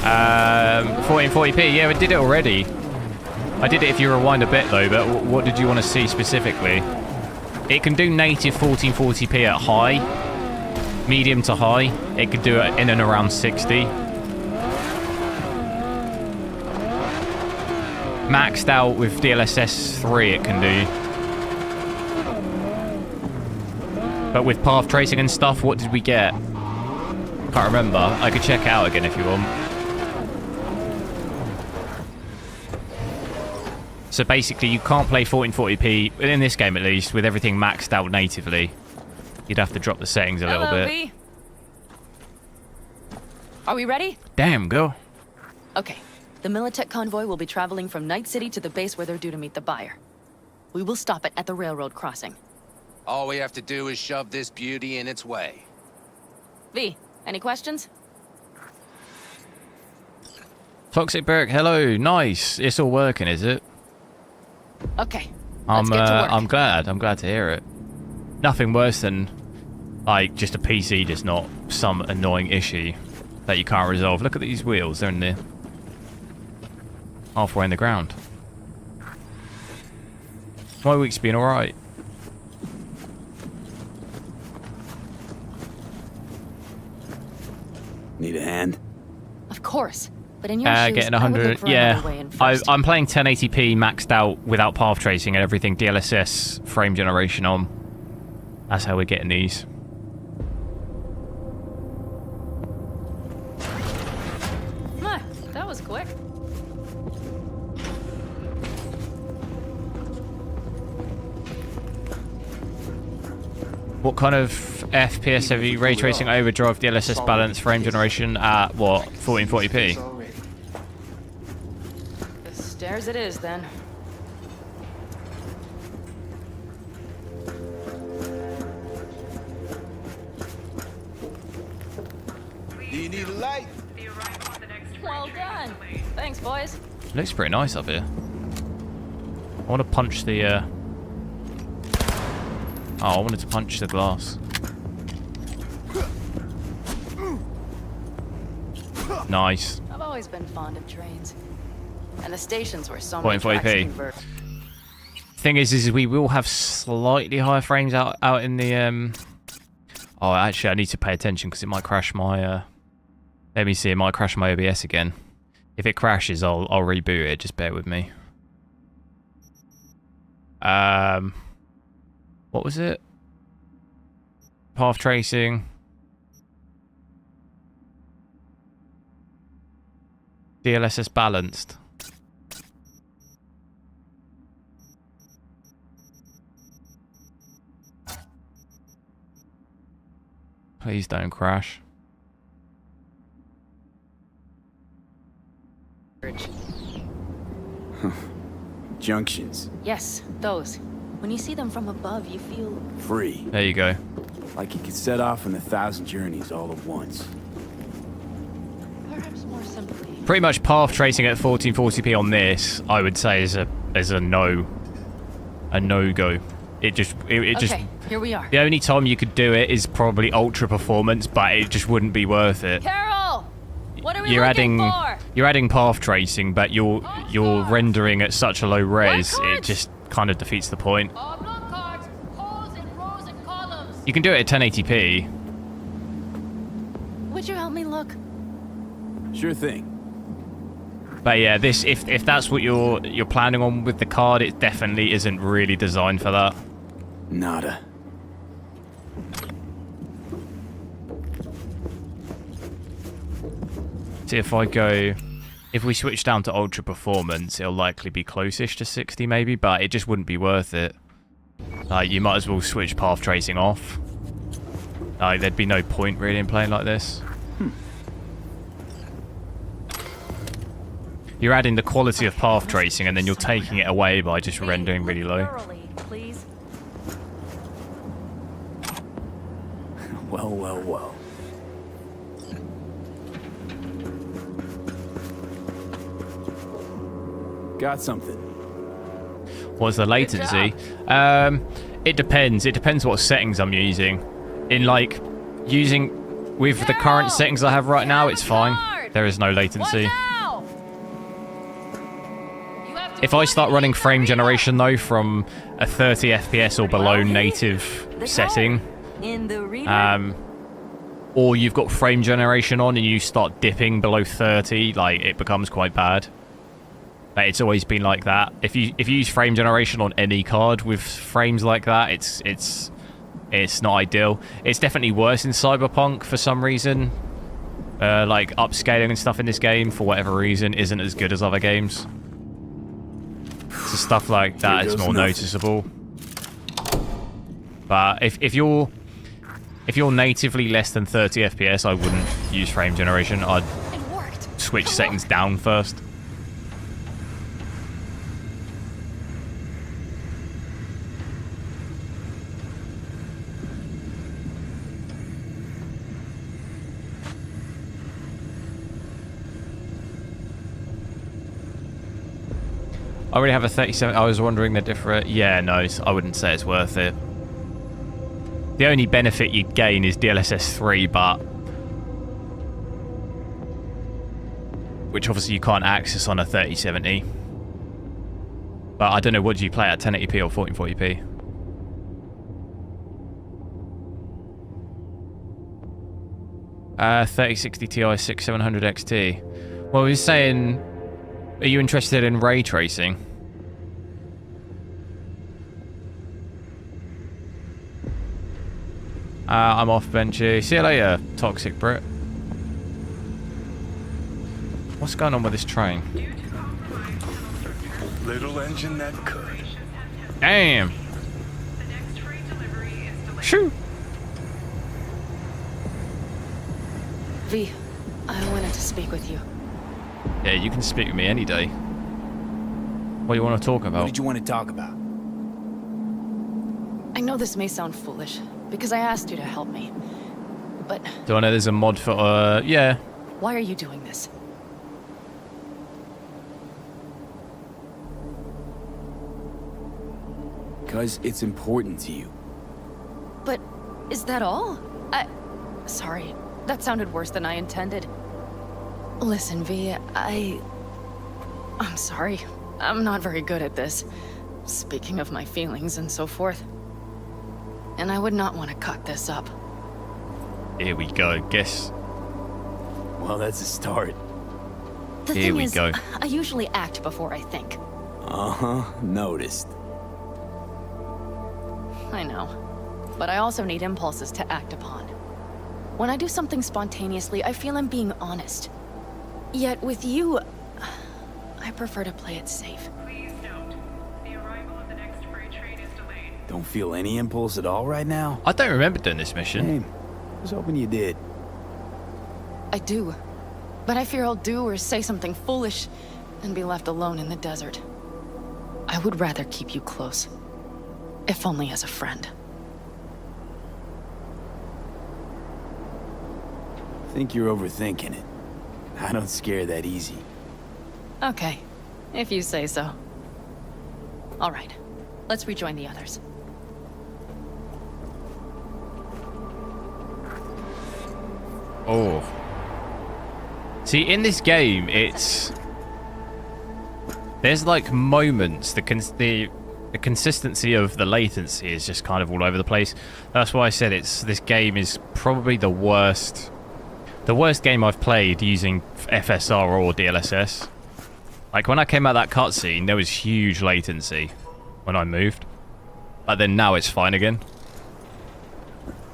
S1: 1440p, yeah, we did it already. I did it if you rewind a bit though, but what did you want to see specifically? It can do native 1440p at high, medium to high. It could do it in and around 60. Maxed out with DLSS 3 it can do. But with path tracing and stuff, what did we get? Can't remember. I could check it out again if you want. So basically, you can't play 1440p, in this game at least, with everything maxed out natively. You'd have to drop the settings a little bit.
S10: V. Are we ready?
S1: Damn, go.
S10: Okay. The Militech convoy will be traveling from Night City to the base where they're due to meet the buyer. We will stop it at the railroad crossing.
S21: All we have to do is shove this beauty in its way.
S10: V, any questions?
S1: Toxic Burke, hello. Nice. It's all working, is it?
S10: Okay. Let's get to work.
S1: I'm glad to hear it. Nothing worse than like just a PC just not some annoying issue that you can't resolve. Look at these wheels, they're in there. Halfway in the ground. My week's been alright.
S5: Need a hand?
S10: Of course. But in your shoes,
S1: getting
S10: I would
S1: 100,
S10: look for another way in first.
S1: I'm playing 1080p maxed out without path tracing and everything, DLSS frame generation on. That's how we're getting these.
S10: That was quick.
S1: What kind of FPS have you? Ray Tracing Overdrive, DLSS balance, frame generation at what? 1440p?
S10: Stairs it is, then.
S9: Do you need a light?
S10: Well done. Thanks, boys.
S1: Looks pretty nice up here. I want to punch the... Oh, I wanted to punch the glass. Nice.
S10: I've always been fond of trains. And the stations were so many
S1: 1440p. Thing is we will have slightly higher frames out in the... Oh, actually, I need to pay attention because it might crash my Let me see, it might crash my OBS again. If it crashes, I'll reboot it, just bear with me. What was it? Path tracing. DLSS balanced. Please don't crash.
S5: Junctions.
S10: Yes, those. When you see them from above, you feel...
S5: Free.
S1: There you go.
S5: Like you could set off on 1,000 journeys all at once.
S10: Perhaps more simply.
S1: Pretty much path tracing at 1440p on this, I would say, is a no-go. It just
S10: Okay, here we are.
S1: The only time you could do it is probably ultra performance, but it just wouldn't be worth it.
S10: Carol, what are we looking for?
S1: You're adding path tracing, but you're rendering at such a low res, it just kind of defeats the point. You can do it at 1080p.
S10: Would you help me look?
S5: Sure thing.
S1: But yeah, this if that's what you're planning on with the card, it definitely isn't really designed for that.
S5: Nada.
S1: See, if we switch down to ultra performance, it'll likely be close-ish to 60 maybe, but it just wouldn't be worth it. Like, you might as well switch path tracing off. Like, there'd be no point really in playing like this. You're adding the quality of path tracing and then you're taking it away by just rendering really low.
S5: Well, well, well. Got something.
S1: What's the latency? It depends. It depends what settings I'm using. With the current settings I have right now, it's fine. There is no latency. If I start running frame generation though from a 30 FPS or below native setting, or you've got frame generation on and you start dipping below 30, like, it becomes quite bad. But it's always been like that. If you use frame generation on any card with frames like that, it's not ideal. It's definitely worse in Cyberpunk for some reason. Like upscaling and stuff in this game, for whatever reason, isn't as good as other games. So stuff like that is more noticeable. But if you're natively less than 30 FPS, I wouldn't use frame generation. I'd switch settings down first. I already have a 37. I was wondering the different. Yeah, no, I wouldn't say it's worth it. The only benefit you'd gain is DLSS 3, but which obviously you can't access on a 3070. But I don't know, what do you play at, 1080p or 1440p? Uh, 3060 Ti 6700 XT. Well, we were saying, are you interested in ray tracing? I'm off, Benchy. See you later, Toxic Brit. What's going on with this train?
S6: Little engine that could.
S1: Damn. Shoo.
S10: V, I wanted to speak with you.
S1: Yeah, you can speak with me any day. What do you want to talk about?
S5: What did you want to talk about?
S10: I know this may sound foolish, because I asked you to help me. But...
S1: do I know there's a mod for, yeah.
S10: why are you doing this?
S5: Because it's important to you.
S10: But is that all? Sorry, that sounded worse than I intended. Listen, V, I'm sorry. I'm not very good at this. Speaking of my feelings and so forth. And I would not want to cut this up.
S1: Here we go, guess.
S5: Well, that's a start.
S10: The
S1: Here
S10: thing
S1: we
S10: is,
S1: go.
S10: I usually act before I think.
S5: Uh-huh, noticed.
S10: I know. But I also need impulses to act upon. When I do something spontaneously, I feel I'm being honest. Yet with you, I prefer to play it safe.
S7: Please note, the arrival of the next freight train is delayed.
S5: Don't feel any impulse at all right now?
S1: I don't remember doing this mission.
S5: Same. Was hoping you did.
S10: I do. But I fear I'll do or say something foolish and be left alone in the desert. I would rather keep you close. If only as a friend.
S5: I think you're overthinking it. I don't scare that easy.
S10: Okay, if you say so. All right, let's rejoin the others.
S1: Oh. See, in this game, there's like moments. The consistency of the latency is just kind of all over the place. That's why I said this game is probably the worst game I've played using FSR or DLSS. Like when I came out of that cutscene, there was huge latency when I moved, but then now it's fine again.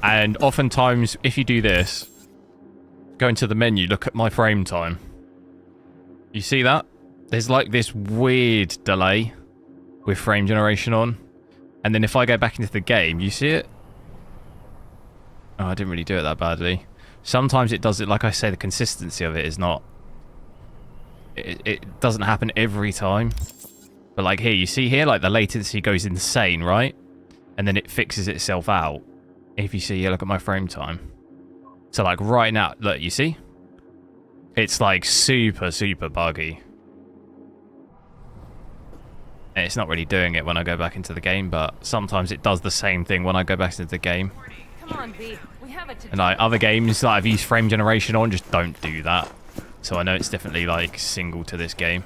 S1: And oftentimes, if you do this, go into the menu, look at my frame time. You see that? There's like this weird delay with frame generation on. And then if I go back into the game, you see it? Oh, I didn't really do it that badly. Sometimes it does it, like I say, the consistency of it is not... It doesn't happen every time. But like here, you see here, like the latency goes insane, right? And then it fixes itself out. If you see, look at my frame time. So like right now, look, you see? It's like super, super buggy. And it's not really doing it when I go back into the game, but sometimes it does the same thing when I go back into the game.
S10: Come on, B. We have it to
S1: And like other games that I've used frame generation on just don't do that. So I know it's definitely like single to this game.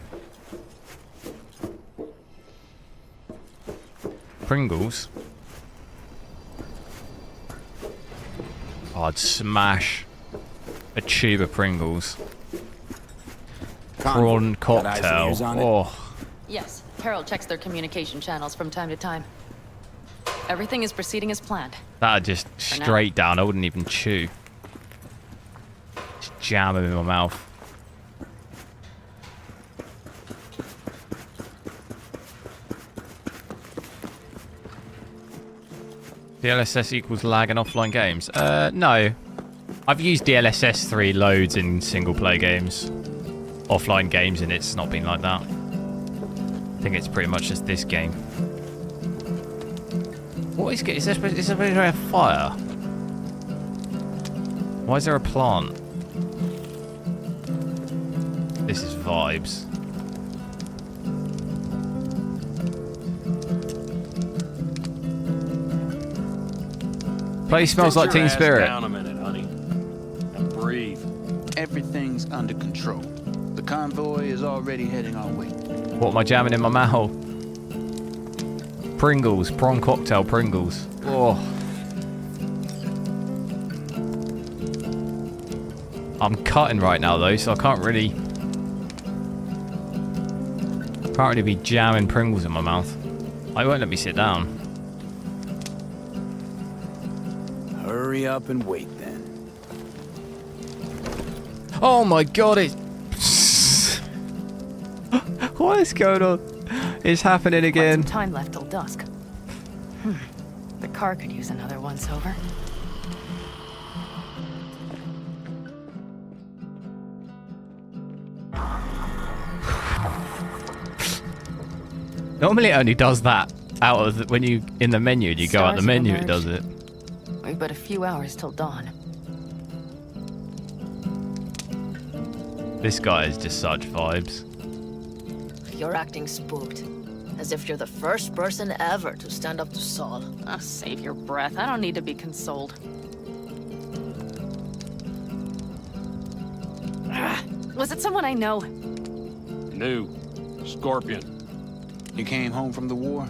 S1: Pringles. Oh, I'd smash a tube of Pringles. Prawn cocktail. Oh.
S10: Yes, Carol checks their communication channels from time to time. Everything is proceeding as planned.
S1: That'd just straight down. I wouldn't even chew. Just jam them in my mouth. DLSS equals lag in offline games? No. I've used DLSS 3 loads in single player games. Offline games, and it's not been like that. I think it's pretty much just this game. What is there supposed to be a fire? Why is there a plant? This is vibes. Place smells like Teen Spirit.
S14: Down a minute, honey. And breathe.
S20: Everything's under control. The convoy is already heading our way.
S1: What am I jamming in my mouth? Pringles, prawn cocktail Pringles. Oh. I'm cutting right now though, so I can't really be jamming Pringles in my mouth. I won't let me sit down.
S5: Hurry up and wait then.
S1: Oh my god, it's... What is going on? It's happening again.
S10: Some time left till dusk. The car could use another once-over.
S1: Normally it only does that out of the, when you in the menu and you go out the menu, it does it.
S10: We've but a few hours till dawn.
S1: This guy is just such vibes.
S17: You're acting spooked. As if you're the first person ever to stand up to Saul.
S10: Oh, save your breath. I don't need to be consoled. Was it someone I know?
S14: New. Scorpion.
S20: You came home from the war,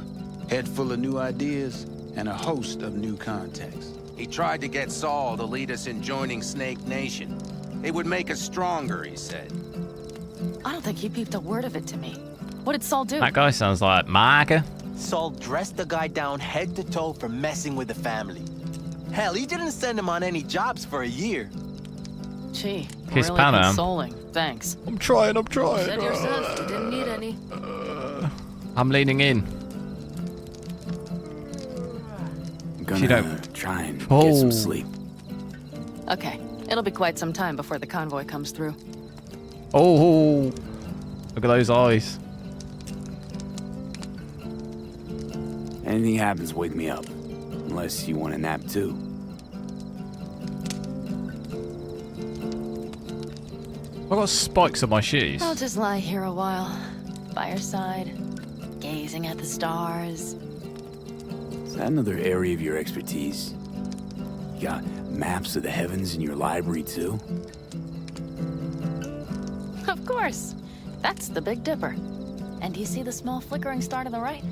S20: head full of new ideas, and a host of new contacts.
S21: He tried to get Saul to lead us in joining Snake Nation. It would make us stronger, he said.
S10: I don't think he peeped a word of it to me. What did Saul do?
S1: That guy sounds like Marga.
S8: Saul dressed the guy down head to toe for messing with the family. Hell, he didn't send him on any jobs for a year.
S10: Gee,
S1: Kiss
S10: really
S1: Panam.
S10: consoling. Thanks.
S1: I'm trying.
S10: Said yourself, you didn't need any.
S1: I'm leaning in.
S5: I'm gonna
S1: She don't-
S5: try and
S1: Oh.
S5: get some sleep.
S10: Okay, it'll be quite some time before the convoy comes through.
S1: Oh, look at those eyes.
S5: Anything happens, wake me up. Unless you want a nap too.
S1: I've got spikes on my shoes.
S10: I'll just lie here a while, by your side, gazing at the stars.
S5: Is that another area of your expertise? You got maps of the heavens in your library too?
S10: Of course. That's the Big Dipper. And do you see the small flickering star to the right?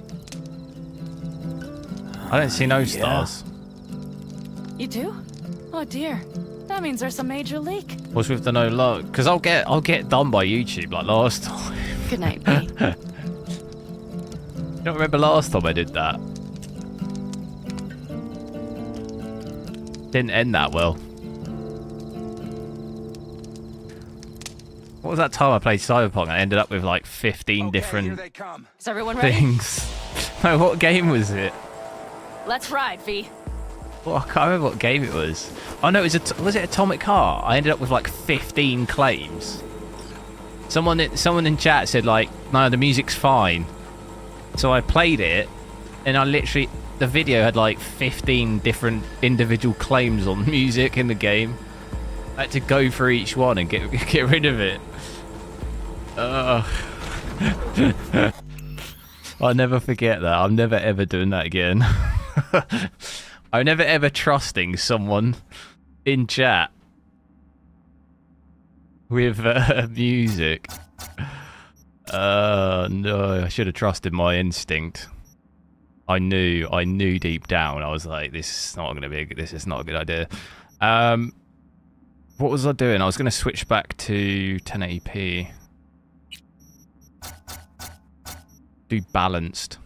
S1: I don't see no stars.
S10: You do? Oh dear. That means there's a major leak.
S1: What's with the no luck? Because I'll get done by YouTube like last time.
S10: Good night, Pete.
S1: You don't remember last time I did that? Didn't end that well. What was that time I played Cyberpunk? I ended up with like 15 different
S10: Is everyone ready?
S1: things. No, what game was it?
S10: Let's ride, V.
S1: Well, I can't remember what game it was. Oh no, was it Atomic Heart? I ended up with like 15 claims. Someone in chat said like, no, the music's fine. So I played it, and I literally, the video had like 15 different individual claims on music in the game. I had to go through each one and get rid of it. I'll never forget that. I'm never ever doing that again. I'm never ever trusting someone in chat with music. No, I should have trusted my instinct. I knew deep down. I was like, this is not a good idea. What was I doing? I was going to switch back to 1080p. Do balanced.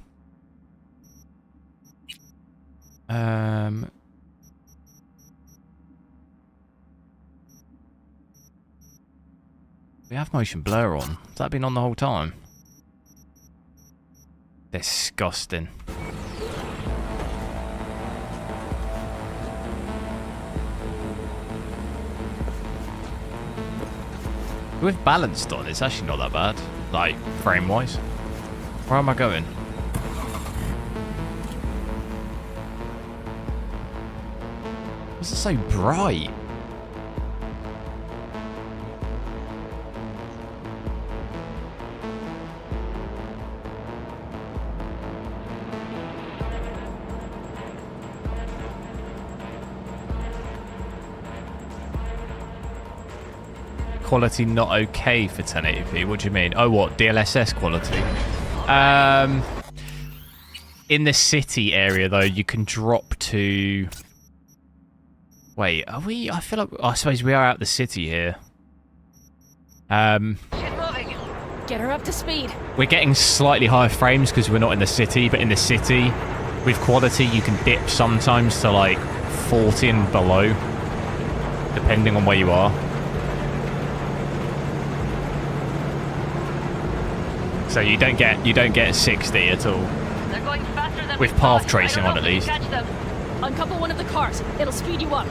S1: We have motion blur on. Has that been on the whole time? Disgusting. With balanced on, it's actually not that bad. Like, frame-wise. Where am I going? Why is it so bright? Quality not okay for 1080p. What do you mean? Oh, what? DLSS quality? In the city area, though, you can drop to... Wait, are we? I feel like... I suppose we are out the city here.
S10: Get her up to speed.
S1: We're getting slightly higher frames because we're not in the city, but in the city, with quality, you can dip sometimes to like 40 and below, depending on where you are. So you don't get 60 at all.
S10: They're going faster than
S1: with path tracing on at least.
S10: Catch them. Uncouple one of the cars. It'll speed you up.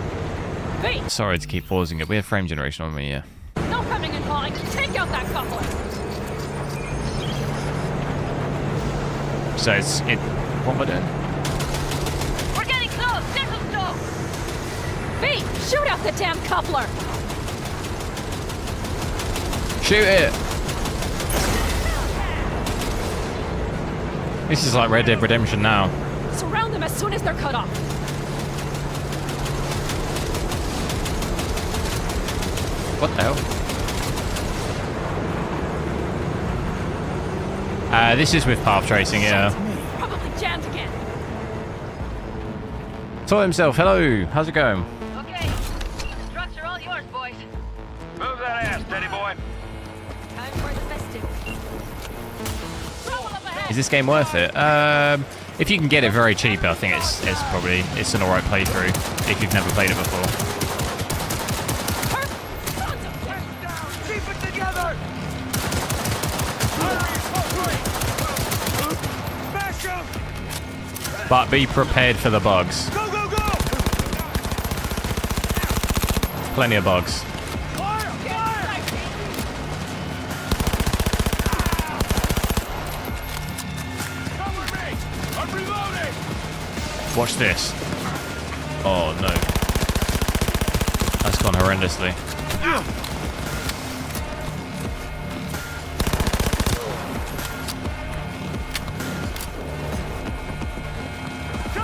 S10: V.
S1: Sorry to keep pausing it. We have frame generation on me, yeah.
S10: No coming and hauling. Take out that coupler.
S1: So what am I doing?
S10: We're getting close. This'll stop. V, shoot out the damn coupler.
S1: Shoot it. This is like Red Dead Redemption now.
S10: Surround them as soon as they're cut off.
S1: What the hell? This is with path tracing, yeah.
S10: Probably jammed again.
S1: Toy himself, hello. How's it going?
S10: Okay. The trucks are all yours, boys.
S18: steady boy.
S17: Time for the festivities.
S1: Is this game worth it? If you can get it very cheap, I think it's an alright playthrough if you've never played it before.
S18: Keep it together! Smash him!
S1: But be prepared for the bugs.
S18: Go, go, go!
S1: Plenty of bugs.
S18: Fire! Fire! Cover me! I'm reloading!
S1: Watch this. Oh no. That's gone horrendously.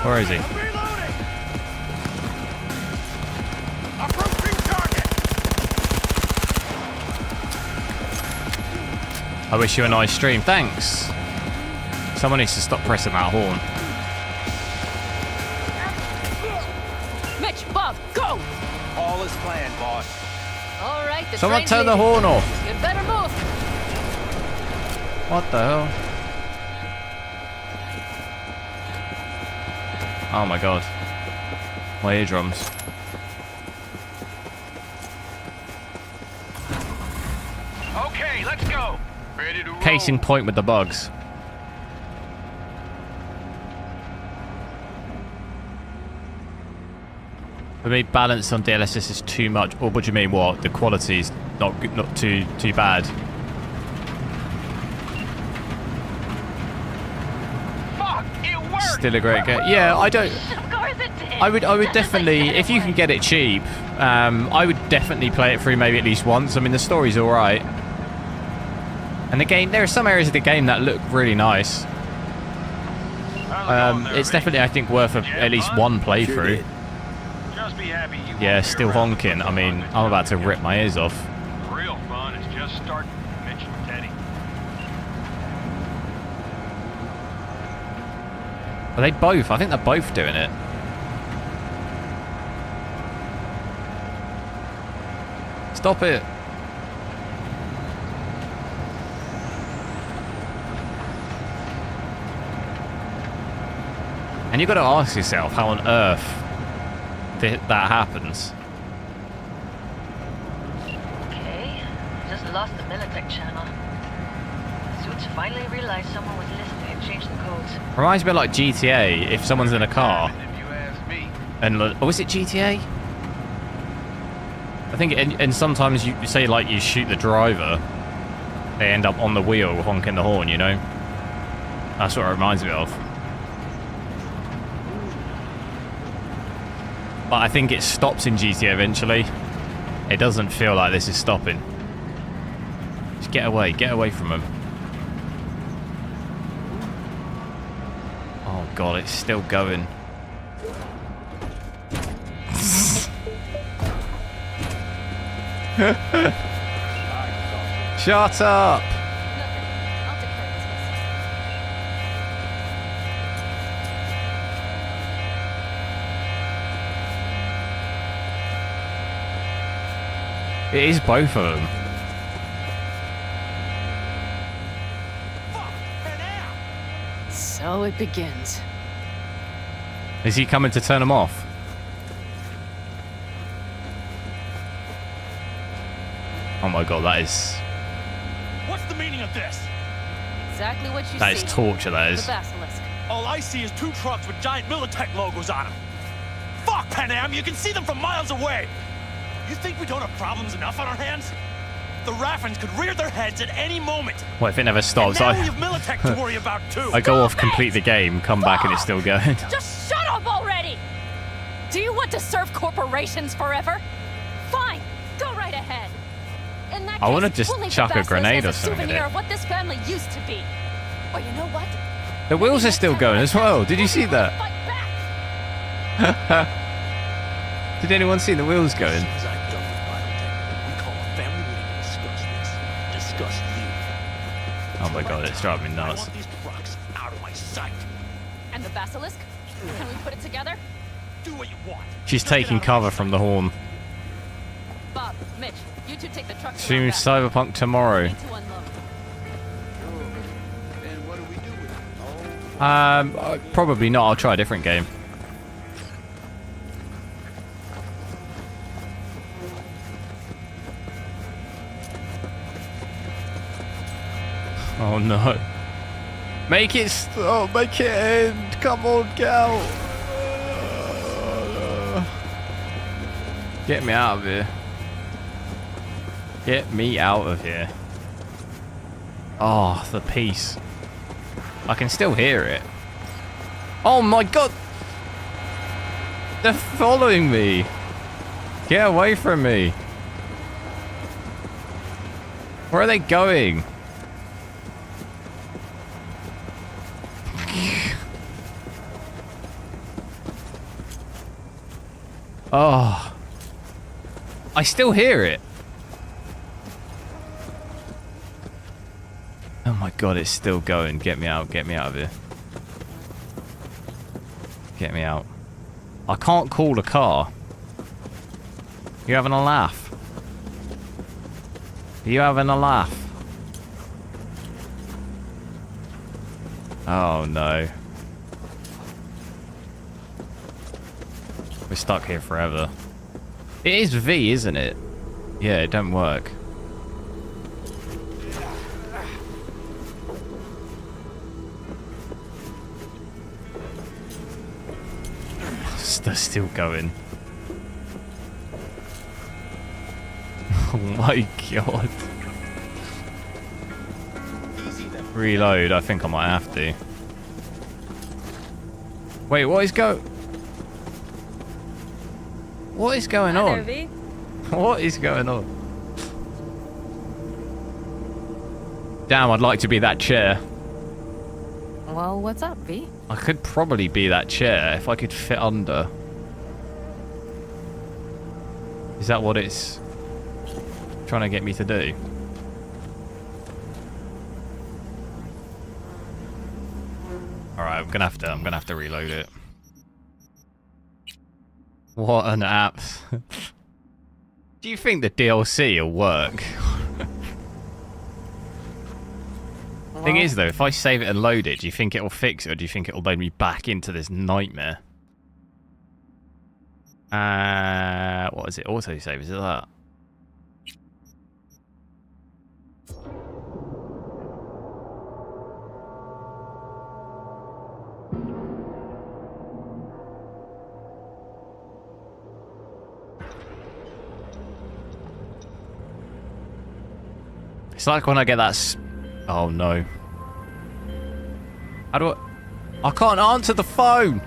S1: Where is he? I wish you a nice stream. Thanks. Someone needs to stop pressing that horn.
S10: Mitch, Bob, go!
S20: All is planned, boss.
S10: All right, the
S1: Someone
S10: train's
S1: turn the
S10: leaving.
S1: horn off.
S10: You better move.
S1: What the hell? Oh my god. My eardrums.
S18: Okay, let's go. Ready to roll.
S1: Case in point with the bugs. For me, balance on DLSS is too much. Or what do you mean? What? The quality's not good, not too bad.
S18: Fuck, it worked.
S1: Still a great game. Yeah, I don't.
S17: Of course it did.
S1: I would definitely, if you can get it cheap, I would definitely play it through maybe at least once. I mean, the story's all right, and the game. There are some areas of the game that look really nice. It's definitely, I think, worth at least one playthrough.
S18: Just be happy you
S1: Yeah, still honking. I mean, I'm about to rip my ears off.
S18: The real fun is just starting. Mitch and Teddy.
S1: Are they both? I think they're both doing it. Stop it. And you've got to ask yourself how on earth that happens.
S17: Okay, just lost the Militech channel. Suits finally realized someone was listening and changed the codes.
S1: Reminds me of like GTA, if someone's in a car.
S18: If you ask me.
S1: And, oh, is it GTA? I think, and sometimes you say like you shoot the driver, they end up on the wheel honking the horn, you know? That's what it reminds me of. But I think it stops in GTA eventually. It doesn't feel like this is stopping. Just get away from them. Oh god, it's still going. Shut up! It is both of them.
S10: So it begins.
S1: Is he coming to turn them off? Oh my god, that is...
S18: What's the meaning of this?
S10: Exactly what you see.
S1: That is torture, that is.
S10: The Basilisk.
S18: All I see is 2 trucks with giant Militech logos on them. Fuck, Pan Am, you can see them from miles away. You think we don't have problems enough on our hands? The Raffins could rear their heads at any moment.
S1: What if it never stops?
S18: And now we have Militech to worry about too.
S1: I go off, complete the game, come back and it's still going.
S10: Just shut up already! Do you want to serve corporations forever? Fine, go right ahead. In that
S1: I want to
S10: case,
S1: just
S10: we'll leave
S1: chuck
S10: the
S1: a grenade or
S10: Basilisk as
S1: something
S10: souvenir
S1: at
S10: of what this family used to be. Or you know what?
S1: it. The wheels are still going as well. Did you see that? Did anyone see the wheels going? Oh my god, it's driving me nuts.
S10: And the Basilisk? Can we put it together?
S18: Do what you want.
S1: She's taking cover from the horn.
S10: Bob, Mitch, you two take the truck.
S1: Stream Cyberpunk tomorrow. Probably not. I'll try a different game. Oh no. Make it stop, make it end. Come on, Gal. Get me out of here. Get me out of here. Oh, the peace. I can still hear it. Oh my god. They're following me. Get away from me. Where are they going? Oh. I still hear it. Oh my god, it's still going. Get me out. Get me out of here. Get me out. I can't call a car. You having a laugh? Are you having a laugh? Oh no. We're stuck here forever. It is V, isn't it? Yeah, it don't work. They're still going. Oh my god. Reload, I think I might have to. Wait, what is going on? What is going on? Damn, I'd like to be that chair.
S10: Well, what's up, V?
S1: I could probably be that chair if I could fit under. Is that what it's trying to get me to do? Alright, I'm gonna have to reload it. What an app. Do you think the DLC will work? Thing is though, if I save it and load it, do you think it will fix it, or do you think it will load me back into this nightmare? What is it? Autosave, is it that? It's like when I get that oh no. How do I can't answer the phone!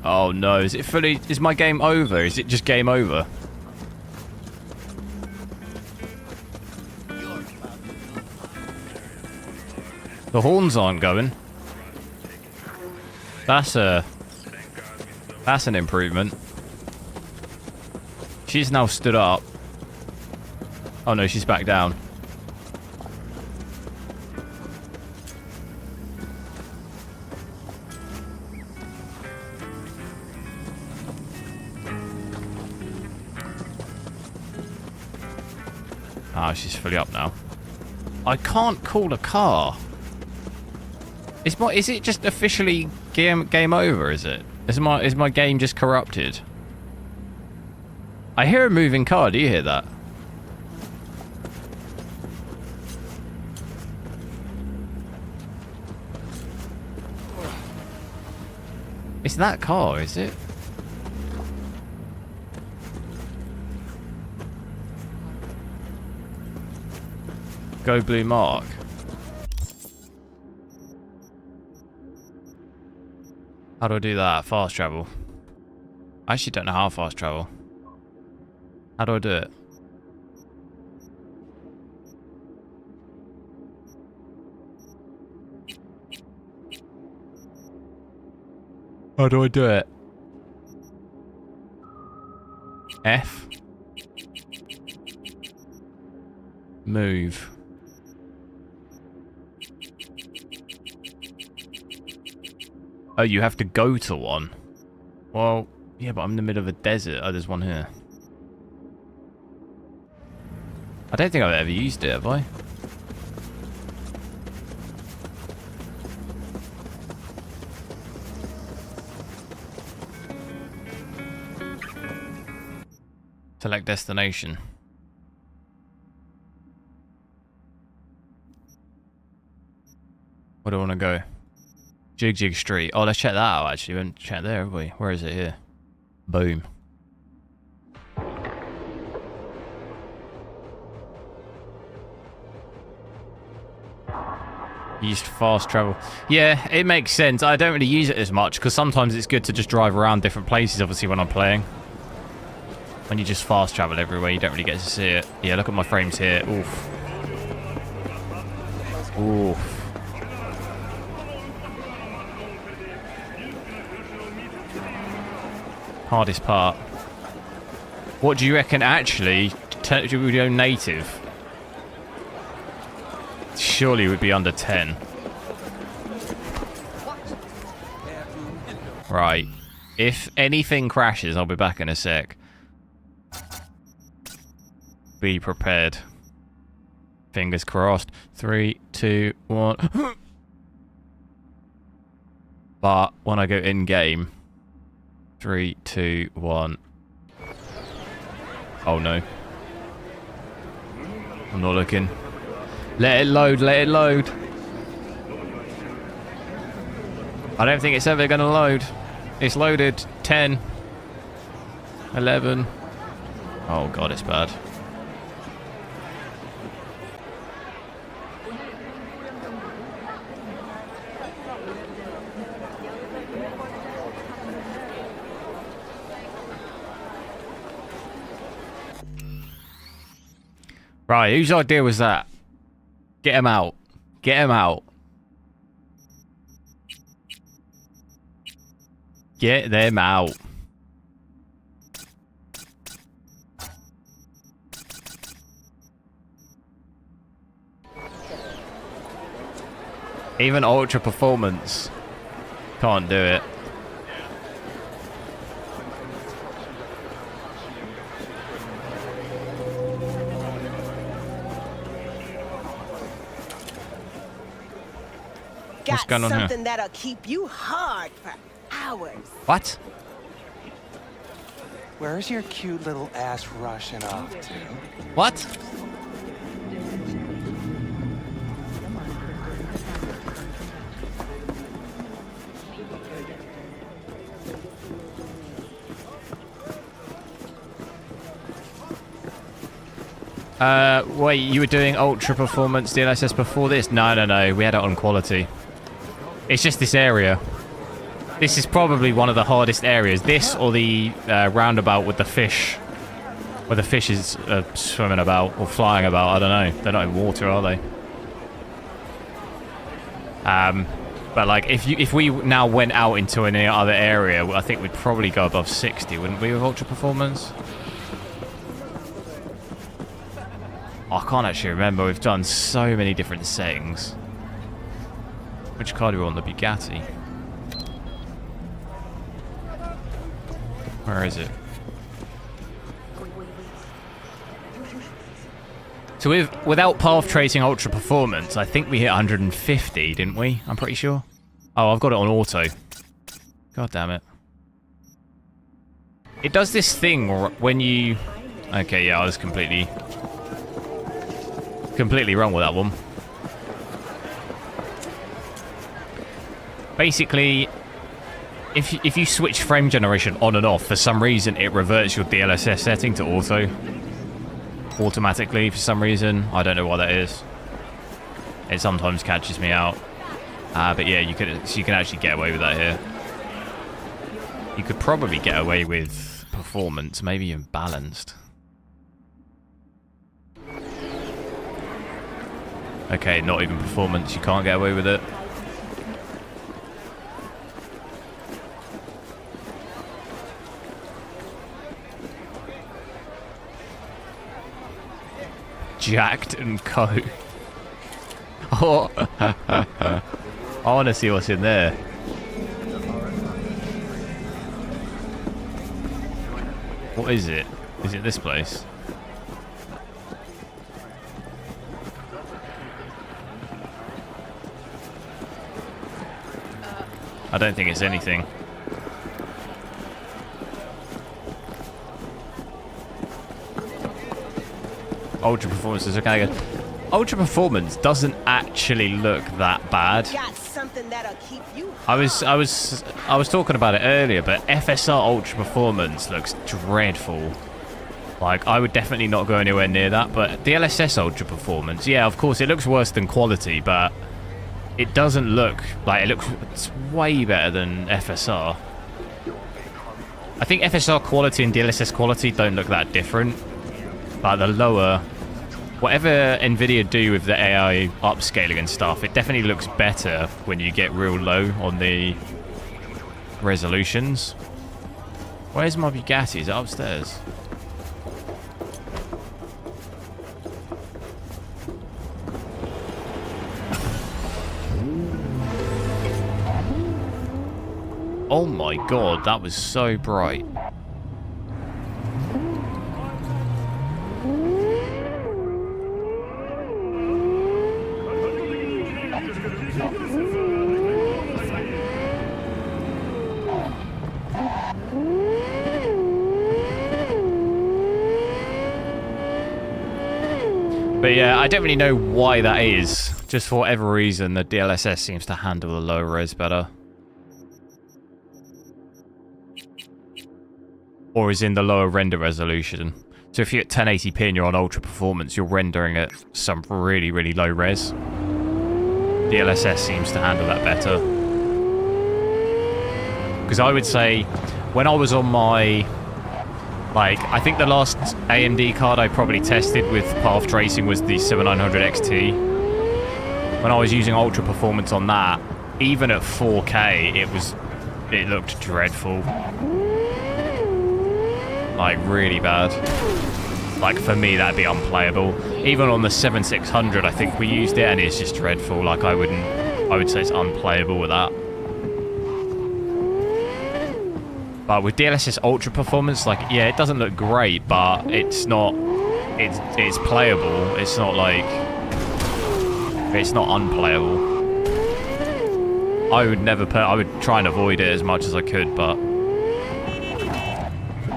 S1: Oh no, is it fully... Is my game over? Is it just game over? The horns aren't going. That's an improvement. She's now stood up. Oh no, she's back down. Ah, she's fully up now. I can't call a car. Is it just officially game over, is it? Is my game just corrupted? I hear a moving car, do you hear that? It's that car, is it? Go blue mark. How do I do that? Fast travel. I actually don't know how fast travel. How do I do it? How do I do it? F. Move. Oh, you have to go to one. Well, yeah, but I'm in the middle of a desert. Oh, there's one here. I don't think I've ever used it, have I? Select destination. Where do I want to go? Jig Street. Oh, let's check that out, actually. We haven't checked there, have we? Where is it here? Boom. Used fast travel. Yeah, it makes sense. I don't really use it as much because sometimes it's good to just drive around different places, obviously, when I'm playing. When you just fast travel everywhere, you don't really get to see it. Yeah, look at my frames here. Oof. Oof. Hardest part. What do you reckon actually do we go native? Surely it would be under 10. Right. If anything crashes, I'll be back in a sec. Be prepared. Fingers crossed. 3, 2, 1. But when I go in game. 3, 2, 1. Oh no. I'm not looking. Let it load, let it load. I don't think it's ever going to load. It's loaded. 10. 11. Oh god, it's bad. Right, whose idea was that? Get him out. Get him out. Get them out. Even ultra performance can't do it. What's going on here?
S2: Something that'll keep you hard for hours.
S1: What?
S22: Where's your cute little ass rushing off to?
S1: What? Wait, you were doing ultra performance DLSS before this? No, we had it on quality. It's just this area. This is probably one of the hardest areas. This or the roundabout with the fish. Where the fish is swimming about or flying about. I don't know. They're not in water, are they? But like, if we now went out into any other area, I think we'd probably go above 60, wouldn't we, with ultra performance? I can't actually remember. We've done so many different settings. Which car do we want? The Bugatti. Where is it? So without path tracing ultra performance, I think we hit 150, didn't we? I'm pretty sure. Oh, I've got it on auto. God damn it. It does this thing when you... Okay, yeah, I was completely wrong with that one. Basically, if you switch frame generation on and off, for some reason it reverts your DLSS setting to auto. Automatically, for some reason. I don't know why that is. It sometimes catches me out. But yeah, you can actually get away with that here. You could probably get away with performance, maybe even balanced. Okay, not even performance, you can't get away with it. Jacked and Co. Oh, I want to see what's in there. What is it? Is it this place? I don't think it's anything. Ultra performance is okay. Ultra performance doesn't actually look that bad.
S2: Got something that'll keep you
S1: I was talking about it earlier, but FSR Ultra Performance looks dreadful. Like, I would definitely not go anywhere near that, but DLSS Ultra Performance, yeah, of course, it looks worse than quality, but it doesn't look like it's way better than FSR. I think FSR quality and DLSS quality don't look that different, but the lower, whatever Nvidia do with the AI upscaling and stuff, it definitely looks better when you get real low on the resolutions. Where's my Bugatti? Is it upstairs? Oh my god, that was so bright. But yeah, I don't really know why that is. Just for whatever reason, the DLSS seems to handle the low res better. Or is in the lower render resolution. So if you're at 1080p and you're on ultra performance, you're rendering at some really, really low res. DLSS seems to handle that better. Because I would say, when I was on my... Like, I think the last AMD card I probably tested with path tracing was the 7900 XT. When I was using ultra performance on that, even at 4K, it looked dreadful. Like, really bad. Like, for me, that'd be unplayable. Even on the 7600, I think we used it, and it's just dreadful. Like, I would say it's unplayable with that. But with DLSS Ultra Performance, like, yeah, it doesn't look great, but it's not... It's playable. It's not, like... It's not unplayable. I would never I would try and avoid it as much as I could, but...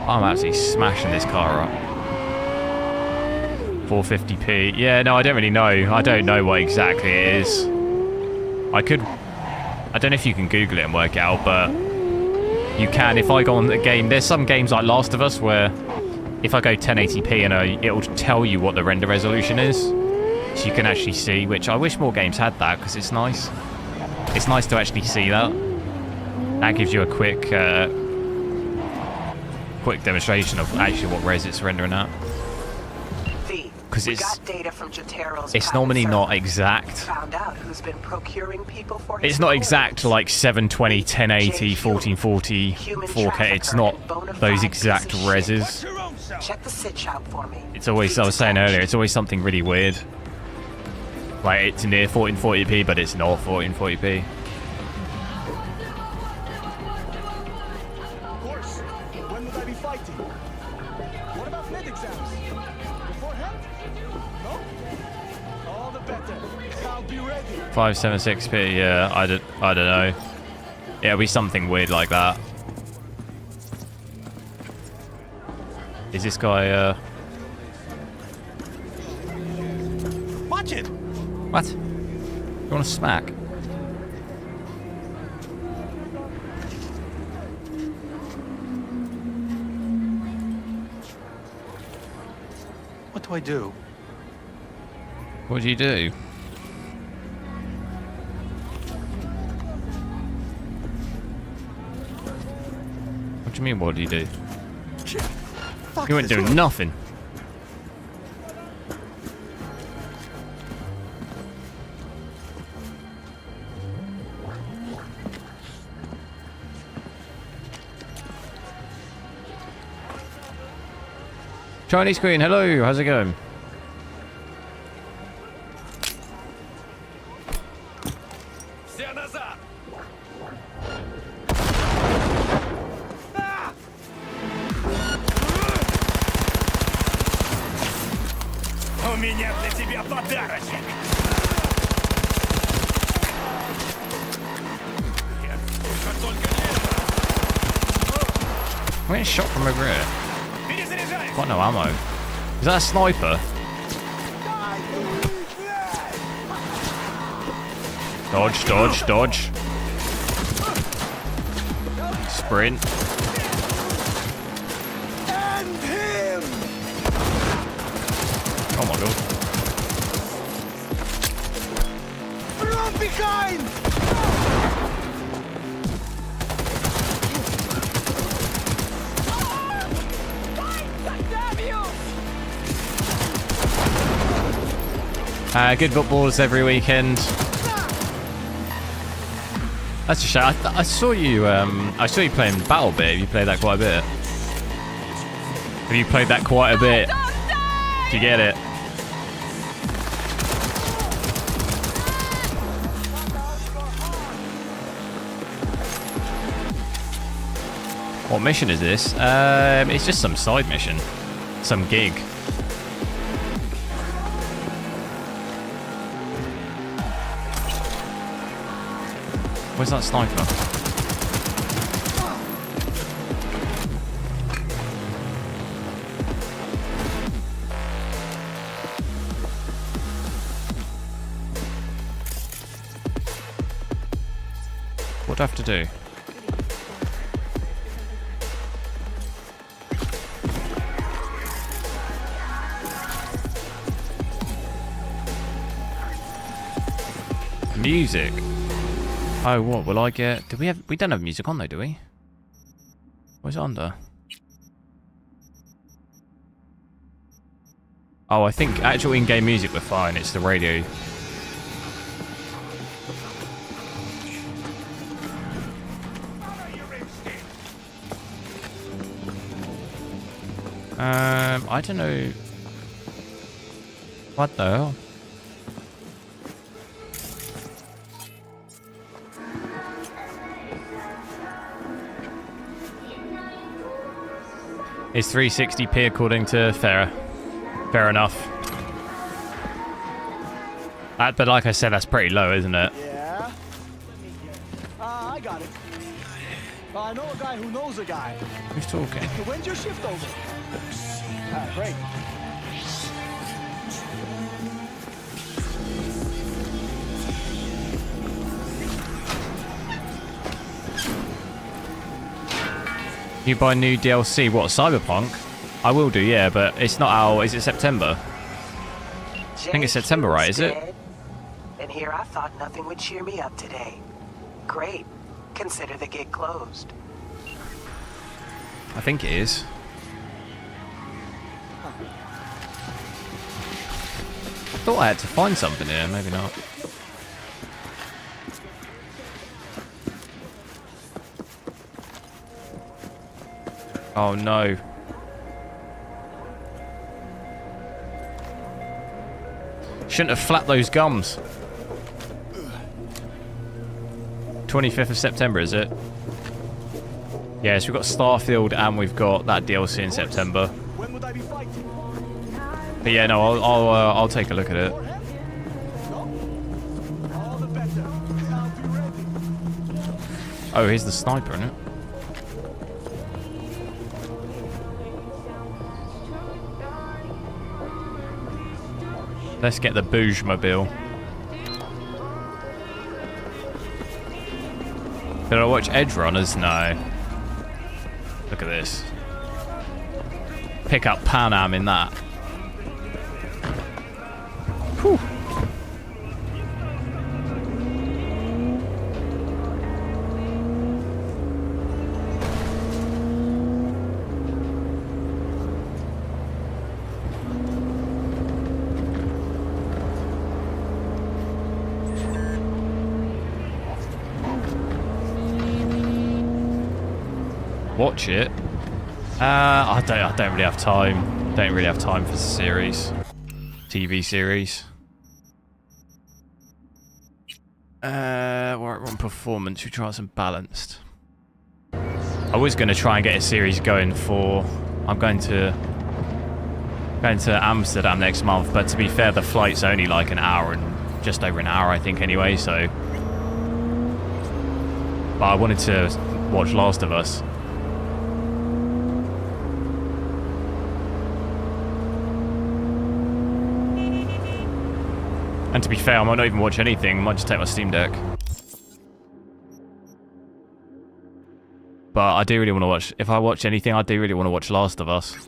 S1: I'm actually smashing this car up. 450p. Yeah, no, I don't really know. I don't know what exactly it is. I don't know if you can Google it and work it out, but you can. If I go on the game, there's some games like Last of Us where if I go 1080p and it'll tell you what the render resolution is. So you can actually see, which I wish more games had that because it's nice. It's nice to actually see that. That gives you a quick demonstration of actually what res it's rendering at. Because it's normally not exact.
S2: Found out who's been procuring people for
S1: it's not exact like 720, 1080, 1440, 4K. It's not those exact reses.
S2: Check the sit shop for me.
S1: It's always, I was saying earlier, it's always something really weird. Like it's near 1440p, but it's not 1440p.
S19: When would I be fighting? What about med exams? Beforehand? No? All the better. I'll be ready.
S1: 576p, yeah, I don't know. Yeah, it'll be something weird like that. Is this guy,
S18: Watch it!
S1: What? You want to smack?
S20: What do I do?
S1: What do you do? What do you mean, what do you do? You weren't doing nothing. Chinese Queen, hello, how's it going?
S11: У меня для тебя подарочек.
S1: I'm getting shot from over here. Got no ammo. Is that a sniper? Dodge, dodge, dodge. Sprint. Oh my god.
S19: Run behind!
S1: Good footballs every weekend. That's a shame. I saw you. I saw you playing Battle Bit. You played that quite a bit. Have you played that quite a bit? Do you get it? What mission is this? It's just some side mission, some gig. Where's that sniper? What do I have to do? Music. Oh, what will I get? Do we have? We don't have music on though, do we? What's it under? Oh, I think actual in-game music we're fine. It's the radio. I don't know. What the hell? It's 360p according to Farah. Fair enough. But like I said, that's pretty low, isn't it?
S19: Yeah. I got it. I know a guy who knows a guy.
S1: Who's talking?
S19: When's your shift over? Great.
S1: You buy new DLC, what, Cyberpunk? I will do, yeah, but it's not out. Is it September? I think it's September, right? Is it?
S2: And here I thought nothing would cheer me up today. Great. Consider the gig closed.
S1: I think it is. I thought I had to find something here, maybe not. Oh no. Shouldn't have flapped those gums. 25th of September, is it? Yes, we've got Starfield and we've got that DLC in September.
S19: When would I be fighting?
S1: But yeah, no, I'll take a look at it.
S19: All the better. I'll be ready.
S1: Oh, here's the sniper, isn't it? Let's get the Bouge Mobile. Did I watch Edge Runners? No. Look at this. Pick up Pan Am in that. Whew. Watch it. I don't really have time. Don't really have time for the series. TV series. We're on performance. We try some balanced. I was going to try and get a series going for. I'm going to Amsterdam next month, but to be fair, the flight's only like an hour and just over an hour, I think, anyway. So But I wanted to watch Last of Us. And to be fair, I might not even watch anything. I might just take my Steam Deck. But I do really want to watch... If I watch anything, I do really want to watch Last of Us.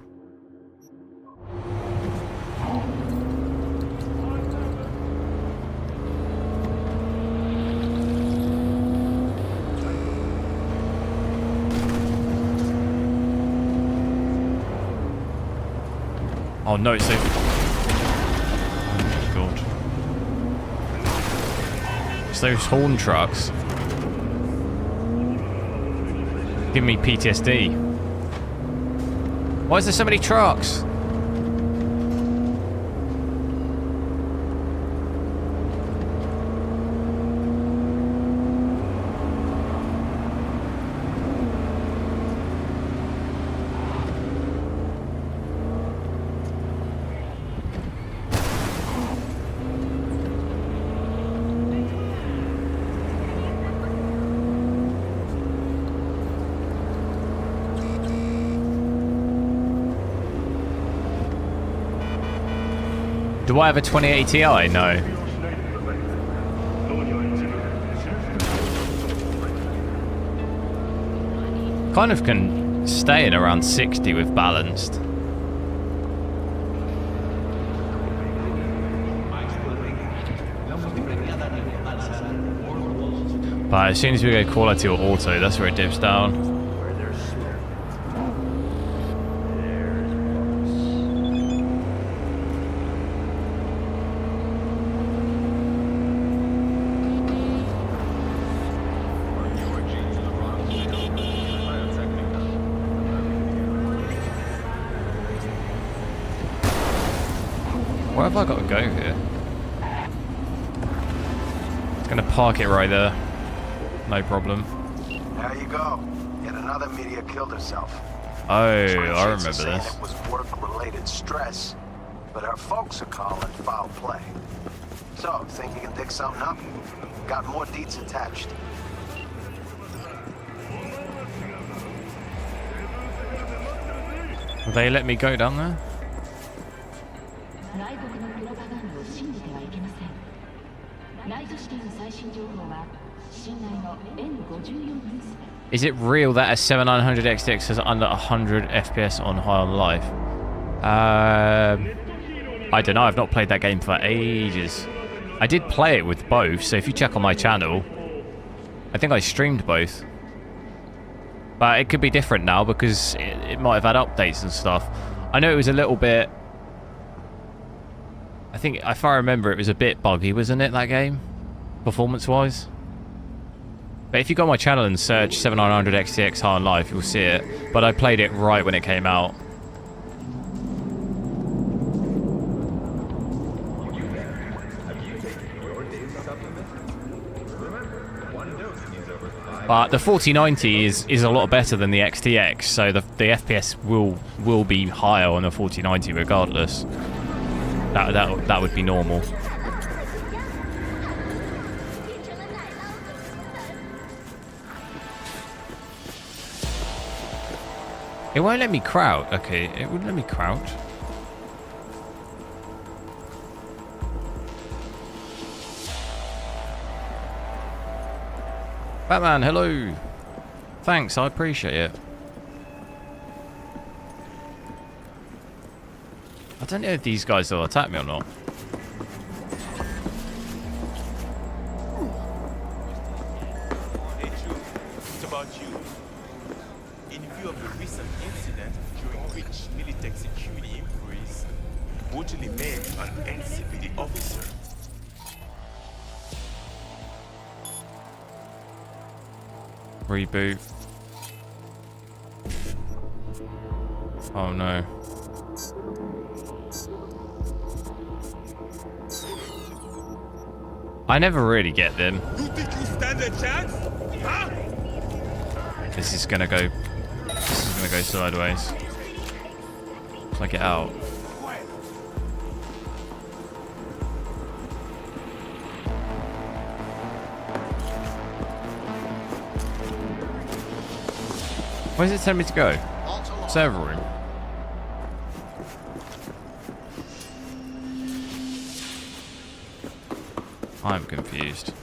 S1: Oh no, it's so... Oh god. It's those horn trucks. Give me PTSD. Why is there so many trucks? Do I have a 2080 Ti? No. Kind of can stay in around 60 with balanced. But as soon as we go quality or auto, that's where it dips down. Where have I got to go here? It's gonna park it right there. No problem.
S12: There you go. Yet another media killed herself.
S1: Oh, I remember this.
S12: It was work-related stress, but her folks are calling foul play. So, think you can dig something up? Got more deets attached.
S1: Will they let me go down there? Is it real that a 7900 XTX has under 100 FPS on high on life? I don't know. I've not played that game for ages. I did play it with both, so if you check on my channel, I think I streamed both. But it could be different now because it might have had updates and stuff. I know it was a little bit... I think, if I remember, it was a bit buggy, wasn't it, that game? Performance-wise? But if you go on my channel and search 7900 XTX High on Life, you'll see it. But I played it right when it came out. But the 4090 is a lot better than the XTX, so the FPS will be higher on the 4090 regardless. That would be normal. It won't let me crouch. Okay, it wouldn't let me crouch. Batman, hello. Thanks, I appreciate it. I don't know if these guys will attack me or not.
S15: It's about you. In view of the recent incident during which Militech security employees brutally maimed an NCPD officer.
S1: Reboot. Oh no. I never really get them.
S15: You think you stand a chance? Huh?
S1: This is gonna go sideways. Let's get out. Where's it telling me to go? Server room. I'm confused.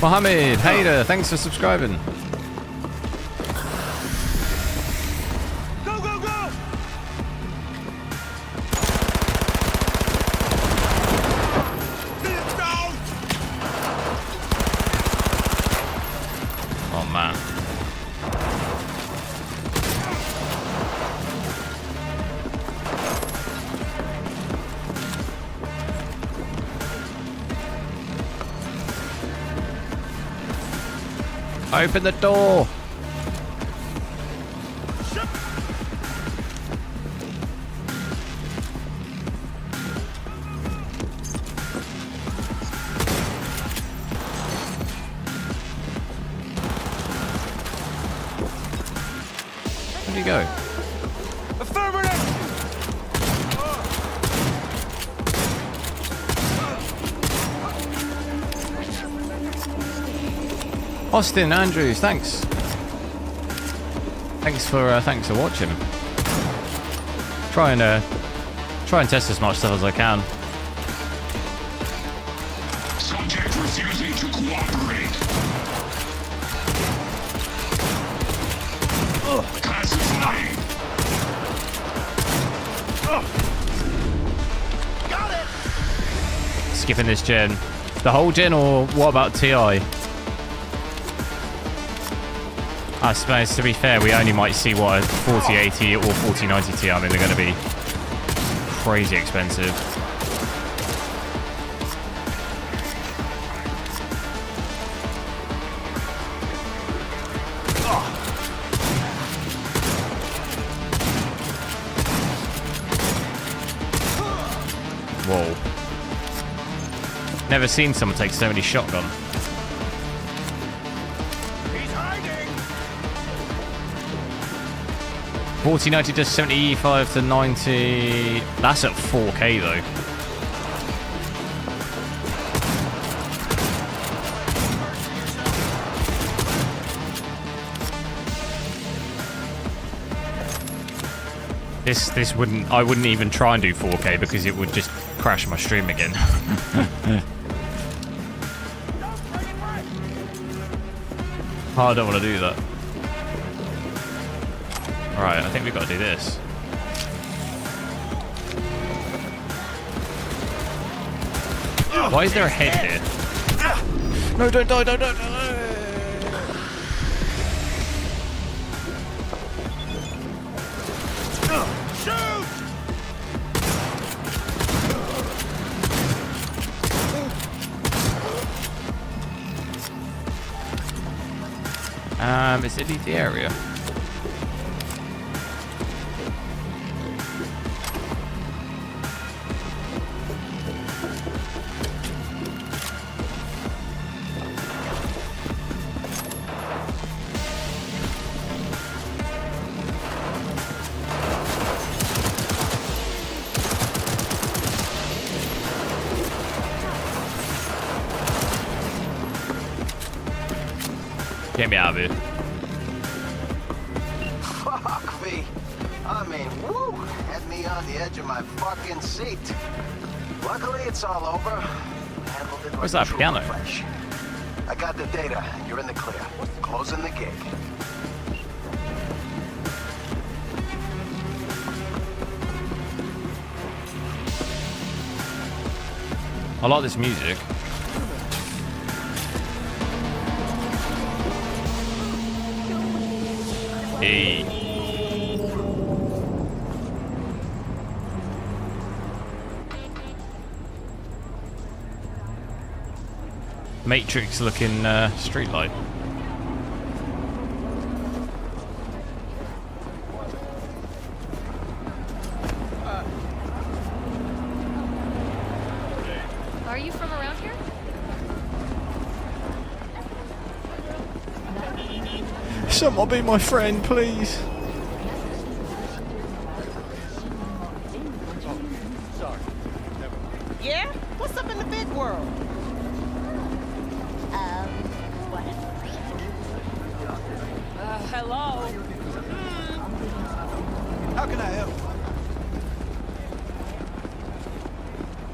S1: Mohammed, Hader, thanks for subscribing.
S19: Go, go, go!
S1: Oh man. Open the door. Where'd he go? Austin Andrews, thanks. Thanks for watching. Try and test as much stuff as I can.
S3: Subject refusing to cooperate. Classifying.
S19: Got it.
S1: Skipping this gen. The whole gen, or what about TI? I suppose, to be fair, we only might see what a 4080 or 4090 Ti. I mean, they're going to be crazy expensive. Whoa. Never seen someone take so many shotgun. 4090 does 75 to 90. That's at 4K though. This wouldn't. I wouldn't even try and do 4K because it would just crash my stream again. Oh, I don't want to do that. Right, I think we've got to do this. Why is there a head here? No, don't die, don't die, don't die. It's elite the area. Get me out of here.
S12: Fuck me. I mean, woo! Had me on the edge of my fucking seat. Luckily, it's all over. Handled it.
S1: Where's that piano?
S12: Fresh. I got the data. You're in the clear. Closing the gig.
S1: I like this music. Hey. Matrix looking streetlight.
S7: Are you from around here?
S1: Someone be my friend, please.
S13: Yeah? What's up in the big world?
S16: What?
S13: Hello?
S19: How can I help?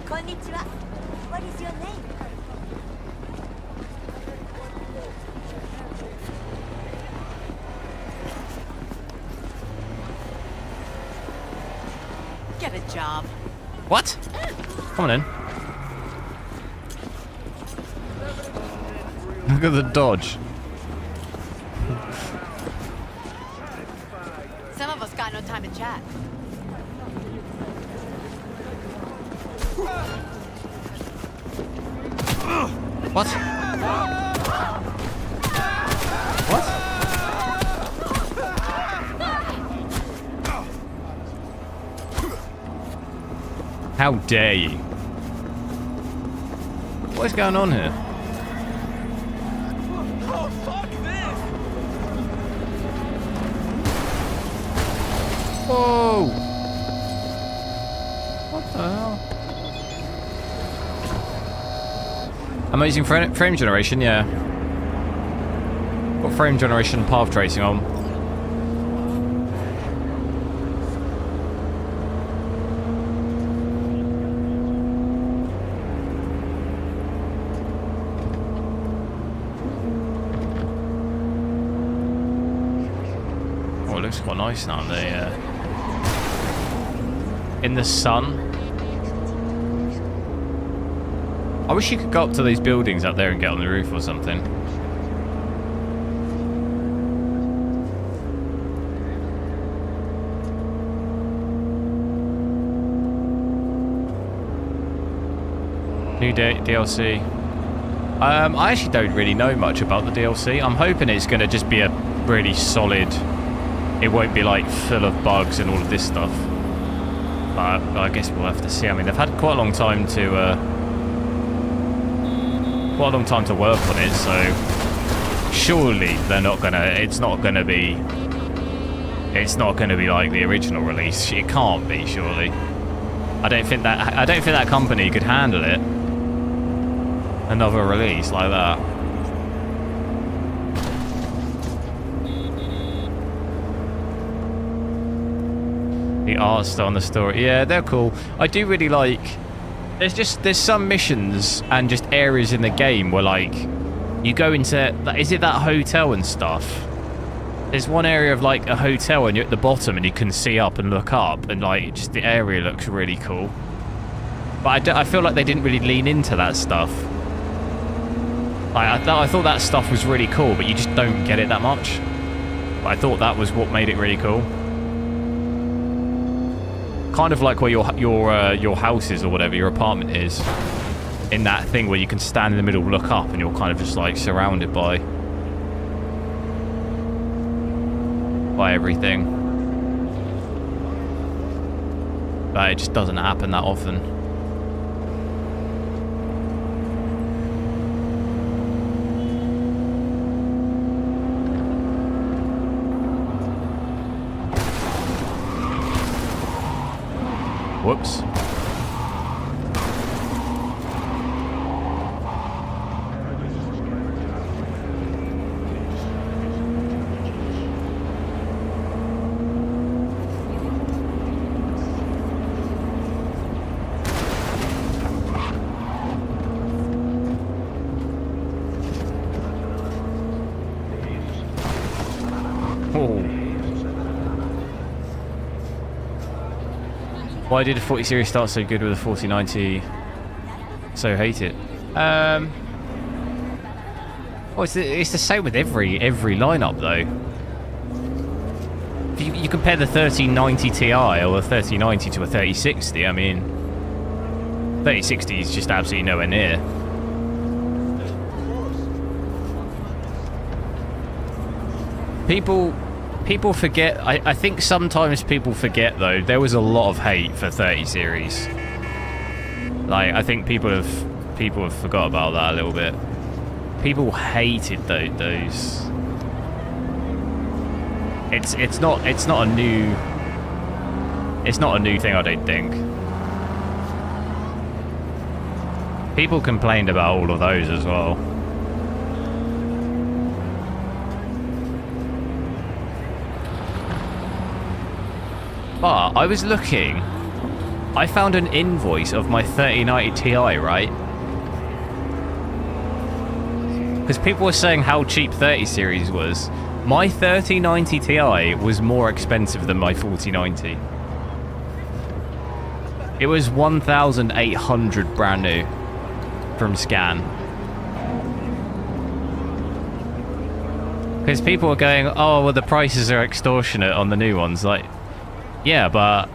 S16: Konnichiwa. What is your name?
S13: Get a job.
S1: What? Come on in. Look at the dodge.
S16: Some of us got no time to chat.
S1: What? What? How dare you? What's going on here?
S13: Oh, fuck this!
S1: Whoa! What the hell? Amazing frame generation, yeah. Got frame generation and path tracing on. Oh, it looks quite nice now. In the sun. I wish you could go up to these buildings up there and get on the roof or something. New DLC. I actually don't really know much about the DLC. I'm hoping it's going to just be a really solid... It won't be like full of bugs and all of this stuff. But I guess we'll have to see. I mean, they've had quite a long time to... work on it, so surely they're not gonna. It's not gonna be like the original release. It can't be, surely. I don't think that company could handle it. Another release like that. The art style and the story, yeah, they're cool. I do really like. There's some missions and just areas in the game where like you go into, is it that hotel and stuff? There's one area of like a hotel and you're at the bottom and you can see up and look up and like just the area looks really cool. But I feel like they didn't really lean into that stuff. Like, I thought that stuff was really cool, but you just don't get it that much. But I thought that was what made it really cool. Kind of like where your house is or whatever, your apartment is. In that thing where you can stand in the middle, look up, and you're kind of just like surrounded by everything. But it just doesn't happen that often. Whoops. Why did the 40 series start so good with the 4090 so hate it? Well, it's the same with every lineup though. If you compare the 3090 Ti or the 3090 to a 3060, I mean, 3060 is just absolutely nowhere near. People forget. I think sometimes people forget though. There was a lot of hate for 30 series. Like I think people have forgot about that a little bit. People hated those. It's not a new thing, I don't think. People complained about all of those as well. But I was looking, I found an invoice of my 3090 Ti, right? Because people were saying how cheap 30 series was. My 3090 Ti was more expensive than my 4090. It was 1,800 brand new from Scan. Because people were going, oh, well, the prices are extortionate on the new ones. Like, yeah, but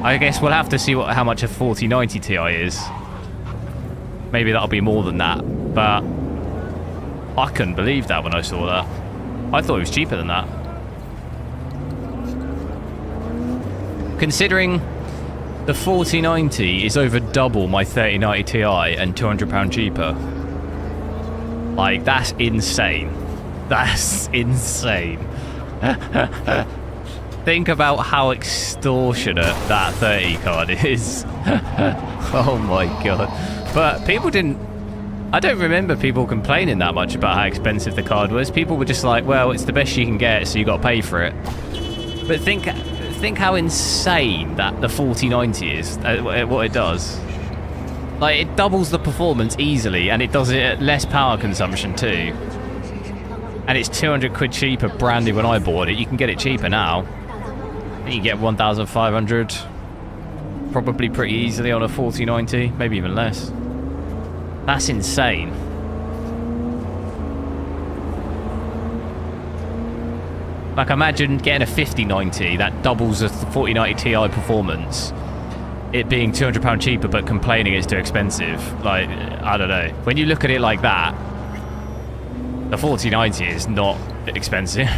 S1: I guess we'll have to see how much a 4090 Ti is. Maybe that'll be more than that, but I couldn't believe that when I saw that. I thought it was cheaper than that. Considering the 4090 is over double my 3090 Ti and £200 cheaper. Like, that's insane. That's insane. Think about how extortionate that 30 card is. Oh my god. But people didn't... I don't remember people complaining that much about how expensive the card was. People were just like, well, it's the best you can get, so you got to pay for it. But think how insane that the 4090 is, what it does. Like, it doubles the performance easily, and it does it at less power consumption too. And it's 200 quid cheaper brand new when I bought it. You can get it cheaper now. You can get 1,500 probably pretty easily on a 4090, maybe even less. That's insane. Like, imagine getting a 5090 that doubles the 4090 Ti performance, it being £200 cheaper but complaining it's too expensive. Like, I don't know. When you look at it like that, the 4090 is not expensive.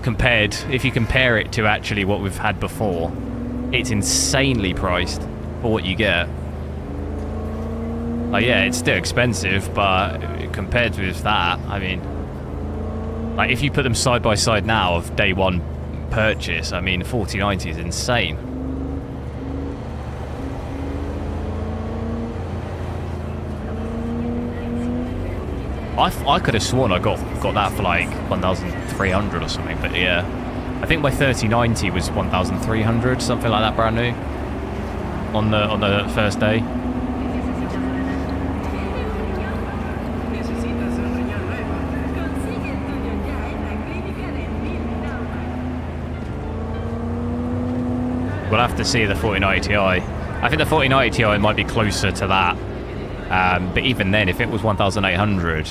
S1: If you compare it to actually what we've had before, it's insanely priced for what you get. Like, yeah, it's still expensive, but compared with that, I mean, like, if you put them side by side now of day one purchase, I mean, 4090 is insane. I could have sworn I got that for like 1,300 or something, but yeah. I think my 3090 was 1,300, something like that, brand new. On the first day. We'll have to see the 4090 Ti. I think the 4090 Ti might be closer to that. But even then, if it was 1,800,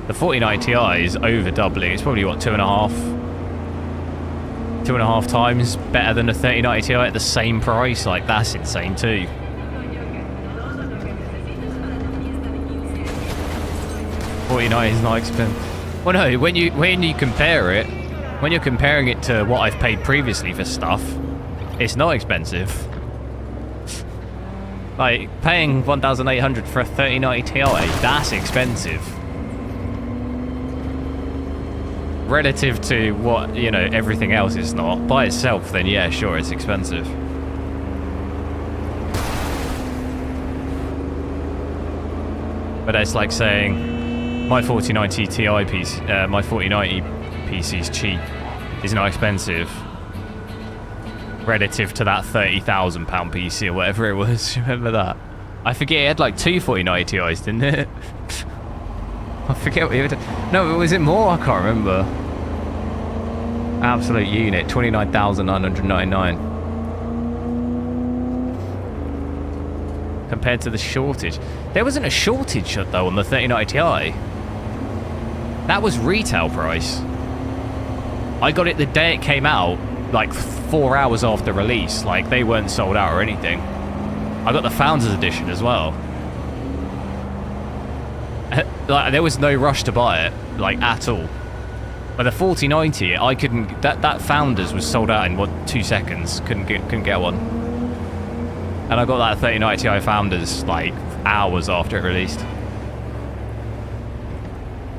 S1: the 4090 Ti is over doubling. It's probably, what, 2.5 times better than the 3090 Ti at the same price. Like, that's insane too. $49 is not expensive. Well, no, when you compare it, when you're comparing it to what I've paid previously for stuff, it's not expensive. Like, paying 1,800 for a 3090 Ti, that's expensive. Relative to what, you know, everything else is not. By itself, then yeah, sure, it's expensive. But it's like saying, my 4090 Ti PC, my 4090 PC is cheap, is not expensive. Relative to that £30,000 PC or whatever it was. Remember that? I forget, it had like two 4090 Ti's, didn't it? I forget what it was. No, was it more? I can't remember. Absolute unit, 29,999. Compared to the shortage. There wasn't a shortage though on the 3090 Ti. That was retail price. I got it the day it came out, like 4 hours after release. Like, they weren't sold out or anything. I got the Founders Edition as well. Like, there was no rush to buy it, like, at all. But the 4090, I couldn't. That Founders was sold out in 2 seconds. Couldn't get one. And I got that 3090 Ti Founders like hours after it released.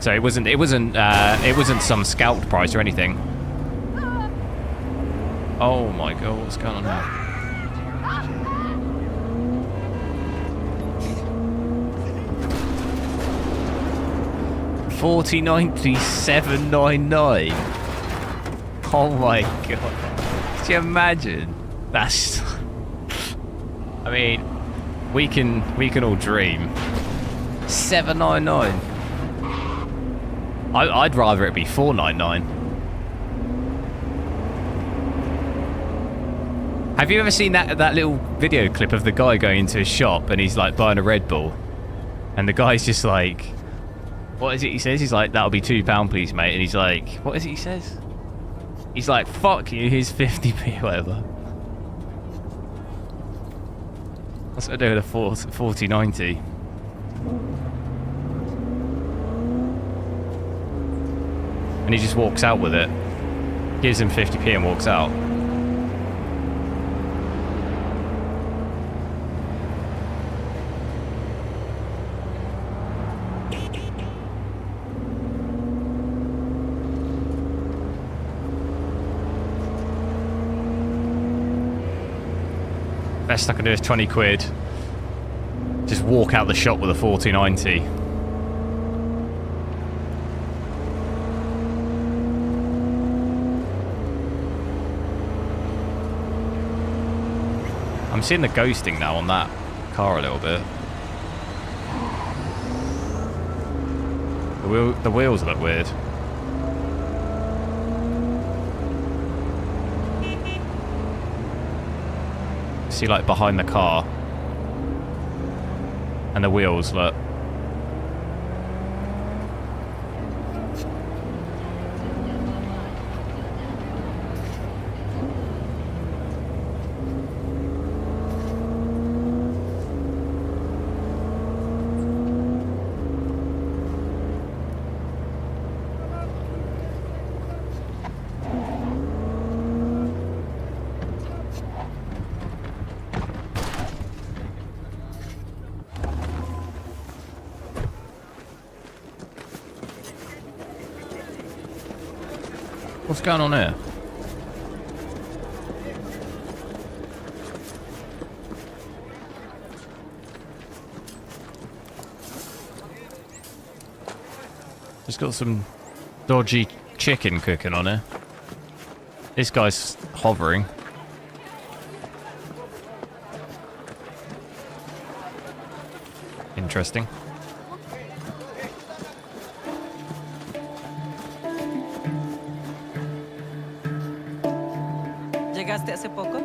S1: So it wasn't some scalped price or anything. Oh my god, what's going on now? $40.97.99. Oh my god! Could you imagine? That's. I mean, we can all dream. $7.99. I'd rather it be $4.99. Have you ever seen that little video clip of the guy going into his shop and he's like buying a Red Bull, and the guy's just like, what is it he says? He's like, that'll be £2 please, mate. And he's like, what is it he says? He's like, fuck you, here's 50p, whatever. What's I do with a 4090? And he just walks out with it. Gives him 50p and walks out. Best I can do is 20 quid. Just walk out the shop with a 4090. I'm seeing the ghosting now on that car a little bit. The wheels look weird. See, like behind the car, and the wheels look. What's going on here? Just got some dodgy chicken cooking on here. This guy's hovering. Interesting.
S13: ¿Llegaste hace poco?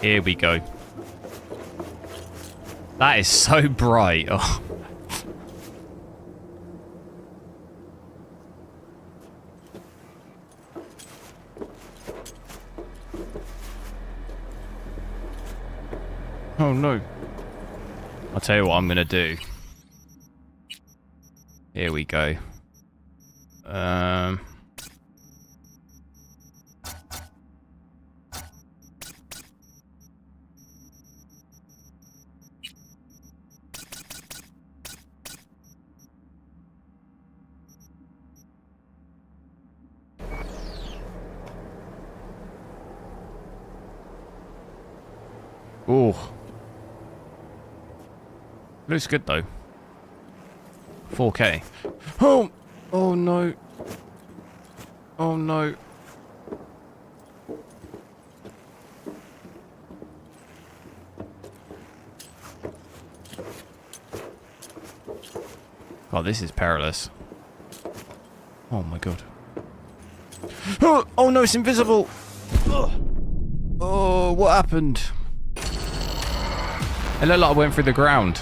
S1: Here we go. That is so bright. Oh. Oh no. I'll tell you what I'm gonna do. Here we go. Oh. Looks good though. 4K. Oh! Oh no. Oh no. God, this is perilous. Oh my god. Oh, oh no, it's invisible! Oh, what happened? It looked like I went through the ground.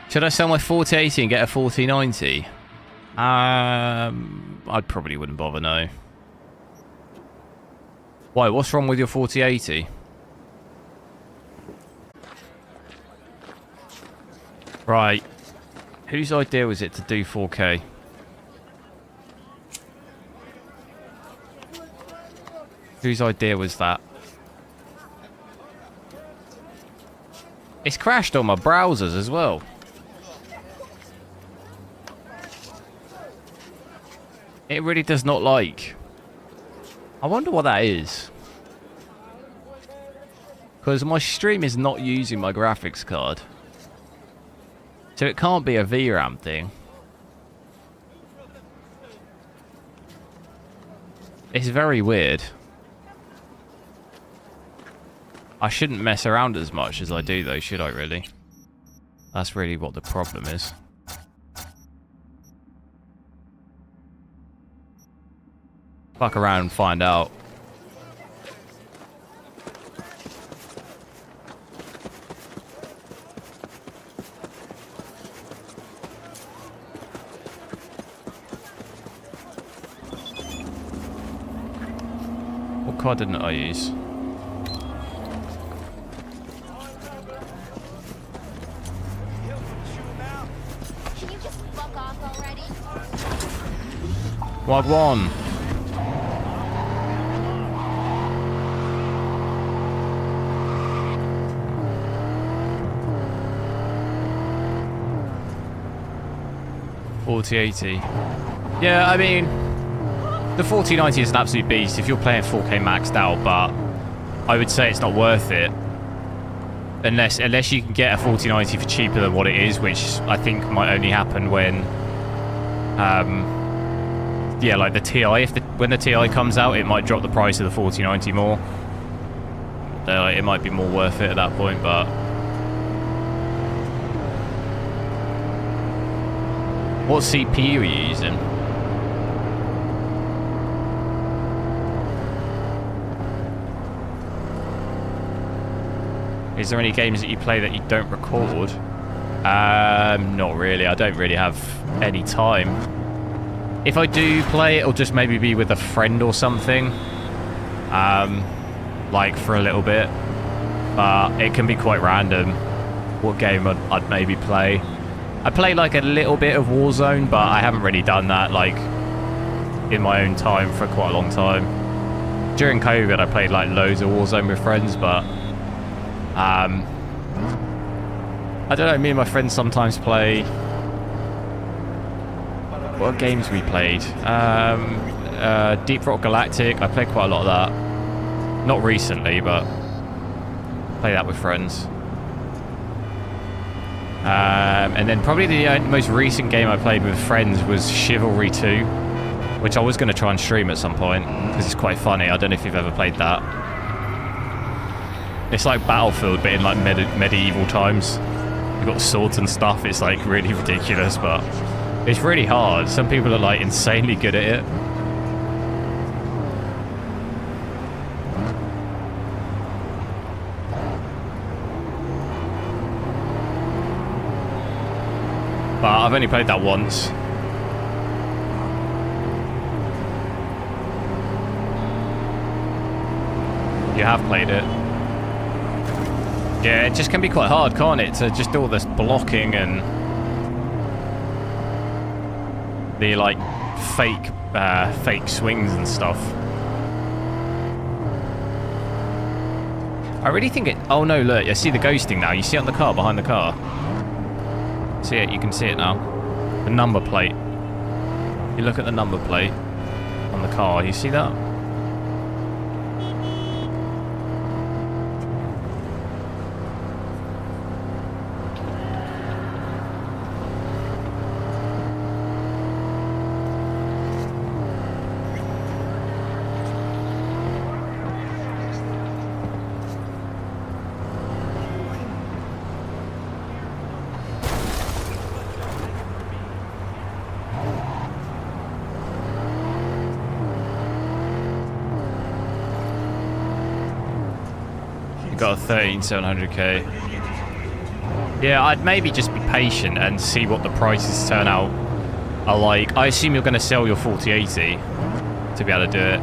S1: Should I sell my 4080 and get a 4090? I probably wouldn't bother, no. Why, what's wrong with your 4080? Right. Whose idea was it to do 4K? Whose idea was that? It's crashed on my browsers as well. It really does not like. I wonder what that is. Because my stream is not using my graphics card. So it can't be a VRAM thing. It's very weird. I shouldn't mess around as much as I do though, should I really? That's really what the problem is. Fuck around and find out. What card didn't I use?
S16: Can you just fuck off already?
S1: Wagwan. $4080. Yeah, I mean, the 4090 is an absolute beast if you're playing 4K maxed out, but I would say it's not worth it unless you can get a 4090 for cheaper than what it is, which I think might only happen when, yeah, like the TI. When the TI comes out, it might drop the price of the 4090 more. It might be more worth it at that point, but. What CPU are you using? Is there any games that you play that you don't record? Not really. I don't really have any time. If I do play, it'll just maybe be with a friend or something. Like for a little bit. But it can be quite random what game I'd maybe play. I play like a little bit of Warzone, but I haven't really done that like in my own time for quite a long time. During COVID, I played like loads of Warzone with friends, but I don't know. Me and my friends sometimes play. What games we played? Deep Rock Galactic. I played quite a lot of that. Not recently, but play that with friends. And then probably the most recent game I played with friends was Chivalry 2, which I was going to try and stream at some point because it's quite funny. I don't know if you've ever played that. It's like Battlefield, but in like medieval times. You've got swords and stuff. It's like really ridiculous, but it's really hard. Some people are like insanely good at it. But I've only played that once. You have played it. Yeah, it just can be quite hard, can't it? To just do all this blocking and the like fake swings and stuff. I really think it. Oh no! Look, I see the ghosting now. You see it on the car behind the car. See it? You can see it now. The number plate. You look at the number plate on the car. You see that? Got a 13700K. Yeah, I'd maybe just be patient and see what the prices turn out are like. I assume you're going to sell your 4080 to be able to do it.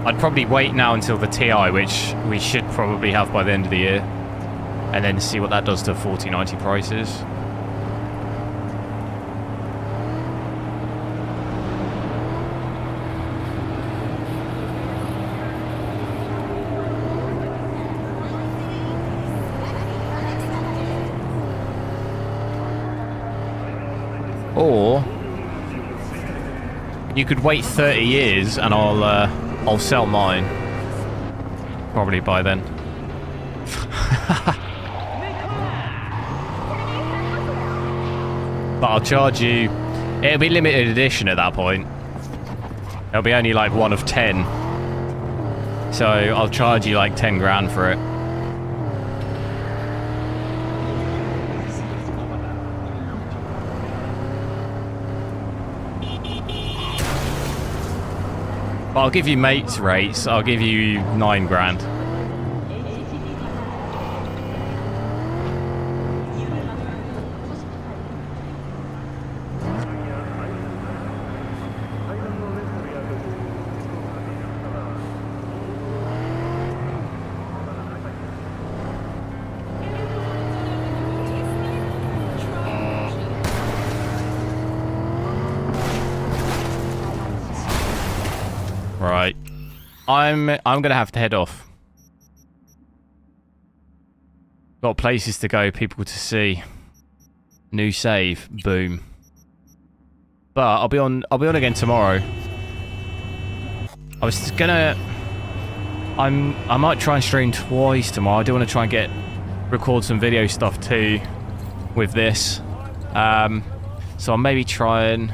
S1: I'd probably wait now until the TI, which we should probably have by the end of the year, and then see what that does to 4090 prices. Or you could wait 30 years and I'll sell mine. Probably by then. But I'll charge you. It'll be limited edition at that point. It'll be only like one of 10. So I'll charge you like 10 grand for it. But I'll give you mates rates. I'll give you 9 grand. Right. I'm gonna have to head off. Got places to go, people to see. New save, boom. But I'll be on again tomorrow. I was gonna I might try and stream twice tomorrow. I do want to try and record some video stuff too with this. So I'll maybe try and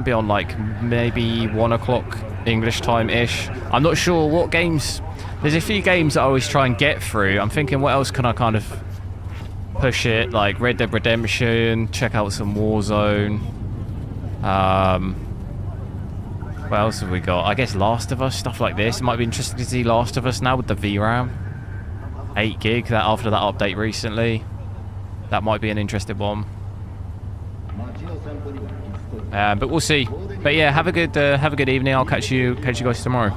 S1: be on like maybe 1 o'clock English time-ish. I'm not sure what games. There's a few games that I always try and get through. I'm thinking what else can I kind of push it, like Red Dead Redemption, check out some Warzone. What else have we got? I guess Last of Us, stuff like this. It might be interesting to see Last of Us now with the VRAM. 8 gig that after that update recently. That might be an interesting one. But we'll see. But yeah, have a good evening. I'll catch you guys tomorrow.